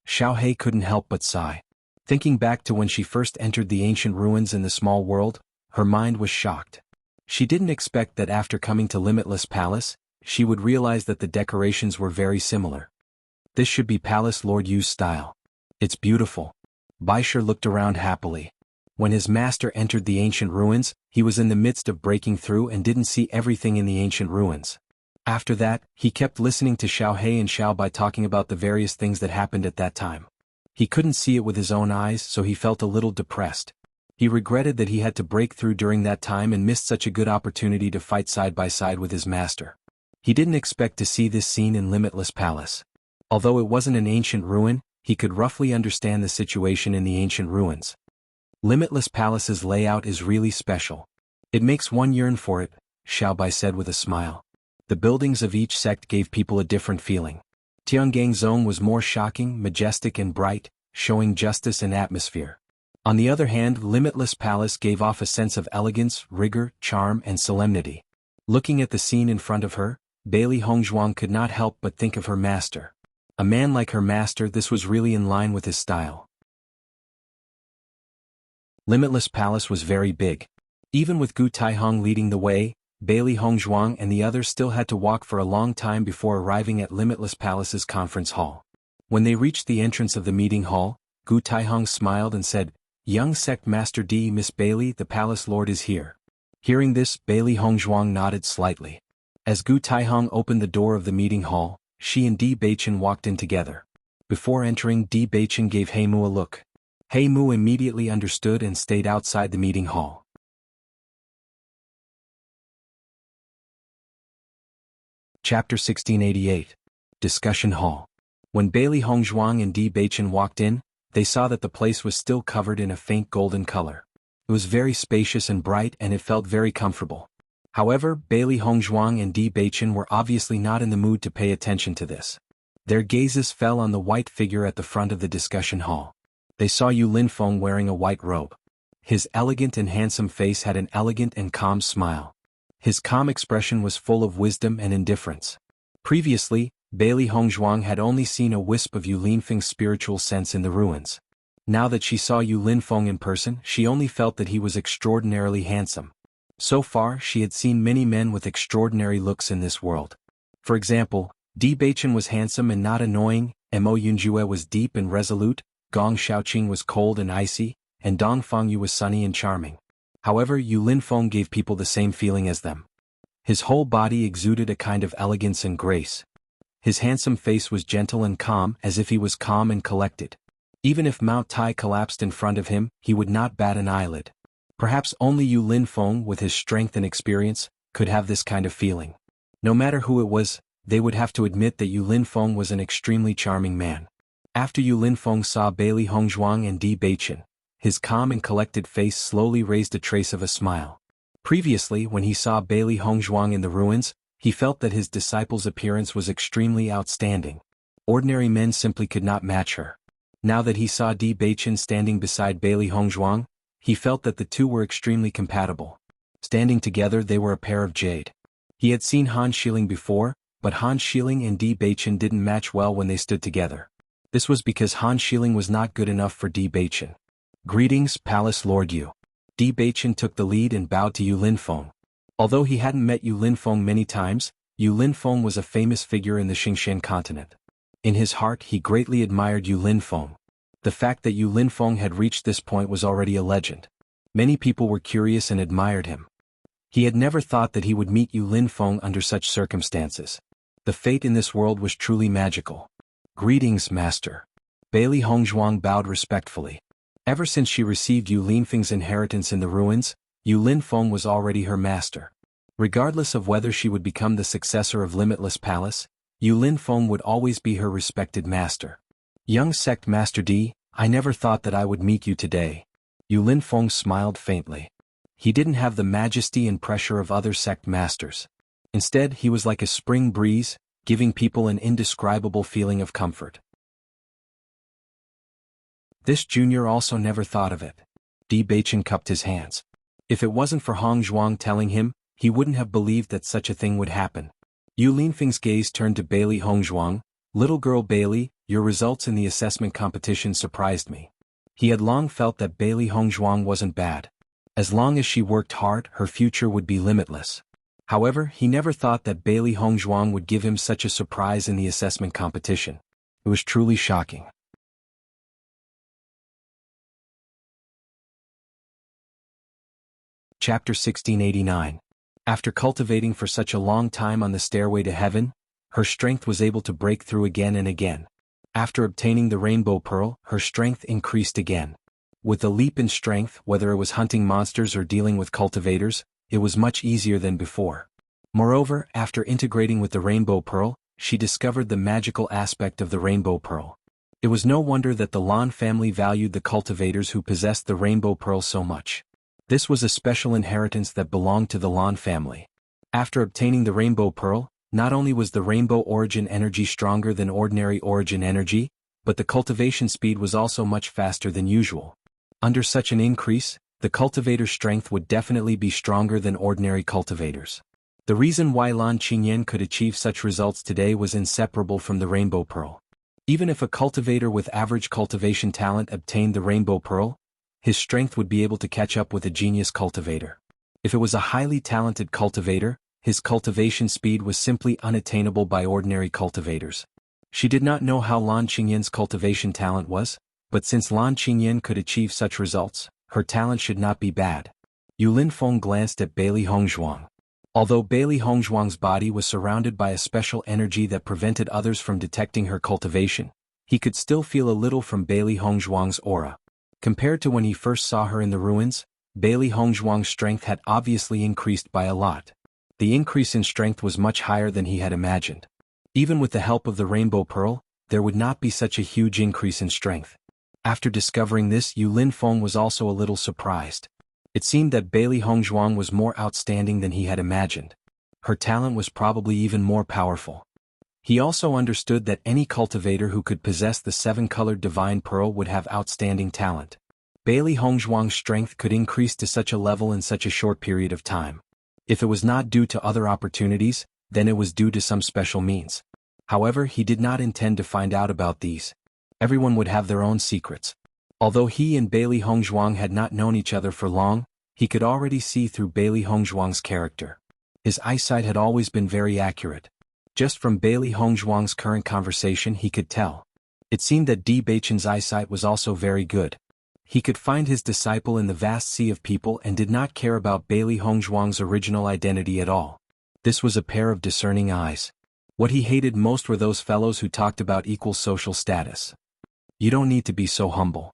Xiaohei couldn't help but sigh. Thinking back to when she first entered the ancient ruins in the small world, her mind was shocked. She didn't expect that after coming to Limitless Palace, she would realize that the decorations were very similar. This should be Palace Lord Yu's style. It's beautiful. Baisher looked around happily. When his master entered the ancient ruins, he was in the midst of breaking through and didn't see everything in the ancient ruins. After that, he kept listening to Xiaohei and Xiaobai talking about the various things that happened at that time. He couldn't see it with his own eyes, so he felt a little depressed. He regretted that he had to break through during that time and missed such a good opportunity to fight side by side with his master. He didn't expect to see this scene in Limitless Palace. Although it wasn't an ancient ruin, he could roughly understand the situation in the ancient ruins. Limitless Palace's layout is really special. It makes one yearn for it, Xiaobai said with a smile. The buildings of each sect gave people a different feeling. Tiangang Zone was more shocking, majestic and bright, showing justice and atmosphere. On the other hand, Limitless Palace gave off a sense of elegance, rigor, charm and solemnity. Looking at the scene in front of her, Bailey Hongzhuang could not help but think of her master. A man like her master, this was really in line with his style. Limitless Palace was very big. Even with Gu Taihong leading the way, Bailey Hongzhuang and the others still had to walk for a long time before arriving at Limitless Palace's conference hall. When they reached the entrance of the meeting hall, Gu Taihong smiled and said, "Young Sect Master D. Miss Bailey, the Palace Lord is here." Hearing this, Bailey Hongzhuang nodded slightly. As Gu Taihong opened the door of the meeting hall, she and Di Beichen walked in together. Before entering, Di Beichen gave Heimu a look. Heimu immediately understood and stayed outside the meeting hall. Chapter 1688. Discussion Hall. When Bailey Hongzhuang and Di Beichen walked in, they saw that the place was still covered in a faint golden color. It was very spacious and bright, and it felt very comfortable. However, Bailey Hongzhuang and Di Beichen were obviously not in the mood to pay attention to this. Their gazes fell on the white figure at the front of the discussion hall. They saw Yu Linfeng wearing a white robe. His elegant and handsome face had an elegant and calm smile. His calm expression was full of wisdom and indifference. Previously, Bailey Hongzhuang had only seen a wisp of Yu Linfeng's spiritual sense in the ruins. Now that she saw Yu Linfeng in person, she only felt that he was extraordinarily handsome. So far, she had seen many men with extraordinary looks in this world. For example, Di Beichen was handsome and not annoying, Mo Yunjue was deep and resolute, Gong Shaoqing was cold and icy, and Dong Fengyu was sunny and charming. However, Yu Linfeng gave people the same feeling as them. His whole body exuded a kind of elegance and grace. His handsome face was gentle and calm, as if he was calm and collected. Even if Mount Tai collapsed in front of him, he would not bat an eyelid. Perhaps only Yu Linfeng, with his strength and experience, could have this kind of feeling. No matter who it was, they would have to admit that Yu Linfeng was an extremely charming man. After Yu Linfeng saw Bailey Hongzhuang and Di Beichen, his calm and collected face slowly raised a trace of a smile. Previously, when he saw Bailey Hongzhuang in the ruins, he felt that his disciple's appearance was extremely outstanding. Ordinary men simply could not match her. Now that he saw Di Beichen standing beside Bailey Hongzhuang, he felt that the two were extremely compatible. Standing together, they were a pair of jade. He had seen Han Xiling before, but Han Xiling and Di Beichen didn't match well when they stood together. This was because Han Xiling was not good enough for Di Beichen. "Greetings, Palace Lord Yu." Di Beichen took the lead and bowed to Yu Linfeng. Although he hadn't met Yu Linfeng many times, Yu Linfeng was a famous figure in the Xingqian continent. In his heart, he greatly admired Yu Linfeng. The fact that Yu Linfeng had reached this point was already a legend. Many people were curious and admired him. He had never thought that he would meet Yu Linfeng under such circumstances. The fate in this world was truly magical. "Greetings, Master." Bailey Hongzhuang bowed respectfully. Ever since she received Yu Linfeng's inheritance in the ruins, Yu Linfeng was already her master. Regardless of whether she would become the successor of Limitless Palace, Yu Linfeng would always be her respected master. "Young sect Master Di, I never thought that I would meet you today." Yu Linfeng smiled faintly. He didn't have the majesty and pressure of other sect masters. Instead, he was like a spring breeze, giving people an indescribable feeling of comfort. This junior also never thought of it. Di Beichen cupped his hands. If it wasn't for Hongzhuang telling him, he wouldn't have believed that such a thing would happen. Yu Linfeng's gaze turned to Bailey Hongzhuang. "Little girl Bailey, your results in the assessment competition surprised me." He had long felt that Bailey Hongzhuang wasn't bad. As long as she worked hard, her future would be limitless. However, he never thought that Bailey Hongzhuang would give him such a surprise in the assessment competition. It was truly shocking. Chapter 1689. After cultivating for such a long time on the stairway to heaven, her strength was able to break through again and again. After obtaining the rainbow pearl, her strength increased again. With a leap in strength, whether it was hunting monsters or dealing with cultivators, it was much easier than before. Moreover, after integrating with the rainbow pearl, she discovered the magical aspect of the rainbow pearl. It was no wonder that the Lan family valued the cultivators who possessed the rainbow pearl so much. This was a special inheritance that belonged to the Lan family. After obtaining the rainbow pearl, not only was the rainbow origin energy stronger than ordinary origin energy, but the cultivation speed was also much faster than usual. Under such an increase, the cultivator's strength would definitely be stronger than ordinary cultivators. The reason why Lan Qingyan could achieve such results today was inseparable from the rainbow pearl. Even if a cultivator with average cultivation talent obtained the rainbow pearl, his strength would be able to catch up with a genius cultivator. If it was a highly talented cultivator, his cultivation speed was simply unattainable by ordinary cultivators. She did not know how Lan Qingyan's cultivation talent was, but since Lan Qingyan could achieve such results, her talent should not be bad. Yu Linfeng glanced at Bailey Hongzhuang. Although Bailey Hongzhuang's body was surrounded by a special energy that prevented others from detecting her cultivation, he could still feel a little from Bailey Hongzhuang's aura. Compared to when he first saw her in the ruins, Bailey Hongzhuang's strength had obviously increased by a lot. The increase in strength was much higher than he had imagined. Even with the help of the rainbow pearl, there would not be such a huge increase in strength. After discovering this, Yu Linfeng was also a little surprised. It seemed that Bailey Hongzhuang was more outstanding than he had imagined. Her talent was probably even more powerful. He also understood that any cultivator who could possess the seven-colored divine pearl would have outstanding talent. Bailey Hongzhuang's strength could increase to such a level in such a short period of time. If it was not due to other opportunities, then it was due to some special means. However, he did not intend to find out about these. Everyone would have their own secrets. Although he and Bailey Hongzhuang had not known each other for long, he could already see through Bailey Hongzhuang's character. His eyesight had always been very accurate. Just from Bailey Hongzhuang's current conversation he could tell. It seemed that Di Beichen's eyesight was also very good. He could find his disciple in the vast sea of people and did not care about Bailey Hongzhuang's original identity at all. This was a pair of discerning eyes. What he hated most were those fellows who talked about equal social status. You don't need to be so humble.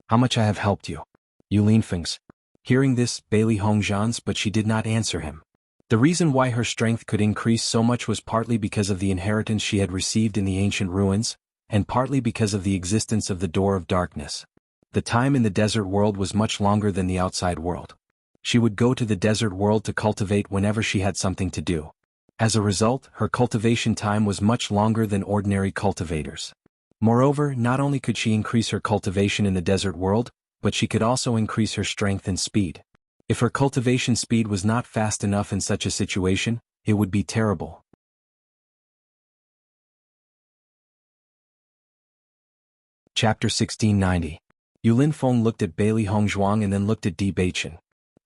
How much I have helped you. Yu Linfeng's. Hearing this, Bailey Hongzhuang's, but she did not answer him. The reason why her strength could increase so much was partly because of the inheritance she had received in the ancient ruins, and partly because of the existence of the Door of Darkness. The time in the desert world was much longer than the outside world. She would go to the desert world to cultivate whenever she had something to do. As a result, her cultivation time was much longer than ordinary cultivators. Moreover, not only could she increase her cultivation in the desert world, but she could also increase her strength and speed. If her cultivation speed was not fast enough in such a situation, it would be terrible. Chapter 1690. Yu Linfeng looked at Bailey Hongzhuang and then looked at Di Beichen.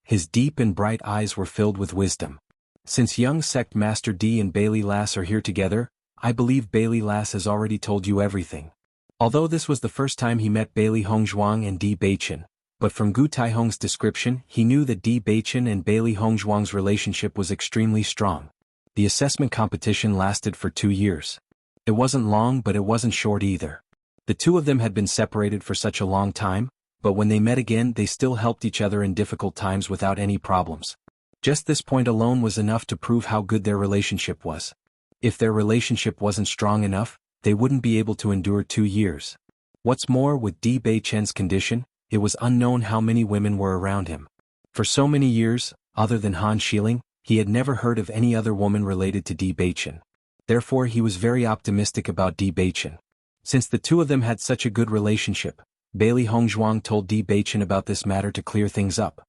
His deep and bright eyes were filled with wisdom. Since young sect master Di and Bailey Lass are here together, I believe Bailey Lass has already told you everything. Although this was the first time he met Bailey Hongzhuang and Di Beichen, but from Gu Taihong's description he knew that Di Beichen and Bailey Hongzhuang's relationship was extremely strong. The assessment competition lasted for 2 years. It wasn't long, but it wasn't short either. The two of them had been separated for such a long time, but when they met again they still helped each other in difficult times without any problems. Just this point alone was enough to prove how good their relationship was. If their relationship wasn't strong enough, they wouldn't be able to endure 2 years. What's more, with Di Beichen's condition, it was unknown how many women were around him. For so many years, other than Han Xiling, he had never heard of any other woman related to Di Beichen. Therefore he was very optimistic about Di Beichen. Since the two of them had such a good relationship, Bailey Hongzhuang told Di Beichen about this matter to clear things up.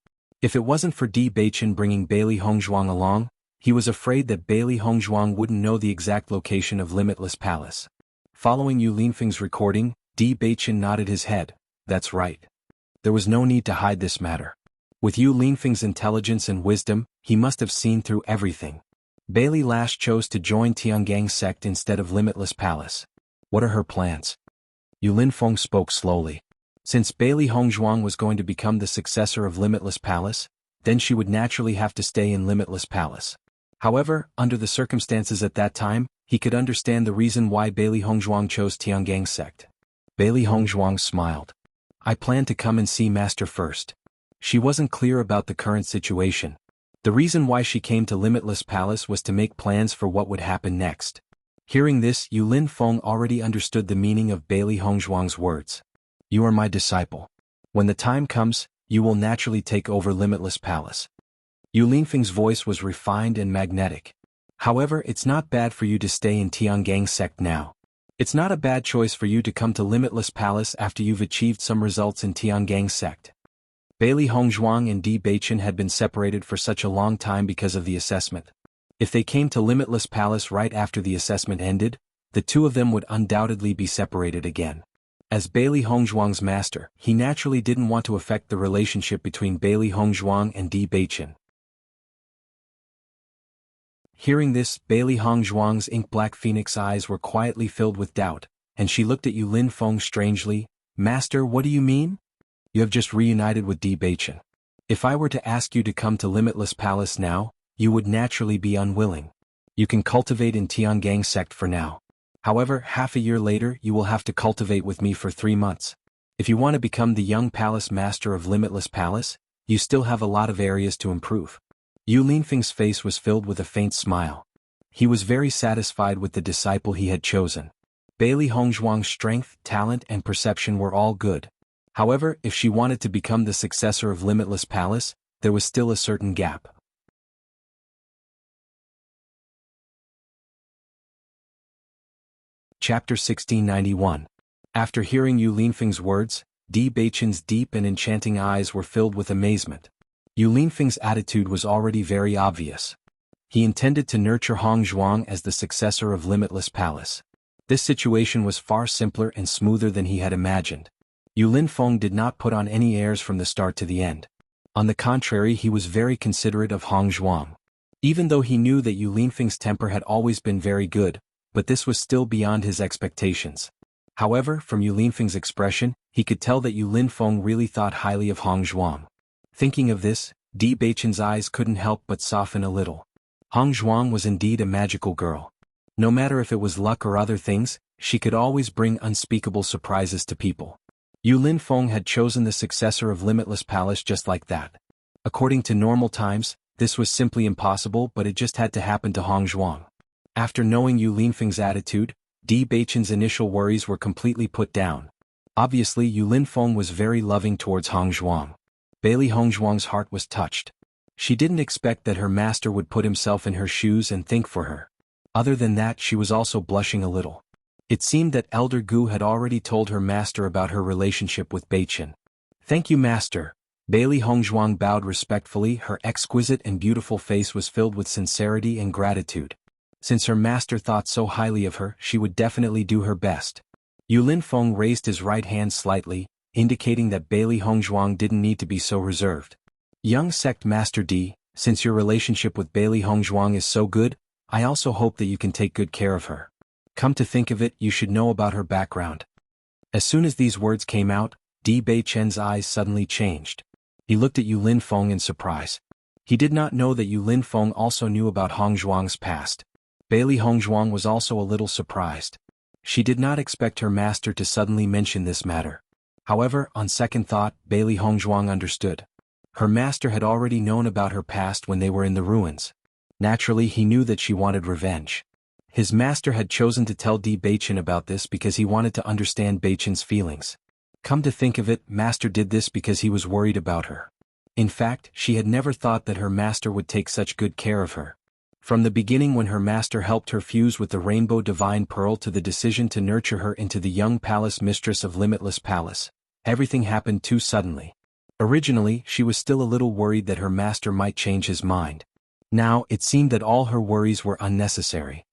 If it wasn't for Di Beichen bringing Bailey Hongzhuang along, he was afraid that Bailey Hongzhuang wouldn't know the exact location of Limitless Palace. Following Yu Linfeng's recording, Di Beichen nodded his head. That's right. There was no need to hide this matter. With Yu Linfeng's intelligence and wisdom, he must have seen through everything. Bailey Lash chose to join Tiangang's sect instead of Limitless Palace. What are her plans? Yu Linfeng spoke slowly. Since Bailey Hongzhuang was going to become the successor of Limitless Palace, then she would naturally have to stay in Limitless Palace. However, under the circumstances at that time, he could understand the reason why Bailey Hongzhuang chose Tiangang's sect. Bailey Hongzhuang smiled. I plan to come and see Master first. She wasn't clear about the current situation. The reason why she came to Limitless Palace was to make plans for what would happen next. Hearing this, Yu Linfeng already understood the meaning of Bailey Hongzhuang's words. You are my disciple. When the time comes, you will naturally take over Limitless Palace. Yu Linfeng's voice was refined and magnetic. However, it's not bad for you to stay in Tiangang's sect now. It's not a bad choice for you to come to Limitless Palace after you've achieved some results in Tiangang's sect. Bailey Hongzhuang and Di Beichen had been separated for such a long time because of the assessment. If they came to Limitless Palace right after the assessment ended, the two of them would undoubtedly be separated again. As Bailey Hongzhuang's master, he naturally didn't want to affect the relationship between Bailey Hongzhuang and Di Beichen. Hearing this, Bailey Hongzhuang's ink-black phoenix eyes were quietly filled with doubt, and she looked at Yu Linfeng strangely. Master, what do you mean? You have just reunited with Di Beichen. If I were to ask you to come to Limitless Palace now, you would naturally be unwilling. You can cultivate in Tiangang's sect for now. However, half a year later you will have to cultivate with me for 3 months. If you want to become the young palace master of Limitless Palace, you still have a lot of areas to improve. Yu Linfeng's face was filled with a faint smile. He was very satisfied with the disciple he had chosen. Bailey Hongzhuang's strength, talent and perception were all good. However, if she wanted to become the successor of Limitless Palace, there was still a certain gap. Chapter 1691. After hearing Yu Linfeng's words, Di Beichen's deep and enchanting eyes were filled with amazement. Yu Linfeng's attitude was already very obvious. He intended to nurture Hongzhuang as the successor of Limitless Palace. This situation was far simpler and smoother than he had imagined. Yu Linfeng did not put on any airs from the start to the end. On the contrary, he was very considerate of Hongzhuang. Even though he knew that Yu Linfeng's temper had always been very good, but this was still beyond his expectations. However, from Yu Linfeng's expression, he could tell that Yu Linfeng really thought highly of Hongzhuang. Thinking of this, Di Beichen's eyes couldn't help but soften a little. Hongzhuang was indeed a magical girl. No matter if it was luck or other things, she could always bring unspeakable surprises to people. Yu Linfeng had chosen the successor of Limitless Palace just like that. According to normal times, this was simply impossible, but it just had to happen to Hongzhuang. After knowing Yu Linfeng's attitude, Di Beichen's initial worries were completely put down. Obviously, Yu Linfeng was very loving towards Hongzhuang. Bailey Hongzhuang's heart was touched. She didn't expect that her master would put himself in her shoes and think for her. Other than that, she was also blushing a little. It seemed that Elder Gu had already told her master about her relationship with Beichen. "Thank you, master." Bailey Hongzhuang bowed respectfully. Her exquisite and beautiful face was filled with sincerity and gratitude. Since her master thought so highly of her, she would definitely do her best. Yu Linfeng raised his right hand slightly, indicating that Bailey Hongzhuang didn't need to be so reserved. "Young sect Master Di, since your relationship with Bailey Hongzhuang is so good, I also hope that you can take good care of her. Come to think of it, you should know about her background." As soon as these words came out, Di Beichen's eyes suddenly changed. He looked at Yu Linfeng in surprise. He did not know that Yu Linfeng also knew about Hongzhuang's past. Bailey Hongzhuang was also a little surprised. She did not expect her master to suddenly mention this matter. However, on second thought, Bailey Hongzhuang understood. Her master had already known about her past when they were in the ruins. Naturally, he knew that she wanted revenge. His master had chosen to tell Di Beichen about this because he wanted to understand Beichen's feelings. Come to think of it, master did this because he was worried about her. In fact, she had never thought that her master would take such good care of her. From the beginning, when her master helped her fuse with the Rainbow Divine Pearl to the decision to nurture her into the young palace mistress of Limitless Palace, everything happened too suddenly. Originally, she was still a little worried that her master might change his mind. Now, it seemed that all her worries were unnecessary.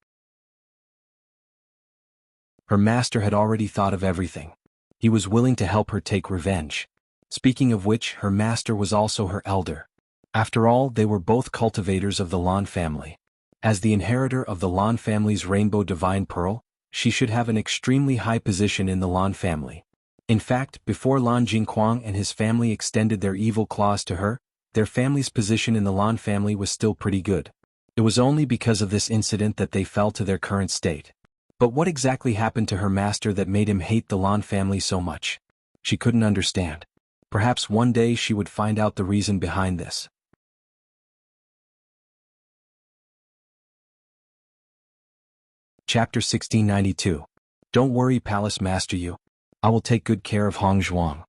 Her master had already thought of everything. He was willing to help her take revenge. Speaking of which, her master was also her elder. After all, they were both cultivators of the Lan family. As the inheritor of the Lan family's Rainbow Divine Pearl, she should have an extremely high position in the Lan family. In fact, before Lan Jingquang and his family extended their evil claws to her, their family's position in the Lan family was still pretty good. It was only because of this incident that they fell to their current state. But what exactly happened to her master that made him hate the Lan family so much? She couldn't understand. Perhaps one day she would find out the reason behind this. Chapter 1692. Don't worry, Palace Master Yu. I will take good care of Hongzhuang.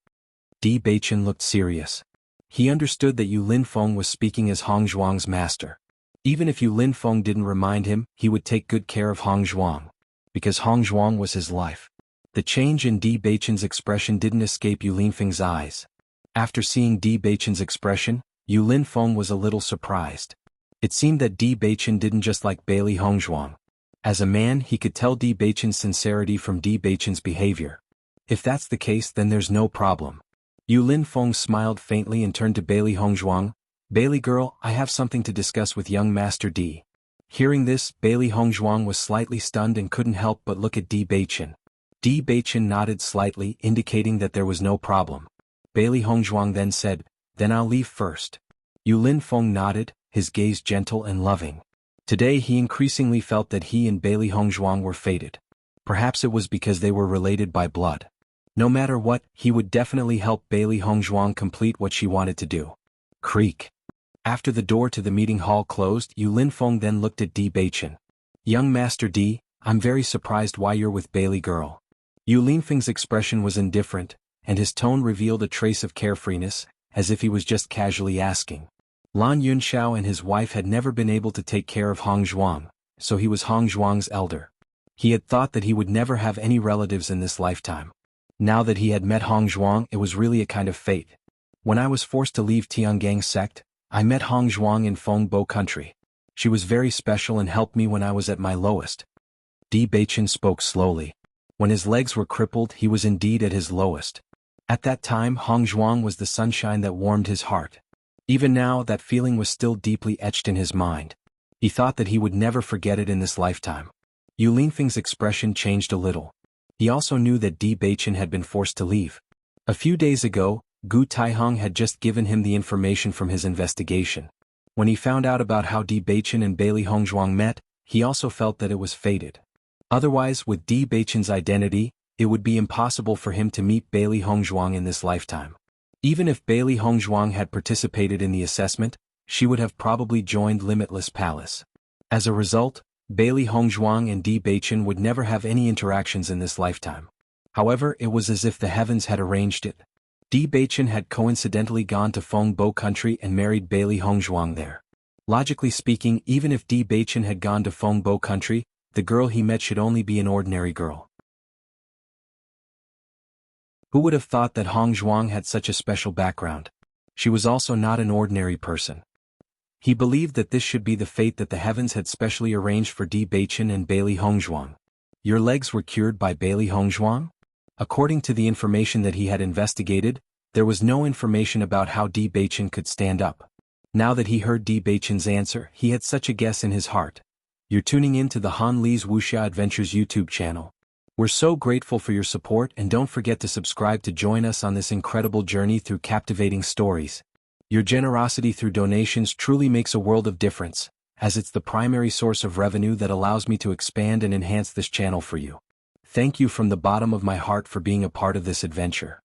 Di Beichen looked serious. He understood that Yu Linfeng was speaking as Hongzhuang's master. Even if Yu Linfeng didn't remind him, he would take good care of Hongzhuang. Because Hongzhuang was his life. The change in Di Beichen's expression didn't escape Yu Linfeng's eyes. After seeing Di Beichen's expression, Yu Linfeng was a little surprised. It seemed that Di Beichen didn't just like Bailey Hongzhuang. As a man, he could tell Di Beichen's sincerity from Di Beichen's behavior. If that's the case, then there's no problem. Yu Linfeng smiled faintly and turned to Bailey Hongzhuang. "Bailey girl, I have something to discuss with young Master Di." Hearing this, Bailey Hongzhuang was slightly stunned and couldn't help but look at Di Beichen. Di Beichen nodded slightly, indicating that there was no problem. Bailey Hongzhuang then said, "Then I'll leave first." Yu Linfeng nodded, his gaze gentle and loving. Today he increasingly felt that he and Bailey Hongzhuang were fated. Perhaps it was because they were related by blood. No matter what, he would definitely help Bailey Hongzhuang complete what she wanted to do. Creak. After the door to the meeting hall closed, Yu Linfeng then looked at Di Beichen. "Young Master Di, I'm very surprised why you're with Bailey girl. Yu Linfeng's expression was indifferent, and his tone revealed a trace of carefreeness, as if he was just casually asking. Lan Yunxiao and his wife had never been able to take care of Hong Zhuang, so he was Hong Zhuang's elder. He had thought that he would never have any relatives in this lifetime. Now that he had met Hong Zhuang, it was really a kind of fate. When I was forced to leave Tiangang's sect, I met Hong Zhuang in Fengbo country. She was very special and helped me when I was at my lowest. Di Beichen spoke slowly. When his legs were crippled, he was indeed at his lowest. At that time, Hong Zhuang was the sunshine that warmed his heart. Even now, that feeling was still deeply etched in his mind. He thought that he would never forget it in this lifetime. Yu Linfeng's expression changed a little. He also knew that Di Beichen had been forced to leave. A few days ago, Gu Taihong had just given him the information from his investigation. When he found out about how Di Beichen and Bailey Hongzhuang met, he also felt that it was fated. Otherwise, with Di Beichen's identity, it would be impossible for him to meet Bailey Hongzhuang in this lifetime. Even if Bailey Hongzhuang had participated in the assessment, she would have probably joined Limitless Palace. As a result, Bailey Hongzhuang and Di Beichen would never have any interactions in this lifetime. However, it was as if the heavens had arranged it. Di Beichen had coincidentally gone to Fengbo country and married Bailey Hongzhuang there. Logically speaking, even if Di Beichen had gone to Fengbo country, the girl he met should only be an ordinary girl. Who would have thought that Hong Zhuang had such a special background? She was also not an ordinary person. He believed that this should be the fate that the heavens had specially arranged for Di Beichen and Bailey Hongzhuang. Your legs were cured by Bailey Hongzhuang? According to the information that he had investigated, there was no information about how Di Beichen could stand up. Now that he heard Di Beichen's answer, he had such a guess in his heart. You're tuning in to the Han Li's Wuxia Adventures YouTube channel. We're so grateful for your support, and don't forget to subscribe to join us on this incredible journey through captivating stories. Your generosity through donations truly makes a world of difference, as it's the primary source of revenue that allows me to expand and enhance this channel for you. Thank you from the bottom of my heart for being a part of this adventure.